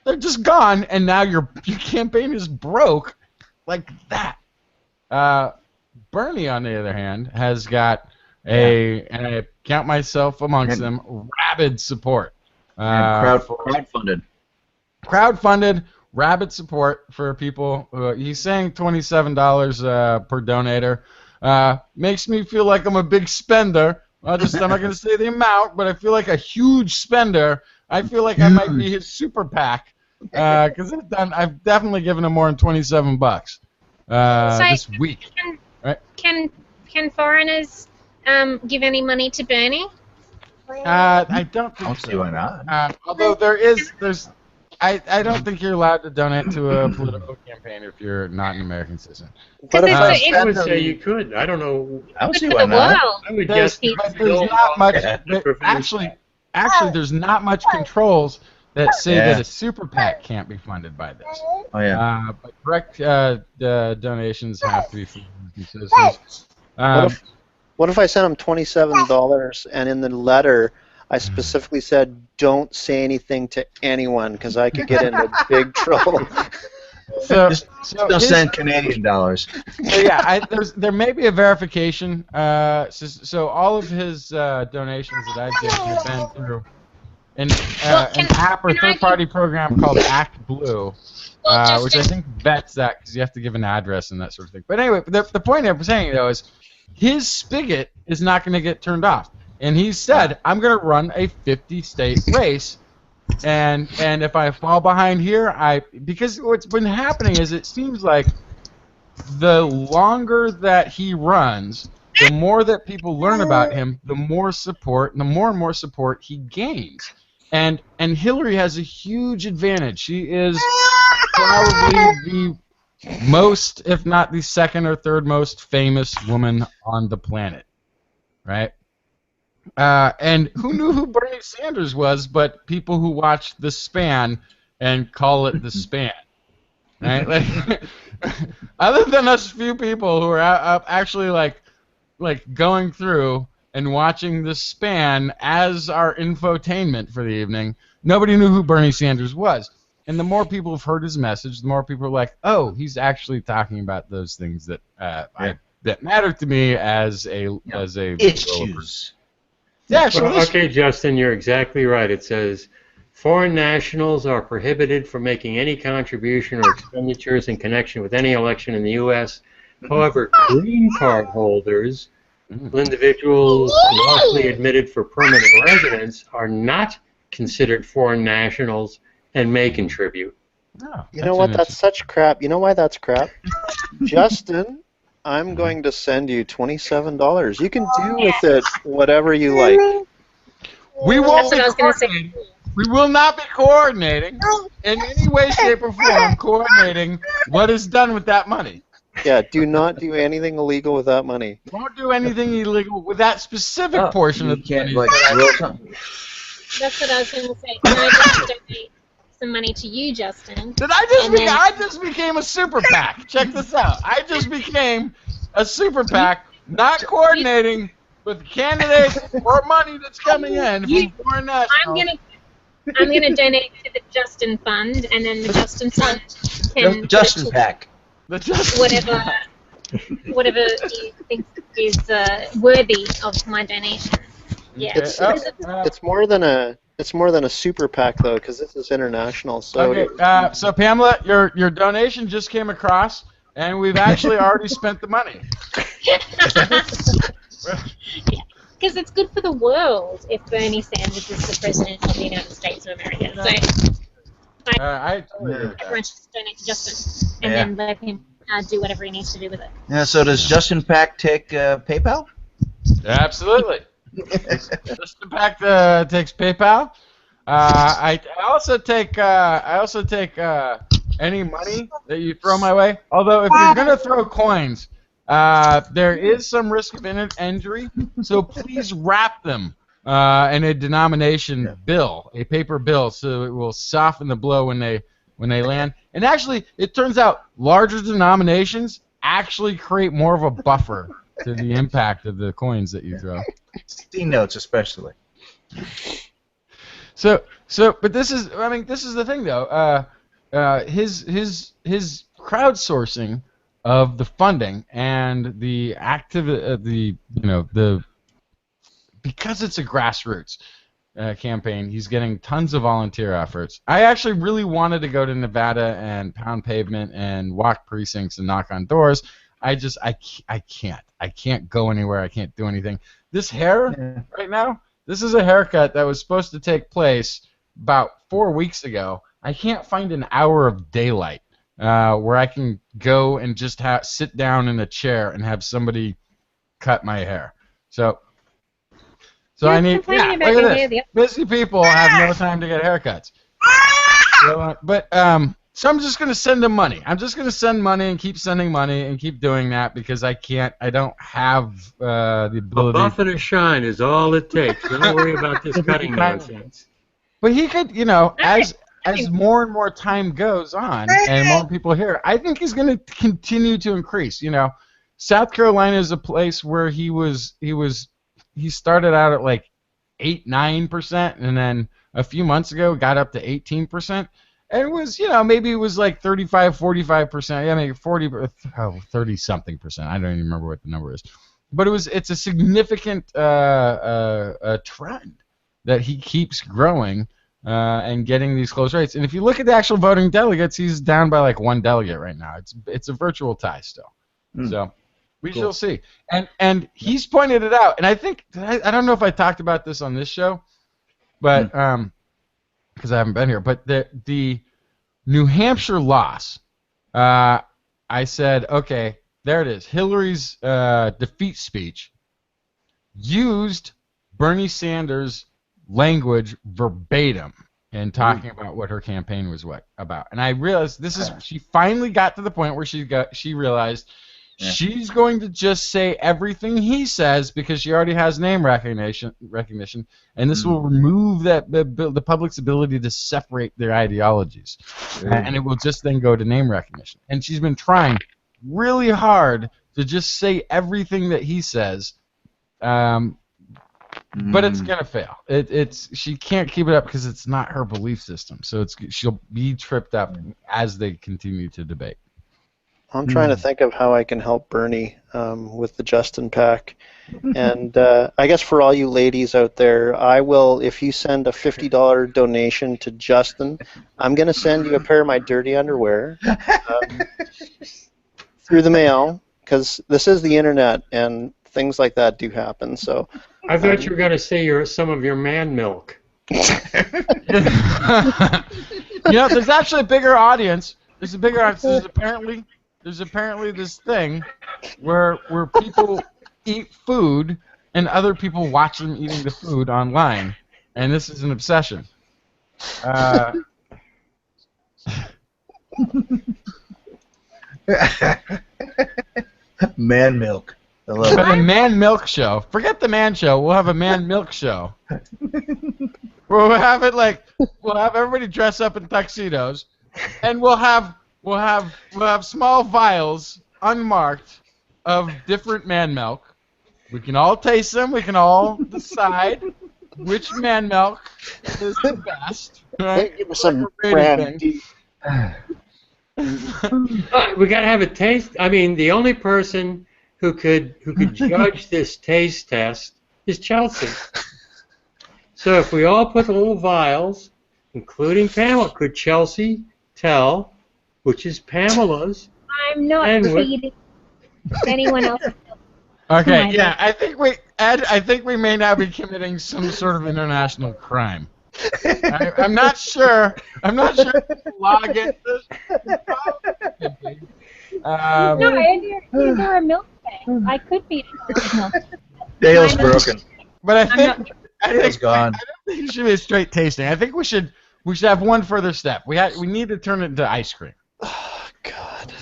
They're just gone, and now your campaign is broke like that. Bernie, on the other hand, has got and I count myself amongst them, rabid support. Crowdfunded. Crowdfunded, rabid support for people. He's saying $27 per donator. Makes me feel like I'm a big spender. I'm not going to say the amount, but I feel like a huge spender. I feel like I might be his super PAC because I've definitely given him more than $27 this week. Can foreigners give any money to Bernie? I don't think so. Why not? Although I don't think you're allowed to donate to a political campaign if you're not an American citizen. But if I would say you could. I don't know. I don't see why not. I would guess there's not much. Actually, there's not much controls that say that a super PAC can't be funded by this. Oh yeah. But direct donations have to be from citizens. What if I sent him $27 and in the letter I specifically said don't say anything to anyone because I could get into big trouble? So send Canadian dollars. So yeah, there may be a verification. So all of his donations that I've given have been through an app or third-party program called Act Blue, which I think vets that because you have to give an address and that sort of thing. But anyway, the point I'm saying though is his spigot is not going to get turned off, and he said I'm going to run a 50-state race. And if I fall behind here, because what's been happening is it seems like the longer that he runs, the more that people learn about him, the more support, and the more and more support he gains. And Hillary has a huge advantage. She is probably the most, if not the second or third most famous woman on the planet, right? And who knew who Bernie Sanders was but people who watch The Span and call it The Span, right? Like, other than us few people who are actually like going through and watching The Span as our infotainment for the evening, nobody knew who Bernie Sanders was. And the more people have heard his message, the more people are like, oh, he's actually talking about those things that that matter to me as a issues. Yeah, okay, Justin, you're exactly right. It says, foreign nationals are prohibited from making any contribution or expenditures in connection with any election in the U.S. However, green card holders individuals lawfully admitted for permanent residence are not considered foreign nationals and may contribute. Oh, You know what? That's such crap. You know why that's crap? Justin, I'm going to send you $27. You can do with it whatever you like. We won't That's what be I was going to say. coordinating. We will not be coordinating in any way, shape, or form. Coordinating what is done with that money. Yeah, do not do anything illegal with that money. Won't do anything illegal with that specific portion you of the can't money. like roll something. That's what I was going to say. Can I just donate some money to you, Justin? Did I just? And then- I just became a super PAC. Check this out. I just became a super PAC, not coordinating with candidates or money that's coming in from foreign nationals. I'm gonna donate to the Justin Fund, and then the Justin Fund can Justin PAC. The Justin whatever he thinks is worthy of my donation. Yeah. It's more than a super PAC though, because this is international. So Okay, so Pamela, your donation just came across, and we've actually already spent the money. Because it's good for the world if Bernie Sanders is the president of the United States of America. So I totally agree with that. everyone should donate to Justin, and then let him do whatever he needs to do with it. Yeah. So does Justin PAC take PayPal? Absolutely. Justin PAC takes PayPal. I also take any money that you throw my way. Although if you're gonna throw coins, there is some risk of injury, so please wrap them in a denomination bill, a paper bill, so it will soften the blow when they land. And actually, it turns out larger denominations actually create more of a buffer to the impact of the coins that you throw. C notes especially. So, but this is the thing though. His crowdsourcing of the funding and the because it's a grassroots campaign, he's getting tons of volunteer efforts. I actually really wanted to go to Nevada and pound pavement and walk precincts and knock on doors. I can't go anywhere. I can't do anything. This hair right now, this is a haircut that was supposed to take place about 4 weeks ago. I can't find an hour of daylight where I can go and just sit down in a chair and have somebody cut my hair. So I need. Yeah, look at this. Busy people have no time to get haircuts. So I'm just gonna send them money. I'm just gonna send money and keep sending money and keep doing that because I don't have the ability. A buff and a shine is all it takes. Don't worry about this cutting nonsense. But he could, as more and more time goes on and more people hear, I think he's going to continue to increase. South Carolina is a place where he started out at like 8-9%, and then a few months ago got up to 18%. And it was, maybe it was like 35-45%. Yeah, maybe 30-something percent. I don't even remember what the number is. But it's a significant trend that he keeps growing and getting these close rates. And if you look at the actual voting delegates, he's down by like 1 delegate right now. It's a virtual tie still. So we shall see. And he's pointed it out. And I think I don't know if I talked about this on this show, but because I haven't been here. But the New Hampshire loss, I said, okay, there it is. Hillary's defeat speech used Bernie Sanders' language verbatim in talking about what her campaign was about. And I realized she finally got to the point where she realized she's going to just say everything he says because she already has name recognition, and this will remove the public's ability to separate their ideologies, and it will just then go to name recognition. And she's been trying really hard to just say everything that he says, but it's gonna fail. She can't keep it up because it's not her belief system. So she'll be tripped up as they continue to debate. I'm trying to think of how I can help Bernie with the Justin PAC. And I guess for all you ladies out there, I will, if you send a $50 donation to Justin, I'm going to send you a pair of my dirty underwear through the mail, because this is the internet, and things like that do happen. So I thought you were going to say some of your man milk. There's actually a bigger audience. There's a bigger audience. There's apparently this thing where people eat food and other people watch them eating the food online, and this is an obsession. Man milk. I love But it. a man milk show. Forget the man show. We'll have a man milk show. We'll have everybody dress up in tuxedos, and we'll have small vials unmarked of different man milk. We can all taste them. We can all decide which man milk is the best. Right? give us some Rating thing. We got to have a taste. I mean, the only person who could judge this taste test is Chelsea. So if we all put the little vials, including Pamela, could Chelsea tell which is Pamela's? I'm not feeding anyone else's milk. Okay, yeah, I think we may now be committing some sort of international crime. I'm not sure. I'm not sure if the law against this. No, is there a milk thing? I could be milk. Dale's broken. But I think Dale's gone. I don't think it should be a straight tasting. I think we should have one further step. We need to turn it into ice cream. Oh God.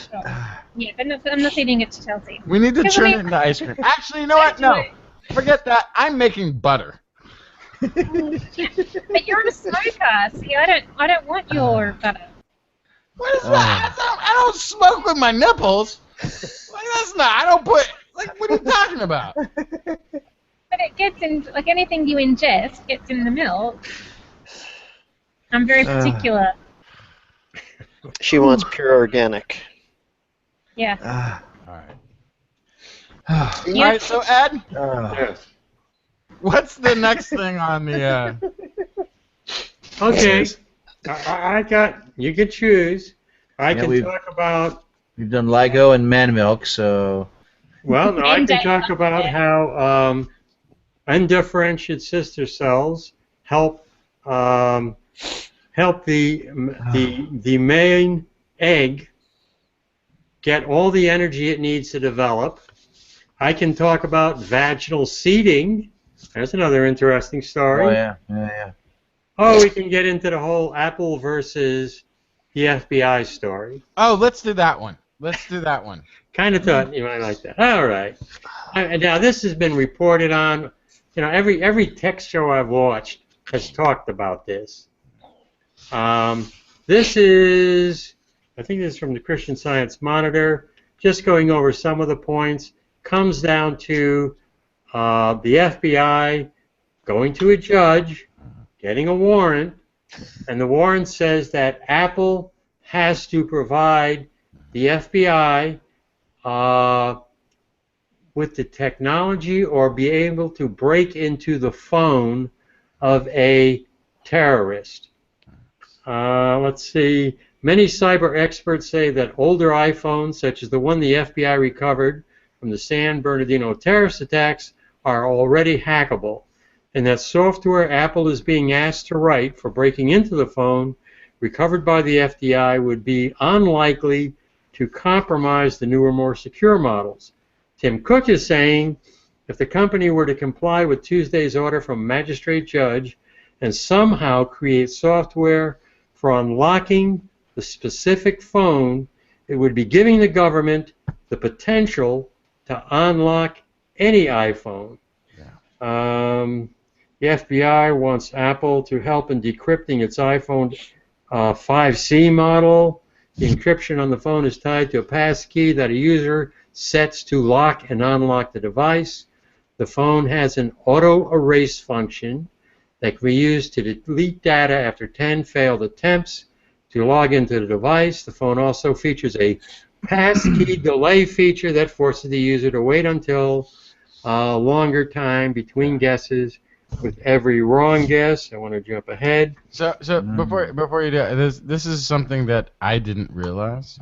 Yeah, but I'm not feeding it to Chelsea. We need to turn it into ice cream. Actually, you know what? No, forget that. I'm making butter. But you're a smoker. See, I don't want your butter. What is that? I don't smoke with my nipples. Like, that's not. I don't put. Like, what are you talking about? But it gets in, like anything you ingest gets in the milk. I'm very particular. She wants pure organic. Yeah. All right. All right. So Ed, Yes. what's the next thing on the? Okay. I got. You can choose. I Yeah, can talk about. We've done LIGO and man milk, so Well, no, I And can talk about how undifferentiated sister cells help the main egg get all the energy it needs to develop. I can talk about vaginal seeding. There's another interesting story. oh yeah. Oh, we can get into the whole Apple versus the FBI story. Oh, let's do that one. Kind of thought you might like that. All right. Now this has been reported on. You know, every tech show I've watched has talked about this. This is, I think this is from the Christian Science Monitor. Just going over some of the points. Comes down to the FBI going to a judge, getting a warrant, and the warrant says that Apple has to provide the FBI with the technology or be able to break into the phone of a terrorist. Let's see. Many cyber experts say that older iPhones, such as the one the FBI recovered from the San Bernardino terrorist attacks, are already hackable, and that software Apple is being asked to write for breaking into the phone recovered by the FBI would be unlikely to compromise the newer, more secure models. Tim Cook is saying if the company were to comply with Tuesday's order from a magistrate judge and somehow create software for unlocking the specific phone, it would be giving the government the potential to unlock any iPhone. Yeah. The FBI wants Apple to help in decrypting its iPhone 5C model. The encryption on the phone is tied to a passkey that a user sets to lock and unlock the device. The phone has an auto erase function that can be used to delete data after 10 failed attempts to log into the device. The phone also features a passkey delay feature that forces the user to wait until a longer time between guesses with every wrong guess. I want to jump ahead. So before you do it, this is something that I didn't realize,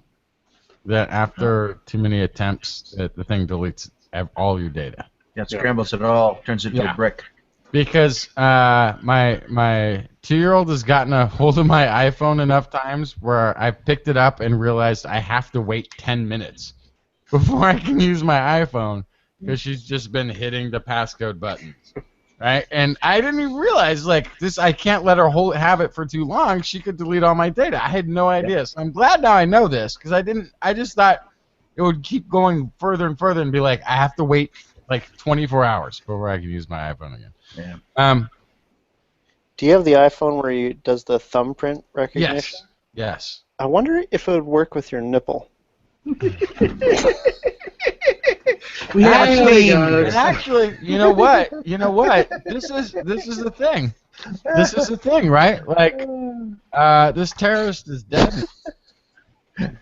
that after too many attempts, the thing deletes all your data. Yeah, it scrambles it all, turns it into a brick. Because my 2-year-old has gotten a hold of my iPhone enough times where I picked it up and realized I have to wait 10 minutes before I can use my iPhone because she's just been hitting the passcode buttons, right? And I didn't even realize I can't let her have it for too long. She could delete all my data. I had no idea. So I'm glad now I know this because I just thought it would keep going further and further and be like I have to wait like 24 hours before I can use my iPhone again. Yeah. Do you have the iPhone where it does the thumbprint recognition? Yes. I wonder if it would work with your nipple. Actually, you know what? This is the thing. This is the thing, right? Like, this terrorist is dead.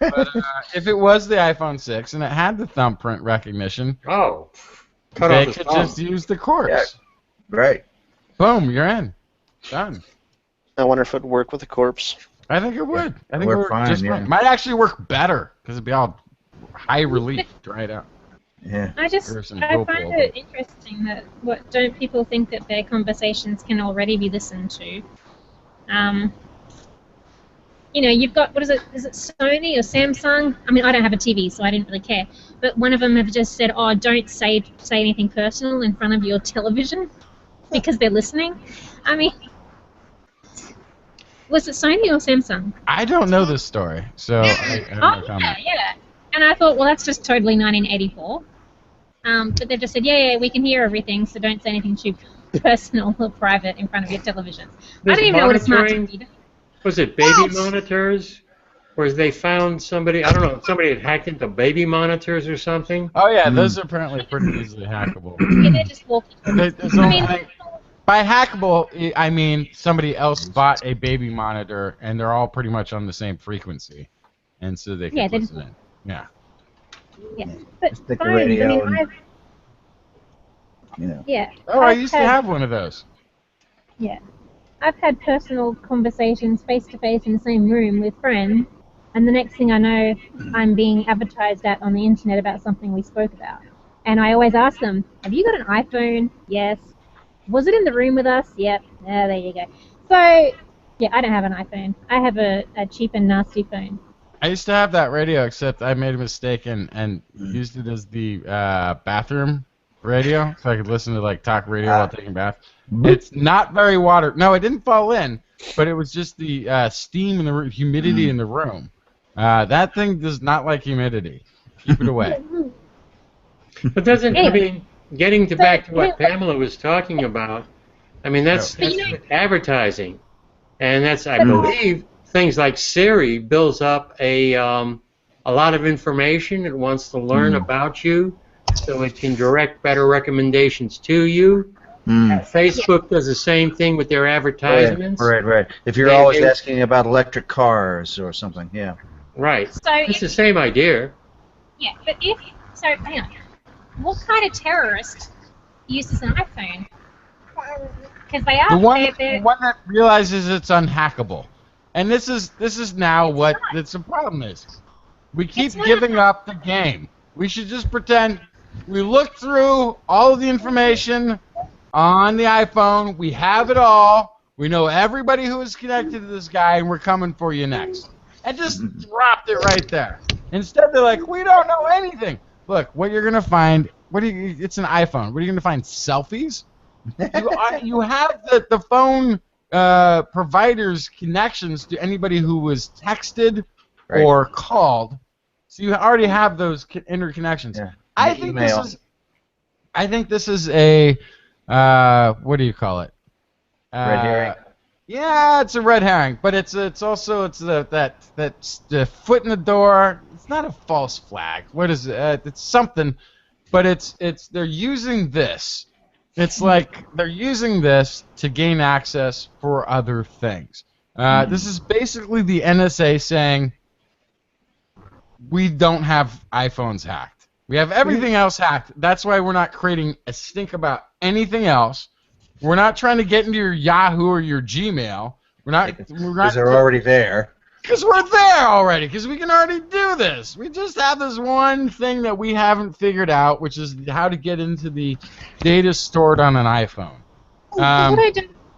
But if it was the iPhone 6 and it had the thumbprint recognition, they could just use the corpse. Yeah. Right. Boom, you're in. Done. I wonder if it would work with a corpse. I think it would. I think it work fine, fine. Might actually work better because it'd be all high relief, dried out. Yeah. I find it interesting that don't people think that their conversations can already be listened to? You've got, is it Sony or Samsung? I mean, I don't have a TV, so I didn't really care. But one of them have just said, don't say anything personal in front of your television because they're listening. I mean, was it Sony or Samsung? I don't know this story, so I have no comment. Yeah. And I thought, well, that's just totally 1984. But they've just said, yeah, we can hear everything, so don't say anything too personal or private in front of your television. I don't even know what a smart TV is. Was it baby monitors? Or they found somebody, I don't know, somebody had hacked into baby monitors or something? Oh, yeah, those are apparently pretty easily hackable. Yeah, they're just walking. By hackable, I mean somebody else bought a baby monitor, and they're all pretty much on the same frequency. And so they can listen in. Yeah. Yeah. But stick the phones, radio Yeah. Oh, I used to have one of those. Yeah. I've had personal conversations face-to-face in the same room with friends, and the next thing I know, I'm being advertised at on the internet about something we spoke about. And I always ask them, have you got an iPhone? Yes. Was it in the room with us? Yep. There you go. So, yeah, I don't have an iPhone. I have a cheap and nasty phone. I used to have that radio, except I made a mistake and used it as the bathroom radio, so I could listen to talk radio while taking a bath. It's not very water. No, it didn't fall in, but it was just the steam and the humidity in the room. That thing does not like humidity. Keep it away. But getting back to what Pamela was talking about, I mean, that's advertising. And that's, I believe, things like Siri builds up a lot of information. It wants to learn about you, so it can direct better recommendations to you. Facebook does the same thing with their advertisements. Right. If you're always asking about electric cars or something, yeah. Right. So it's the same idea. Yeah, but hang on. What kind of terrorist uses an iPhone? Because they are the one that realizes it's unhackable. And this is now what the problem is. We keep giving up the game. We should just pretend we look through all of the information on the iPhone. We have it all. We know everybody who is connected to this guy, and we're coming for you next. And just dropped it right there. Instead, they're like, we don't know anything. Look, what you're gonna find. It's an iPhone. What are you gonna find? Selfies? You have the phone providers' connections to anybody who was texted or called, so you already have those interconnections. Yeah. I think this is a what do you call it? Red herring. Yeah, it's a red herring, but it's also the foot in the door. It's not a false flag. What is it? It's something, but it's they're using this. It's like they're using this to gain access for other things. This is basically the NSA saying, we don't have iPhones hacked. We have everything else hacked. That's why we're not creating a stink about anything else. We're not trying to get into your Yahoo or your Gmail. We're not. Because they're already there. Because we're there already. Because we can already do this. We just have this one thing that we haven't figured out, which is how to get into the data stored on an iPhone. What I don't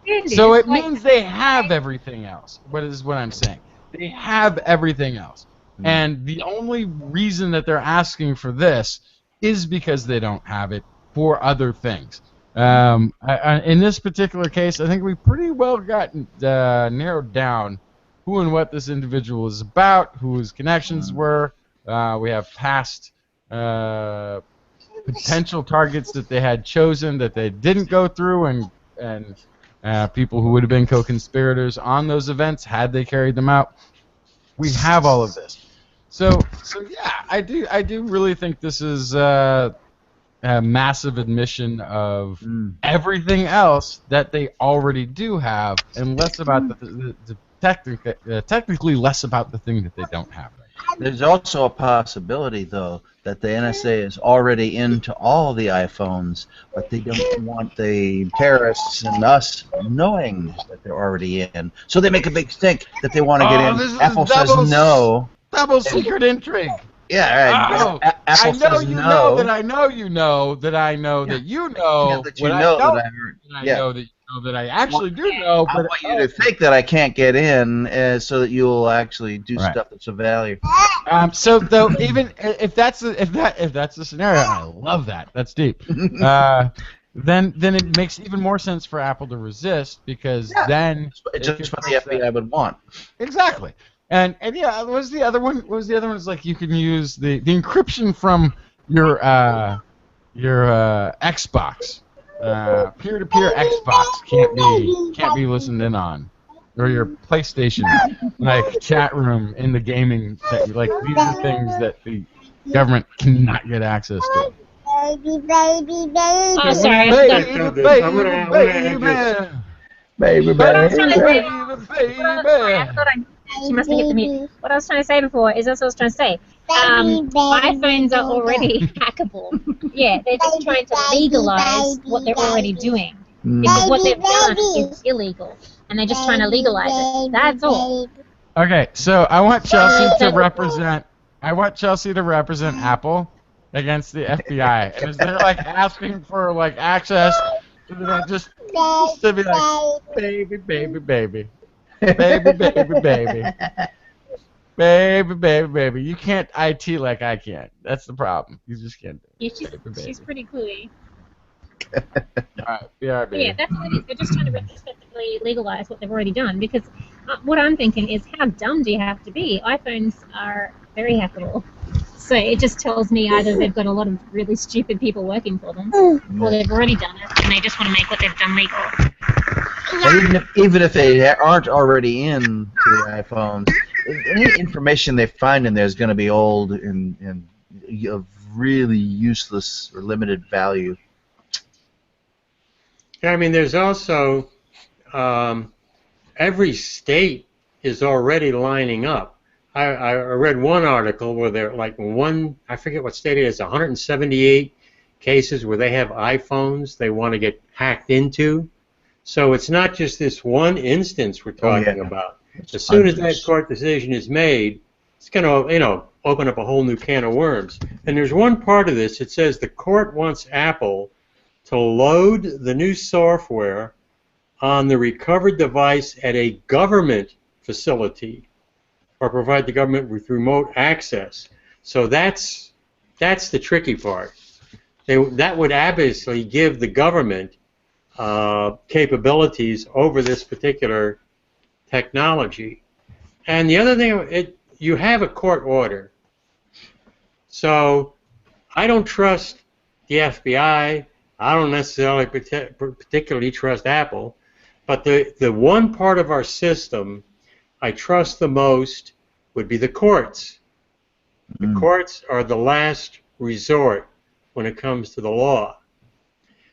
understand So is, it means they have everything else. What is what I'm saying? They have everything else. And the only reason that they're asking for this is because they don't have it for other things. In this particular case, I think we pretty well got narrowed down who and what this individual is about, who his connections were. We have past potential targets that they had chosen that they didn't go through, and people who would have been co-conspirators on those events had they carried them out. We have all of this. So yeah, I do really think this is a massive admission of everything else that they already do have, and less about technically less about the thing that they don't have. There's also a possibility, though, that the NSA is already into all the iPhones, but they don't want the terrorists and us knowing that they're already in. So they make a big stink that they want to get in. Apple says no. Double secret intrigue. Yeah, right. Oh, Apple I know says you no. know that I know you know that I know that you know Yeah, that you what I know don't, that I heard. and I Yeah. know that you know that I actually do know. I But want you to think that I can't get in, so that you'll actually do Right. stuff that's of value. So though, even if that's the scenario, I love that. That's deep. Then it makes even more sense for Apple to resist, because then It's just what the FBI would want. Exactly. And yeah, what was the other one? What was the other one? It's like you can use the encryption from your Xbox, peer-to-peer Xbox can't be listened in on, or your PlayStation, like chat room in the gaming. Like these are things that the government cannot get access to. Baby, baby, baby. Oh, sorry. She must have hit the mute. What I was trying to say before is that's what I was trying to say. iPhones are already hackable. Yeah, they're just trying to legalize what they're already doing. Because what they've done is illegal. And they're just trying to legalize it. That's all. Okay, so I want Chelsea to represent Apple against the FBI. And is they're like asking for like access, just to be like, baby, baby, baby. Baby, baby, baby. Baby, baby, baby. You can't IT like I can. That's the problem. You just can't do it. Yeah, she's pretty cluey. Alright, BRB. Yeah, that's what it is. They're just trying to retrospectively legalize what they've already done. Because what I'm thinking is, how dumb do you have to be? iPhones are very hackable. So it just tells me either they've got a lot of really stupid people working for them, or they've already done it and they just want to make what they've done legal. And even if they aren't already in to the iPhones, any information they find in there is going to be old and of really useless or limited value. Yeah, I mean, there's also every state is already lining up. I read one article where they're like I forget what state it is, 178 cases where they have iPhones they want to get hacked into. So it's not just this one instance we're talking about. As soon as that court decision is made, it's going to, open up a whole new can of worms. And there's one part of this. It says the court wants Apple to load the new software on the recovered device at a government facility, or provide the government with remote access. So that's the tricky part. That would obviously give the government capabilities over this particular technology. And the other thing, you have a court order. So I don't trust the FBI. I don't necessarily particularly trust Apple. But the one part of our system I trust the most would be the courts. The courts are the last resort when it comes to the law.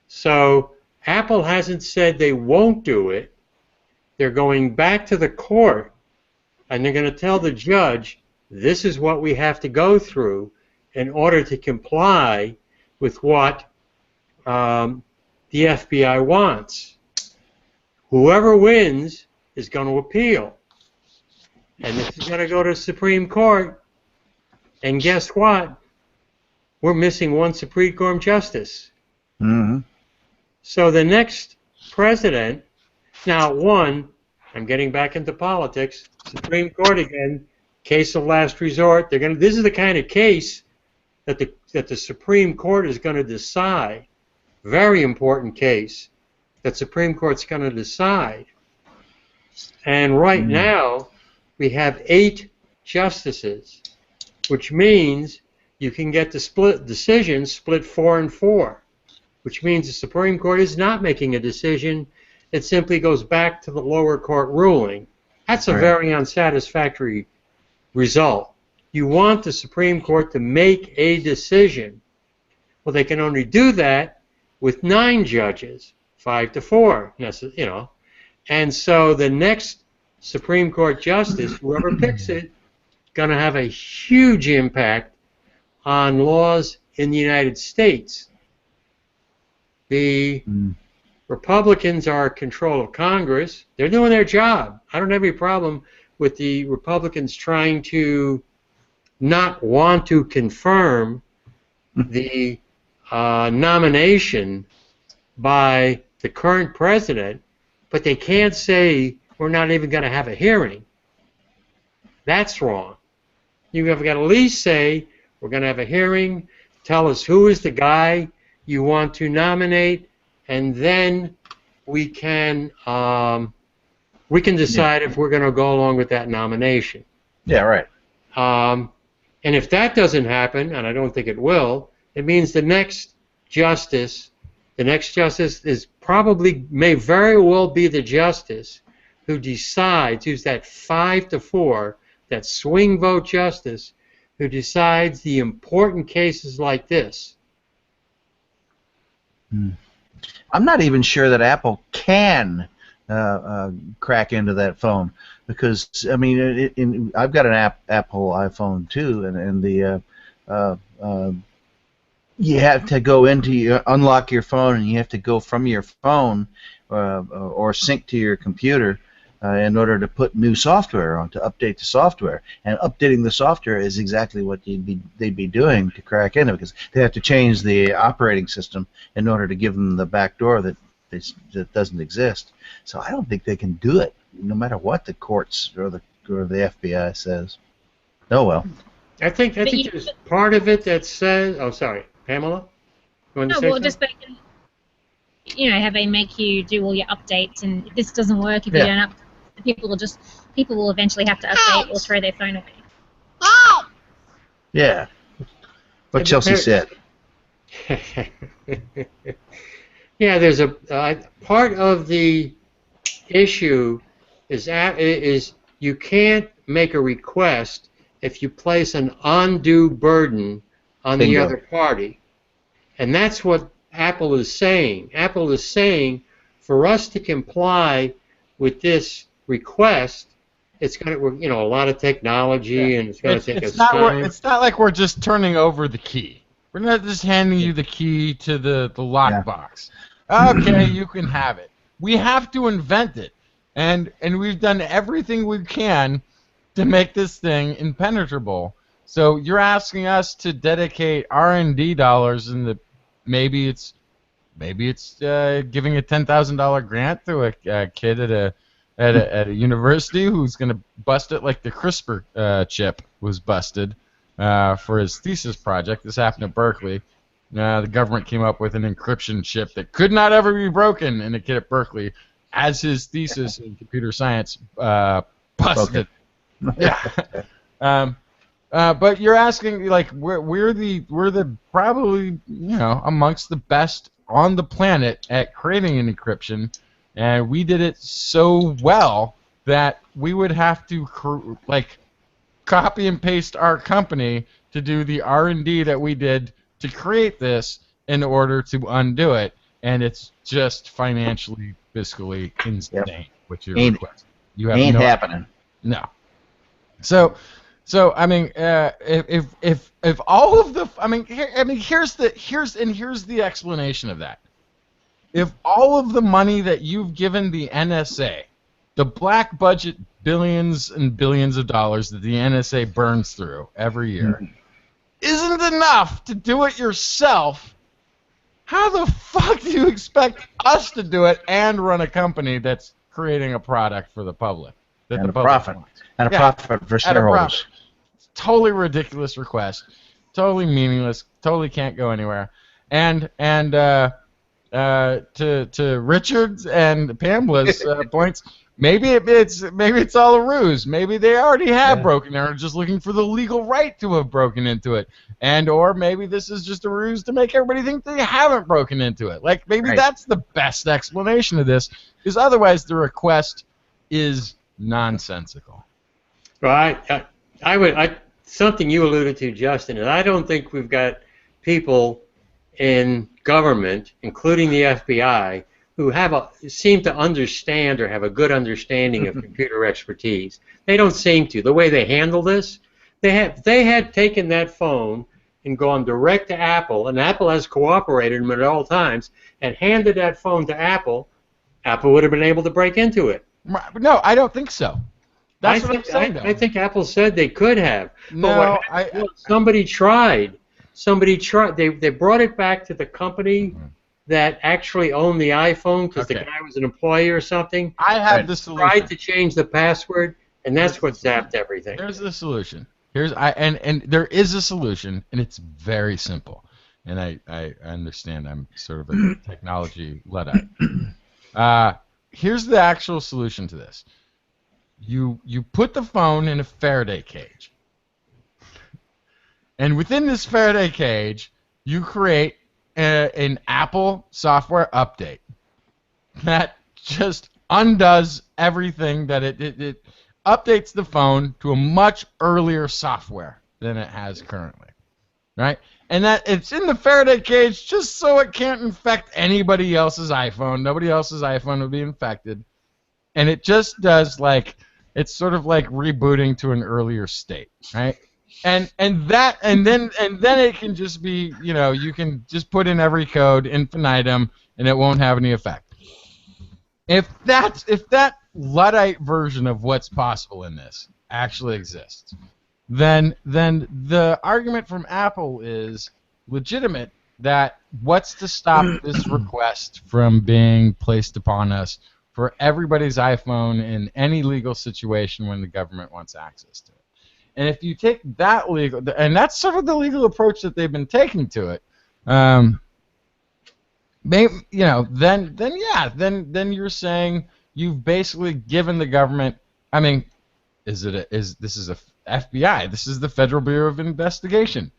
So Apple hasn't said they won't do it. They're going back to the court, and they're going to tell the judge, this is what we have to go through in order to comply with what the FBI wants. Whoever wins is going to appeal. and this is going to go to Supreme Court. And guess what? We're missing one Supreme Court justice. Mm-hmm. So the next president, now I'm getting back into politics, Supreme Court again, case of last resort. This is the kind of case that the Supreme Court is going to decide. Very important case that Supreme Court's going to decide. And right now, we have 8 justices, which means you can get the decisions split 4 and 4, which means the Supreme Court is not making a decision. It simply goes back to the lower court ruling. That's a very unsatisfactory result. You want the Supreme Court to make a decision. Well, they can only do that with 9 judges, 5-4, you know. And so the next Supreme Court justice, whoever picks it, going to have a huge impact on laws in the United States. The Republicans are in control of Congress. They're doing their job. I don't have any problem with the Republicans trying to not want to confirm the nomination by the current president, but they can't say we're not even going to have a hearing. That's wrong. You have got to at least say we're going to have a hearing, tell us who is the guy you want to nominate, and then we can decide if we're going to go along with that nomination. Yeah, right. And if that doesn't happen, and I don't think it will, it means the next justice is may very well be the justice who decides, who's that 5-4, that swing vote justice, who decides the important cases like this. I'm not even sure that Apple can crack into that phone, because I mean, I've got an Apple iPhone too, and the you have to go unlock your phone, and you have to go from your phone or sync to your computer in order to put new software on, to update the software. And updating the software is exactly what they'd be doing to crack into, because they have to change the operating system in order to give them the back door that doesn't exist. So I don't think they can do it, no matter what the courts or the FBI says. Oh well. I think there's part of it that says. Oh, sorry, Pamela. You want to say something? Just have they make you do all your updates, and if this doesn't work, if you don't update, people will eventually have to update or throw their phone away. Yeah. What Chelsea said. Yeah, there's a part of the issue is you can't make a request if you place an undue burden on the other party, and that's what Apple is saying. Apple is saying, for us to comply with this request, it's going to, a lot of technology, and it's going to take us time. It's not like we're just turning over the key. We're not just handing you the key to the lockbox. Okay, you can have it. We have to invent it, and we've done everything we can to make this thing impenetrable. So you're asking us to dedicate R&D dollars, and maybe it's giving a $10,000 grant to a kid at a university who's going to bust it like the CRISPR chip was busted for his thesis project. This happened at Berkeley. The government came up with an encryption chip that could not ever be broken, and a kid at Berkeley, as his thesis in computer science, busted. Yeah. But you're asking, like, we're the probably amongst the best on the planet at creating an encryption, and we did it so well that we would have to copy and paste our company to do the R&D that we did to create this in order to undo it, and it's just financially, fiscally insane. Which your request. You have ain't happening. No. So I mean, if all of the, here's the explanation of that. If all of the money that you've given the NSA, the black budget billions and billions of dollars that the NSA burns through every year isn't enough to do it yourself, how the fuck do you expect us to do it and run a company that's creating a product for the public? That And the a public profit. wants? And a Yeah, profit for at a shareholders. profit. Totally ridiculous request. Totally meaningless. Totally can't go anywhere. And to Richard's and Pamela's points, maybe it's all a ruse. Maybe they already have broken in, or just looking for the legal right to have broken into it, or maybe this is just a ruse to make everybody think they haven't broken into it. Like maybe that's the best explanation of this, because otherwise the request is nonsensical. Well, something you alluded to, Justin, and I don't think we've got people in government, including the FBI, who seem to understand or have a good understanding of computer expertise. They don't seem to. The way they handle this, they had taken that phone and gone direct to Apple, and Apple has cooperated with them at all times, and handed that phone to Apple, Apple would have been able to break into it. No, I don't think so. That's what I'm saying. I think Apple said they could have. No, somebody tried. Somebody tried. They brought it back to the company that actually owned the iPhone because the guy was an employee or something. I have the solution. Tried to change the password, and that's what zapped everything. Here's the solution. And there is a solution, and it's very simple. And I understand I'm sort of a technology Luddite. Here's the actual solution to this. You put the phone in a Faraday cage. And within this Faraday cage, you create an Apple software update that just undoes everything that it updates the phone to a much earlier software than it has currently, right? And that it's in the Faraday cage just so it can't infect anybody else's iPhone. Nobody else's iPhone will be infected. And it just does it's sort of like rebooting to an earlier state, right? And then it can just be, you can just put in every code infinitum and it won't have any effect. If that Luddite version of what's possible in this actually exists, then the argument from Apple is legitimate that what's to stop this request from being placed upon us for everybody's iPhone in any legal situation when the government wants access to it. And if you take that legal, and that's sort of the legal approach that they've been taking to it, maybe, then you're saying you've basically given the government. I mean, this is a FBI? This is the Federal Bureau of Investigation.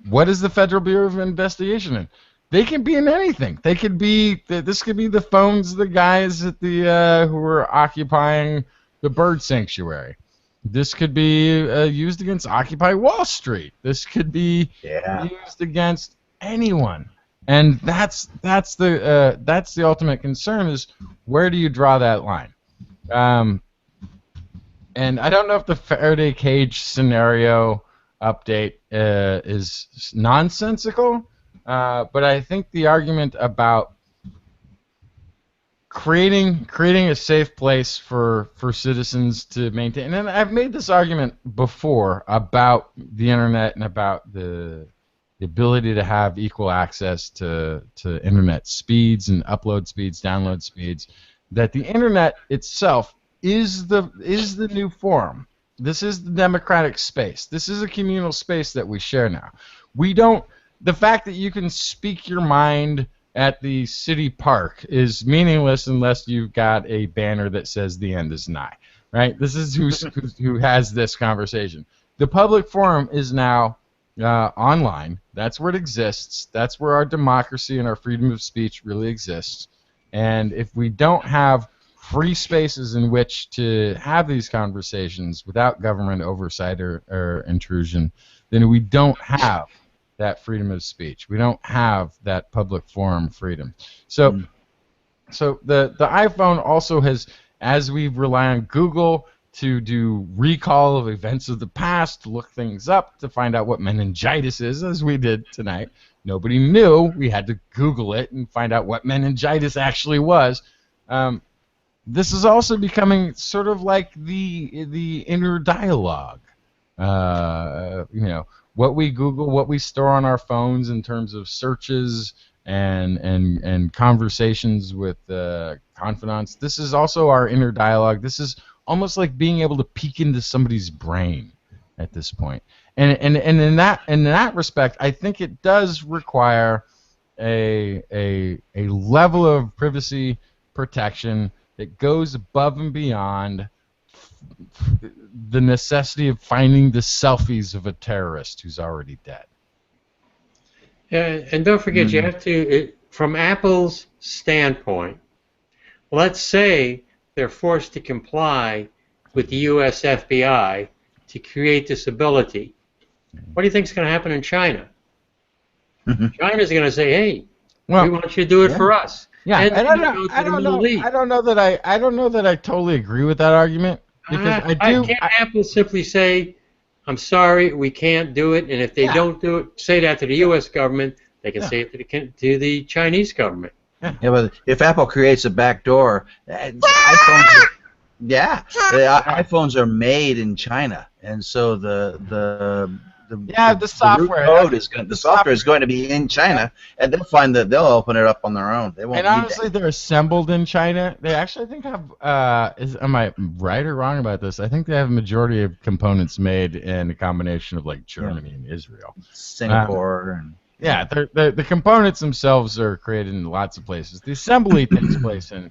What is the Federal Bureau of Investigation in? They can be in anything. They could be. This could be the phones of the guys at the who were occupying the bird sanctuary. This could be used against Occupy Wall Street. This could be used against anyone. And that's the ultimate concern is where do you draw that line? And I don't know if the Faraday cage scenario update is nonsensical, but I think the argument about creating a safe place for citizens to maintain, and I've made this argument before about the internet and about the ability to have equal access to internet speeds and upload speeds, download speeds, that the internet itself is the new forum. This is the democratic space. This is a communal space that we share now. The fact that you can speak your mind at the city park is meaningless unless you've got a banner that says the end is nigh, right? This is who has this conversation. The public forum is now online. That's where it exists. That's where our democracy and our freedom of speech really exists. And if we don't have free spaces in which to have these conversations without government oversight or intrusion, then we don't have that freedom of speech. We don't have that public forum freedom. So the iPhone also has, as we rely on Google to do recall of events of the past, to look things up, to find out what meningitis is, as we did tonight. Nobody knew. We had to Google it and find out what meningitis actually was. this is also becoming sort of like the inner dialogue. What we Google, what we store on our phones in terms of searches and conversations with confidants. This is also our inner dialogue. This is almost like being able to peek into somebody's brain at this point. And in that respect, I think it does require a level of privacy protection that goes above and beyond the necessity of finding the selfies of a terrorist who's already dead. And don't forget, you have to, from Apple's standpoint, let's say they're forced to comply with the U.S. FBI to create this ability. What do you think is going to happen in China? China's going to say, "Hey, we want you to do it for us." Yeah, and I don't know that I totally agree with that argument, because Can't Apple simply say, "I'm sorry, we can't do it," and if they don't do it, say that to the U.S. government, they can say it to the Chinese government. Yeah, but if Apple creates a back door, iPhones are made in China, and so the software the software is going to be in China, and they'll find that they'll open it up on their own. They won't. And honestly, they're assembled in China. They actually, I think, have. Am I right or wrong about this? I think they have a majority of components made in a combination of like Germany and Israel, Singapore, and the components themselves are created in lots of places. The assembly takes place in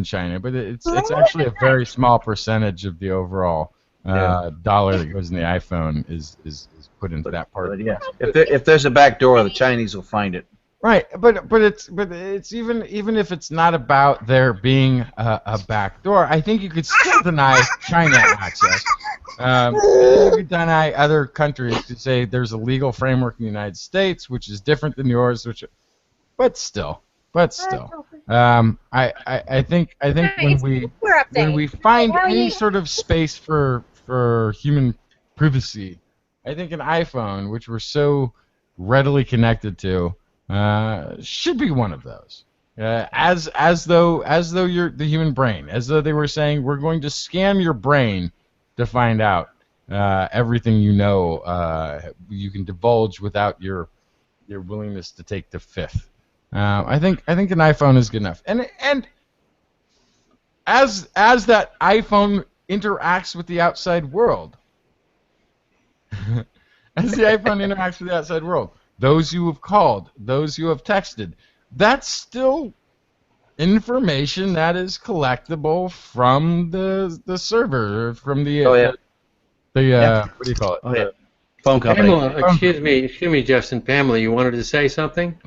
China, but it's actually a very small percentage of the overall dollar that goes in the iPhone is put into that part. But if there's a back door, the Chinese will find it. Right, but it's even if it's not about there being a back door, I think you could still deny China access. You could deny other countries to say there's a legal framework in the United States which is different than yours, but still. I think when we find any sort of space for human privacy, I think an iPhone, which we're so readily connected to, should be one of those. As though you're the human brain, as though they were saying, we're going to scan your brain to find out everything you know you can divulge without your willingness to take the fifth. I think an iPhone is good enough, and as that iPhone interacts with the outside world, those you have called, those you have texted, that's still information that is collectible from the server, from the what do you call it? Phone company. Pamela, excuse me, Justin. Pamela, you wanted to say something?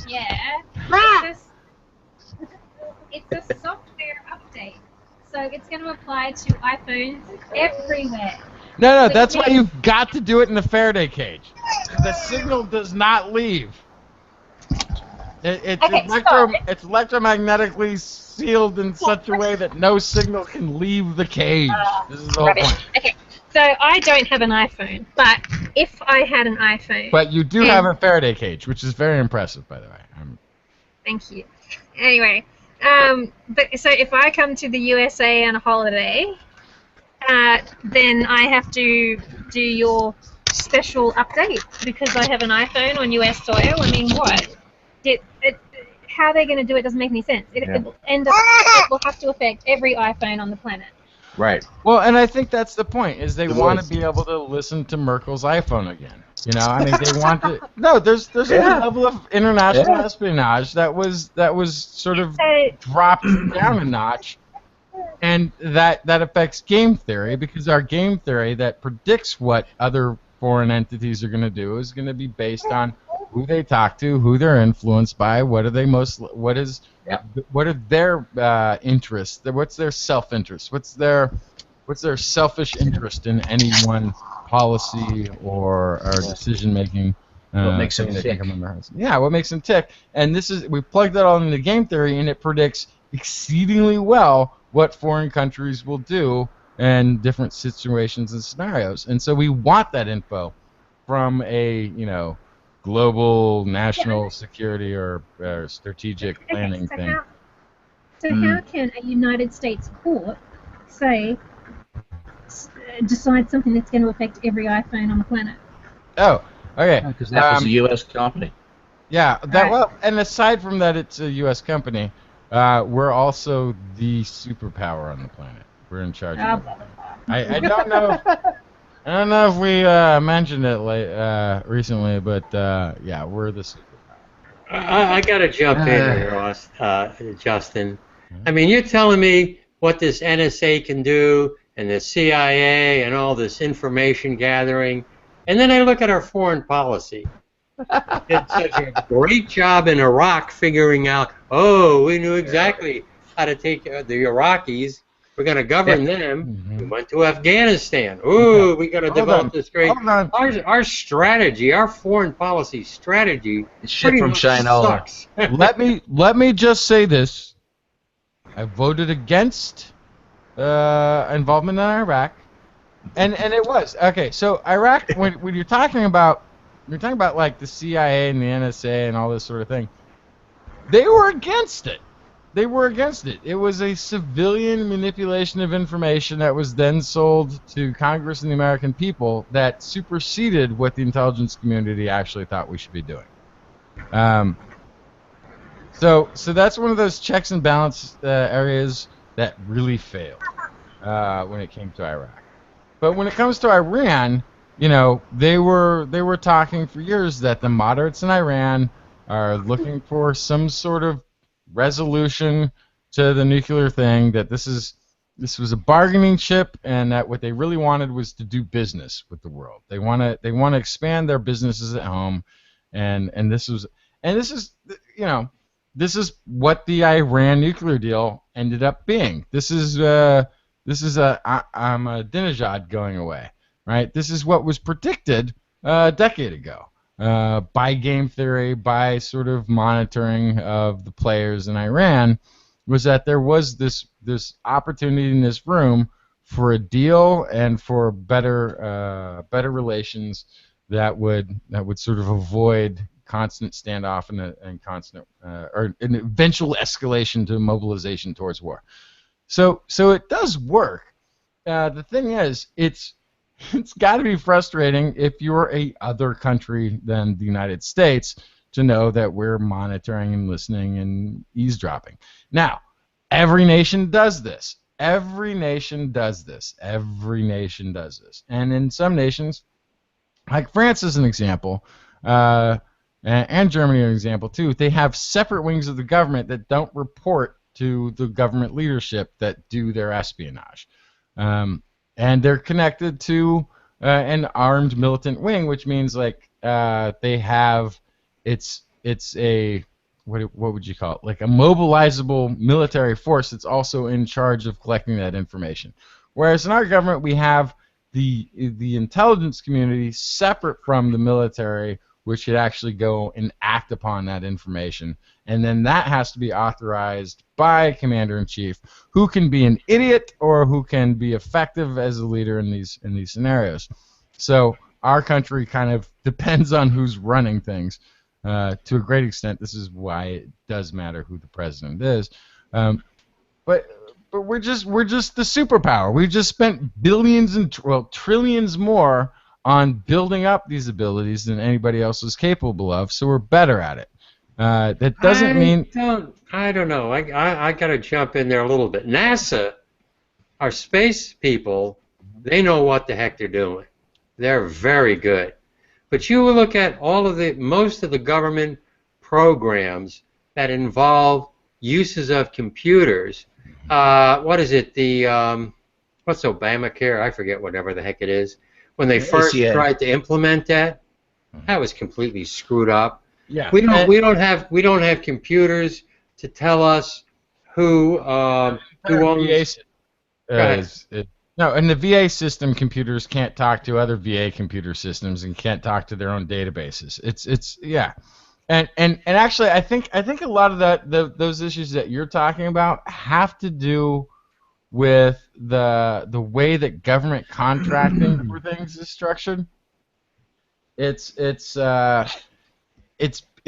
Yeah. It's a software update, so it's going to apply to iPhones everywhere. No, that's why you've got to do it in the Faraday cage. The signal does not leave. It's electromagnetically sealed in such a way that no signal can leave the cage. This is the whole point. Okay, so I don't have an iPhone, but if I had an iPhone... But you do have a Faraday cage, which is very impressive, by the way. Thank you. Anyway, so if I come to the USA on a holiday, then I have to do your special update because I have an iPhone on US soil. I mean, what? How are they going to do it doesn't make any sense. It will have to affect every iPhone on the planet. Right. Well, and I think that's the point, is they want to be able to listen to Merkel's iPhone again. You know, I mean, they want to... No, there's a level of international espionage that was sort of dropped down a notch, and that affects game theory, because our game theory that predicts what other foreign entities are going to do is going to be based on who they talk to, who they're influenced by, what are their interests, what's their self-interest, what's their selfish interest in any one policy or decision-making. What makes them tick? Yeah, what makes them tick. And we plugged that all into game theory, and it predicts exceedingly well what foreign countries will do in different situations and scenarios. And so we want that info from a, global national security or strategic planning thing. So how can a United States court decide something that's going to affect every iPhone on the planet? Oh, okay. Because that was a U.S. company. Yeah, well, and aside from that, it's a U.S. company. We're also the superpower on the planet. We're in charge of it. I don't know. I don't know if we mentioned it recently, but yeah, we're the superpower. I got to jump in here, Ross, Justin. I mean, you're telling me what this NSA can do and the CIA and all this information gathering, and then I look at our foreign policy. Did such a great job in Iraq figuring out, we knew exactly how to take the Iraqis. We're going to govern them. We went to Afghanistan. We got to develop this great. Our strategy, our foreign policy strategy, shit from China. Sucks. let me just say this: I voted against involvement in Iraq, and it was okay. So Iraq, when you're talking about like the CIA and the NSA and all this sort of thing, they were against it. They were against it. It was a civilian manipulation of information that was then sold to Congress and the American people that superseded what the intelligence community actually thought we should be doing. So that's one of those checks and balance areas that really failed when it came to Iraq. But when it comes to Iran, they were talking for years that the moderates in Iran are looking for some sort of resolution to the nuclear thing, that this was a bargaining chip, and that what they really wanted was to do business with the world. They want to expand their businesses at home, and this is what the Iran nuclear deal ended up being. This is Ahmadinejad going away, right? This is what was predicted a decade ago. By game theory, by sort of monitoring of the players in Iran, was that there was this opportunity in this room for a deal and for better relations that would sort of avoid constant standoff and constant or an eventual escalation to mobilization towards war. So it does work. The thing is, it's got to be frustrating if you're a other country than the United States to know that we're monitoring and listening and eavesdropping. Now, every nation does this. Every nation does this. Every nation does this. And in some nations, like France is an example, and Germany is an example too, they have separate wings of the government that don't report to the government leadership that do their espionage. And they're connected to an armed militant wing, which means like they have it's a what would you call it? Like a mobilizable military force that's also in charge of collecting that information. Whereas in our government we have the intelligence community separate from the military, which should actually go and act upon that information, and then that has to be authorized by Commander-in-Chief, who can be an idiot or who can be effective as a leader in these scenarios. So our country kind of depends on who's running things to a great extent. This is why it does matter who the president is. But we're just the superpower. We've just spent billions and trillions more on building up these abilities than anybody else is capable of, so we're better at it. That doesn't mean... I don't know. I got to jump in there a little bit. NASA, our space people, they know what the heck they're doing. They're very good. But you look at most of the government programs that involve uses of computers. What is it? What's Obamacare? I forget whatever the heck it is. When they first tried to implement that was completely screwed up. Yeah. We don't have computers to tell us who owns. No, in the VA system, computers can't talk to other VA computer systems and can't talk to their own databases. And actually, I think a lot of those issues that you're talking about have to do with the way that government contracting for things is structured. It's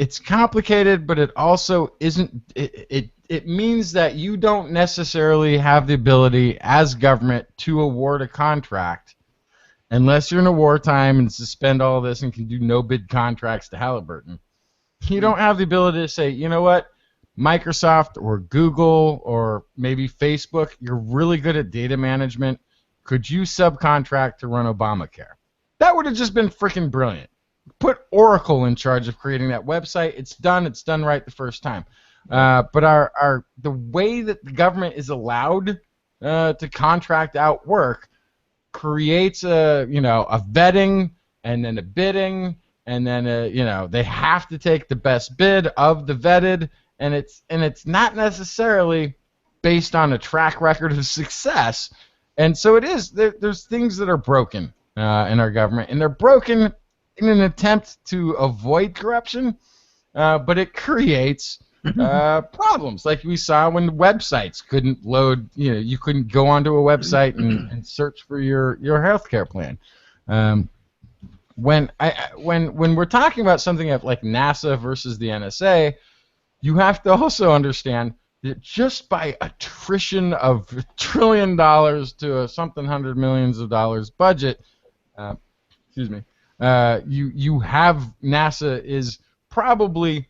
it's complicated, but it also isn't. It means that you don't necessarily have the ability as government to award a contract unless you're in a wartime and suspend all this and can do no bid contracts to Halliburton. You don't have the ability to say, you know what, Microsoft or Google or maybe Facebook, you're really good at data management. Could you subcontract to run Obamacare? That would have just been freaking brilliant. Put Oracle in charge of creating that website. It's done. It's done right the first time. But the way that the government is allowed to contract out work creates a vetting and then a bidding and then they have to take the best bid of the vetted, and it's not necessarily based on a track record of success. And so it is. There's things that are broken in our government, and they're broken in an attempt to avoid corruption, but it creates problems, like we saw when websites couldn't load. You couldn't go onto a website and search for your healthcare plan. When we're talking about something like NASA versus the NSA, you have to also understand that just by attrition of $1 trillion to a something hundred millions of dollars budget, you have NASA is probably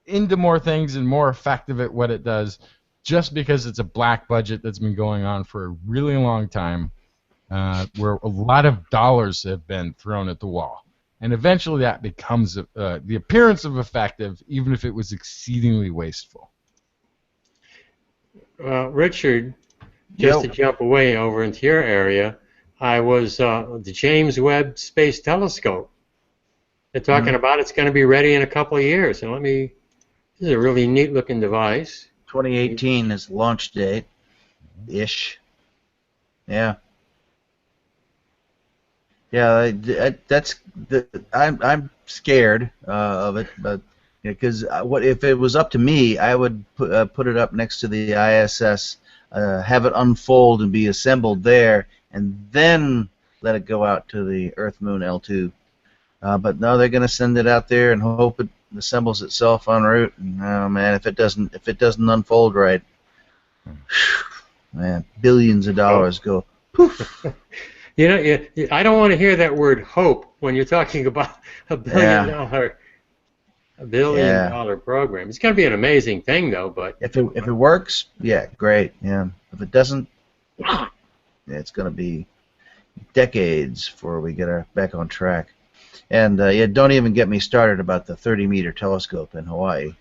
into more things and more effective at what it does just because it's a black budget that's been going on for a really long time, where a lot of dollars have been thrown at the wall. And eventually that becomes the appearance of effective, even if it was exceedingly wasteful. Richard, just to jump away over into your area, I was the James Webb Space Telescope. They're talking about it's going to be ready in a couple of years. And this is a really neat-looking device. 2018 is launch date, ish. Yeah. Yeah, I'm scared of it, but because if it was up to me, I would put it up next to the ISS, have it unfold and be assembled there, and then let it go out to the Earth Moon L2. But no, they're going to send it out there and hope it assembles itself en route. And oh man, if it doesn't unfold right, man, billions of dollars go poof. I don't want to hear that word hope when you're talking about a billion dollar program. It's going to be an amazing thing, though. But if it works, yeah, great. Yeah, if it doesn't, it's going to be decades before we get back on track. And don't even get me started about the 30-meter telescope in Hawaii.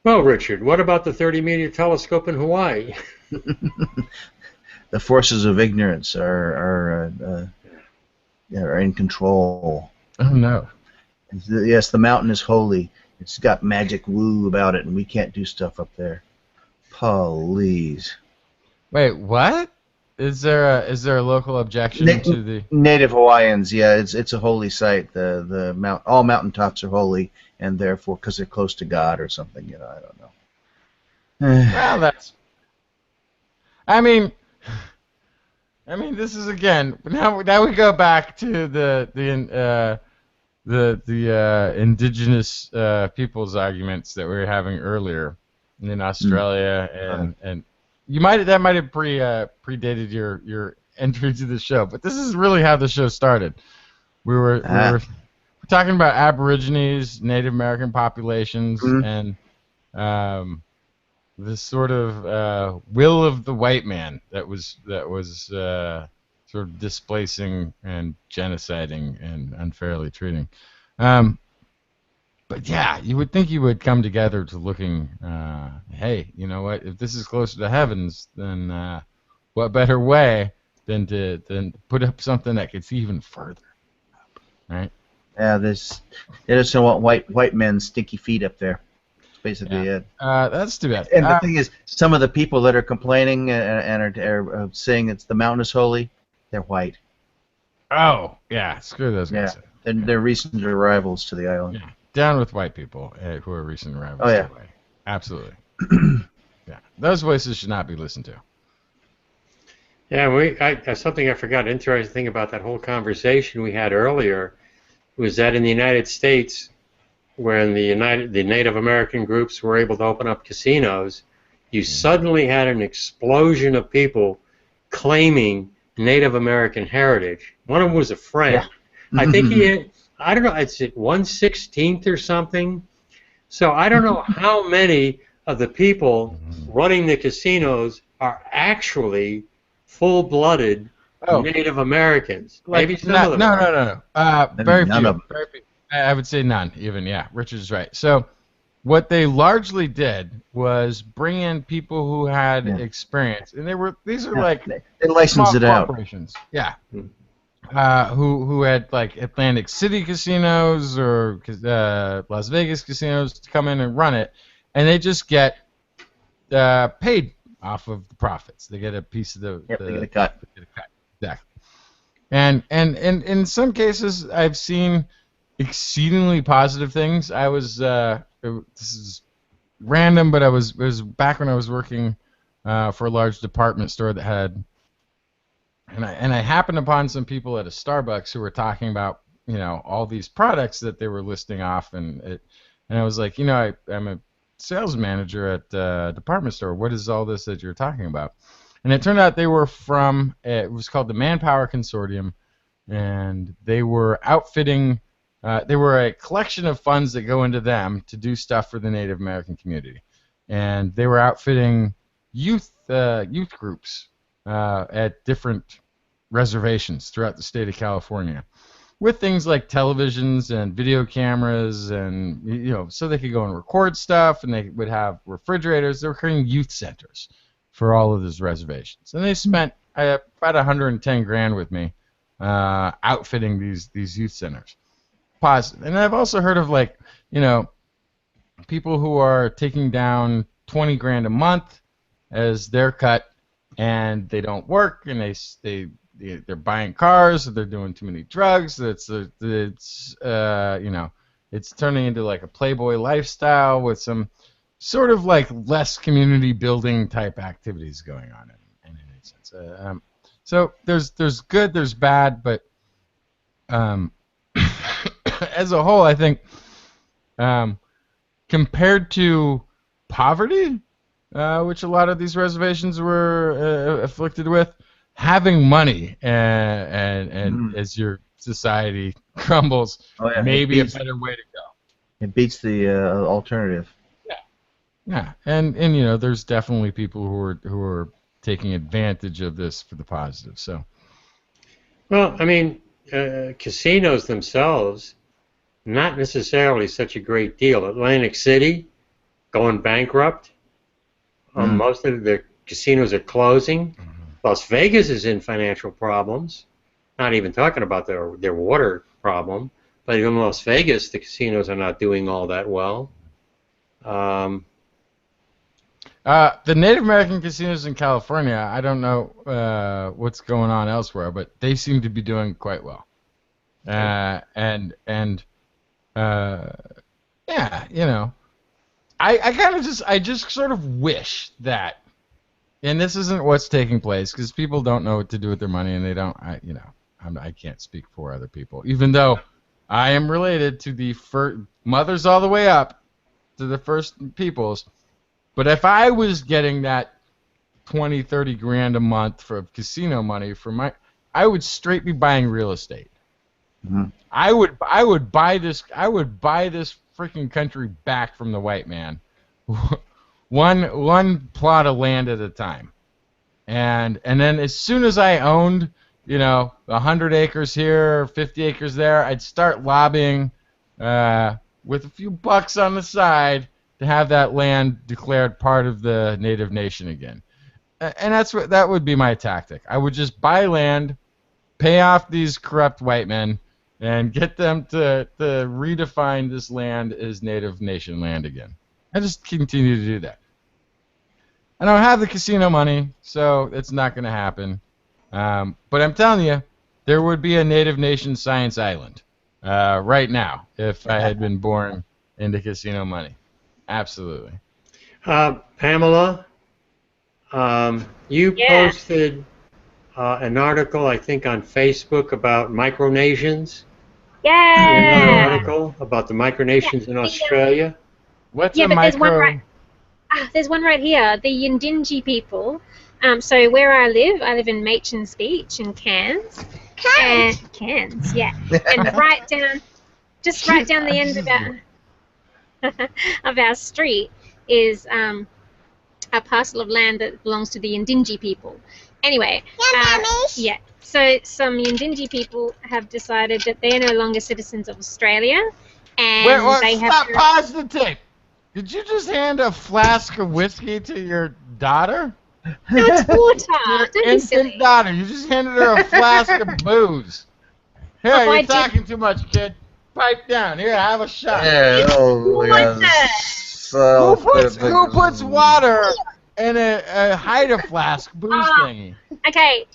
Well, Richard, what about the 30-meter telescope in Hawaii? The forces of ignorance are in control. Oh no! Yes, the mountain is holy. It's got magic woo about it, and we can't do stuff up there. Please. Wait, what? Is there a local objection to the Native Hawaiians? Yeah, it's a holy site. All mountaintops are holy, and therefore, because they're close to God or something. I don't know. Well, that's. I mean, this is again. Now we go back to the indigenous peoples arguments that we were having earlier in Australia, and that might have predated your entry to the show, but this is really how the show started. We were talking about Aborigines, Native American populations, and this sort of will of the white man that was sort of displacing and genociding and unfairly treating. But yeah, you would think you would come together to looking, hey, you know what? If this is closer to heavens, then what better way than to put up something that gets even further up, right? Yeah, they just don't want white men's stinky feet up there. Basically it. That's too bad. And the thing is, some of the people that are complaining and are saying it's the mountain is holy, they're white. Oh, yeah, screw those guys. Yeah, they're recent arrivals to the island. Yeah. Down with white people who are recent arrivals. Oh, yeah. Absolutely. Yeah, those voices should not be listened to. Yeah, something I forgot, interesting thing about that whole conversation we had earlier was that in the United States, when the Native American groups were able to open up casinos, you suddenly had an explosion of people claiming Native American heritage. One of them was a friend. Yeah. I think he had, I don't know, it's at 1/16 or something. So I don't know how many of the people running the casinos are actually full-blooded Native Americans. Like, Maybe some of them. No. Very none few. of them. Very few. I would say none, even. Yeah, Richard's right. So what they largely did was bring in people who had experience, and these are like they licensed small it out. corporations. Yeah. Who had like Atlantic City casinos or Las Vegas casinos to come in and run it, and they just get paid off of the profits. They get a piece of the. Yep, they get a cut. Exactly. And in some cases, I've seen exceedingly positive things. I was this is random, but it was back when I was working for a large department store that had. And I happened upon some people at a Starbucks who were talking about, all these products that they were listing off, and I was like, I'm a sales manager at a department store. What is all this that you're talking about? And it turned out they were from, it was called the Manpower Consortium, and they were outfitting, they were a collection of funds that go into them to do stuff for the Native American community. And they were outfitting youth groups at different reservations throughout the state of California with things like televisions and video cameras, and so they could go and record stuff, and they would have refrigerators. They were creating youth centers for all of those reservations, and they spent about $110,000 with me outfitting these youth centers. Positive. And I've also heard of people who are taking down $20,000 a month as their cut, and they don't work, and they're buying cars, or they're doing too many drugs. It's turning into like a Playboy lifestyle with some sort of like less community building type activities going on in any sense. So there's good, there's bad, but as a whole, I think compared to poverty, which a lot of these reservations were afflicted with, having money and as your society crumbles, maybe a better way to go. It beats the alternative. Yeah, and there's definitely people who are taking advantage of this for the positive. So, well, I mean, casinos themselves, not necessarily such a great deal. Atlantic City going bankrupt. Most of the casinos are closing. Las Vegas is in financial problems. Not even talking about their water problem, but even Las Vegas, the casinos are not doing all that well. The Native American casinos in California, I don't know what's going on elsewhere, but they seem to be doing quite well. I just sort of wish that, and this isn't what's taking place because people don't know what to do with their money, and they don't. I can't speak for other people, even though I am related to the mothers all the way up to the first peoples. But if I was getting that $20,000-$30,000 a month for casino money I would straight be buying real estate. I would buy this freaking country back from the white man, one plot of land at a time, and then as soon as I owned 100 acres here, 50 acres there, I'd start lobbying with a few bucks on the side to have that land declared part of the native nation again. And that would be my tactic. I would just buy land, pay off these corrupt white men, and get them to redefine this land as native nation land again. I just continue to do that. I don't have the casino money, so it's not going to happen. But I'm telling you, there would be a native nation science island right now if I had been born into casino money. Absolutely. Pamela, you posted an article, I think, on Facebook about micronations. Another Yeah. article about the micronations in Australia. What's Yeah, a but there's one micro? right. There's one right here. The Yindinji people. So where I live in Machen's Beach in Cairns. And Cairns, yeah. And just right down the end of our street is a parcel of land that belongs to the Yindinji people. Anyway, yeah. So some Yindinji people have decided that they're no longer citizens of Australia, and they have. Stop! Pause the tape. Did you just hand a flask of whiskey to your daughter? No, it's water. Don't be silly. Infant daughter. You just handed her a flask of booze. Here, Oh, you're I did. talking too much, kid. Pipe down. Here, have a shot. Yeah, oh, Water. Who puts water in a Haida flask booze thingy? Okay,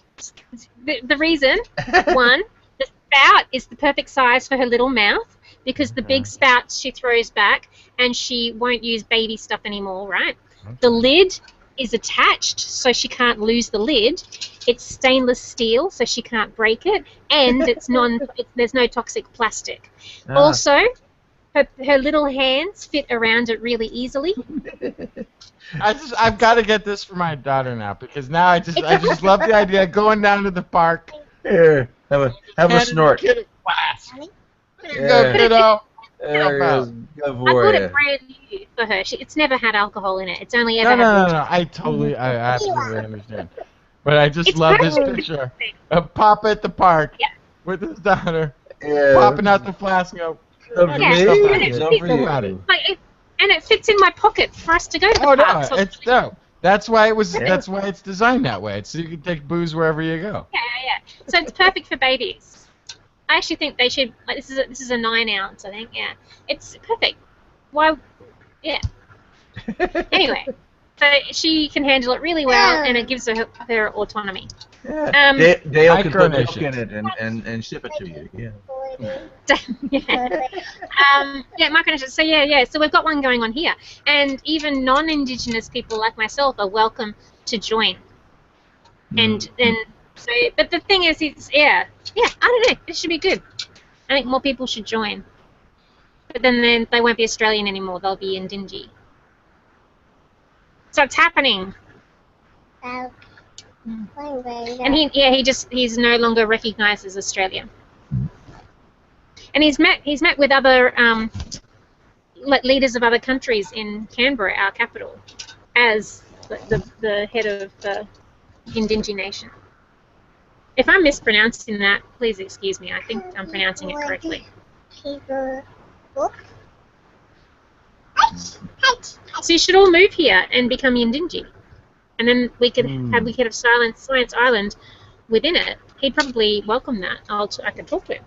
the reason, one, the spout is the perfect size for her little mouth because the big spout she throws back and she won't use baby stuff anymore, right? The lid is attached so she can't lose the lid. It's stainless steel so she can't break it, and there's no toxic plastic. Also, her little hands fit around it really easily. I've got to get this for my daughter now because now I just love the idea of going down to the park. Here, have a snort. Kid a flask. There you go, kiddo. There it is. Good I for bought you. it brand new for her. It's never had alcohol in it. It's only ever No. had I absolutely understand. But I just It's love this perfect. picture of Papa at the park with his daughter Yeah. popping out the flask and go, Some for Yeah. me, Yeah. some for you. And it fits in my pocket for us to go to the oh no, park. So it's dope. That's why it's designed that way. It's so you can take booze wherever you go. yeah. So it's perfect for babies. I actually think they should. Like this is a 9 ounce. I think. Yeah, it's perfect. Why? Yeah. Anyway, so she can handle it really well, and it gives her autonomy. Yeah. Dale can put milk Micronations. in it and ship it to you. Yeah. Yeah, micronations. So yeah. So we've got one going on here, and even non-Indigenous people like myself are welcome to join. And so, but the thing is, it's I don't know. It should be good. I think more people should join. But then they won't be Australian anymore. They'll be Indingy. So it's happening. And he's no longer recognised as Australian. And he's met with other leaders of other countries in Canberra, our capital, as the head of the Indingy nation. If I'm mispronouncing that, please excuse me. I think I'm pronouncing it correctly. So you should all move here and become Yindinji, and then we could have Science Island within it. He'd probably welcome that. I could talk to him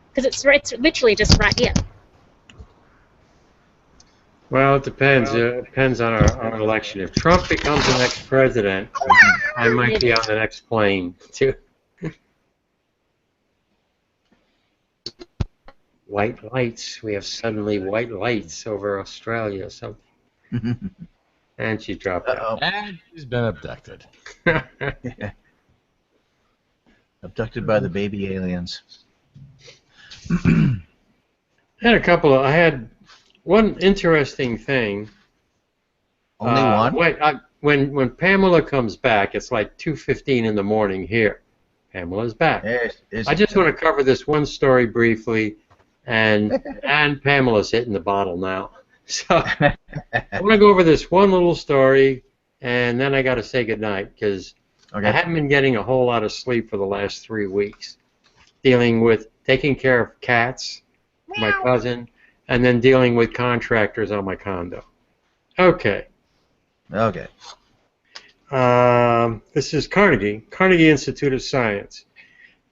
because it's literally just right here. Well, it depends. It depends on our election. If Trump becomes the next president, I might be on the next plane too. White lights. We have suddenly white lights over Australia or something. And she dropped out. And she's been abducted. Abducted by the baby aliens. I had one interesting thing. Only one? Wait, when Pamela comes back, it's like 2:15 in the morning here. Pamela's back. I just want to cover this one story briefly, and Pamela's hitting the bottle now. So I want to go over this one little story, and then I got to say goodnight because I haven't been getting a whole lot of sleep for the last 3 weeks, dealing with taking care of cats, my cousin, and then dealing with contractors on my condo. Okay. This is Carnegie Institute of Science.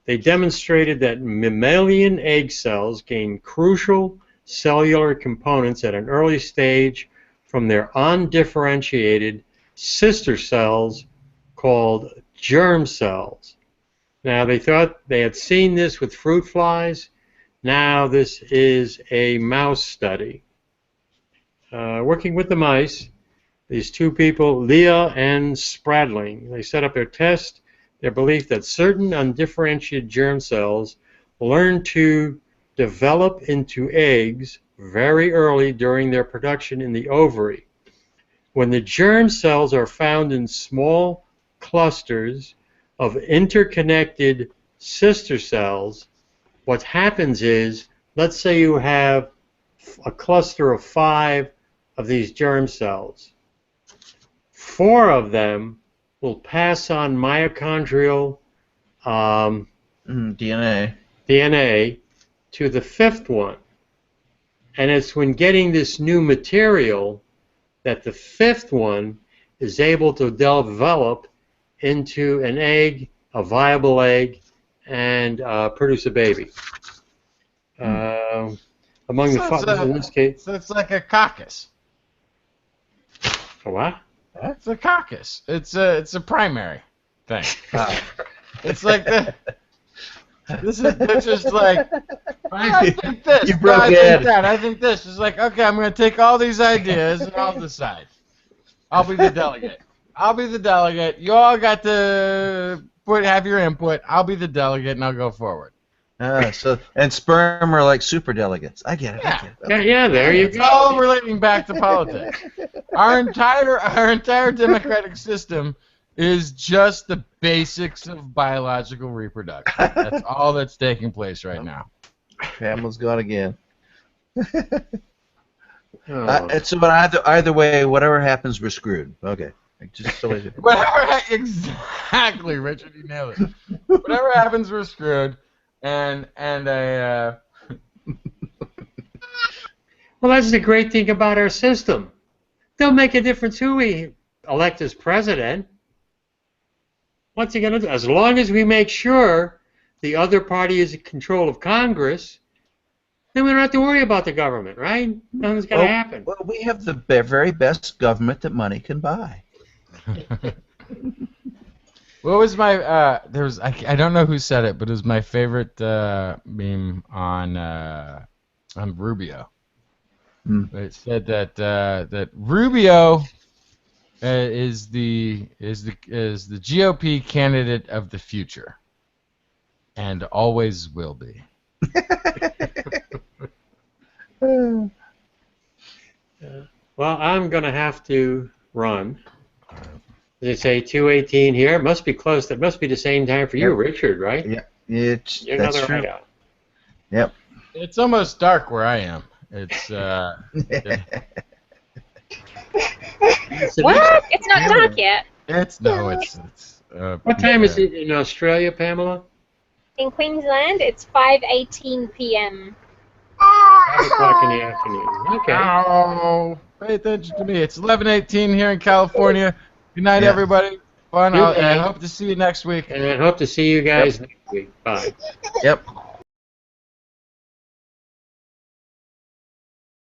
They demonstrated that mammalian egg cells gain crucial cellular components at an early stage from their undifferentiated sister cells called germ cells. Now, they thought they had seen this with fruit flies. Now this is a mouse study. Working with the mice, these two people, Leah and Spradling, they set up their test, their belief that certain undifferentiated germ cells learn to develop into eggs very early during their production in the ovary. When the germ cells are found in small clusters of interconnected sister cells, what happens is, let's say you have a cluster of 5 of these germ cells. 4 of them will pass on mitochondrial DNA. DNA to the 5th one. And it's when getting this new material that the 5th one is able to develop into an egg, a viable egg, and produce a baby. Among in this case, So it's like a caucus. a what? It's a caucus. It's a primary thing. It's like this is just like I think this. You broke I it. think that. I think this. It's like, okay, I'm going to take all these ideas and I'll decide. I'll be the delegate. I'll be the delegate. You all got to have your input. I'll be the delegate and I'll go forward. And sperm are like superdelegates. I get it. Yeah. I get it. Yeah, there you It's go. all relating back to politics. Our entire democratic system is just the basics of biological reproduction. That's all that's taking place right now. Pamela's gone again. Oh. So, but either way, whatever happens, we're screwed. Okay. Just so Exactly, Richard, you nailed it. Whatever happens, we're screwed. And Well, that's the great thing about our system. They'll make a difference who we elect as president. What's he going to do? As long as we make sure the other party is in control of Congress, then we don't have to worry about the government, right? Nothing's going to happen. Well, we have the very best government that money can buy. what was my there was I don't know who said it, but it was my favorite meme on Rubio. It said that that Rubio is the GOP candidate of the future, and always will be. Well, I'm going to have to run. They say 2:18 here. It must be close. That must be the same time for you, Yep. Richard, right? Yeah, You're that's another true. hideout. Yep. It's almost dark where I am. It's What? It's not dark yet. it's What time is it in Australia, Pamela? In Queensland, it's 5:18 p.m. 5 o'clock in the afternoon. Okay. Oh, pay attention to me. It's 11:18 here in California. Good night, Yeah. everybody. Fun. Good I night. hope to see you next week. And I hope to see you guys next week. Bye. Yep.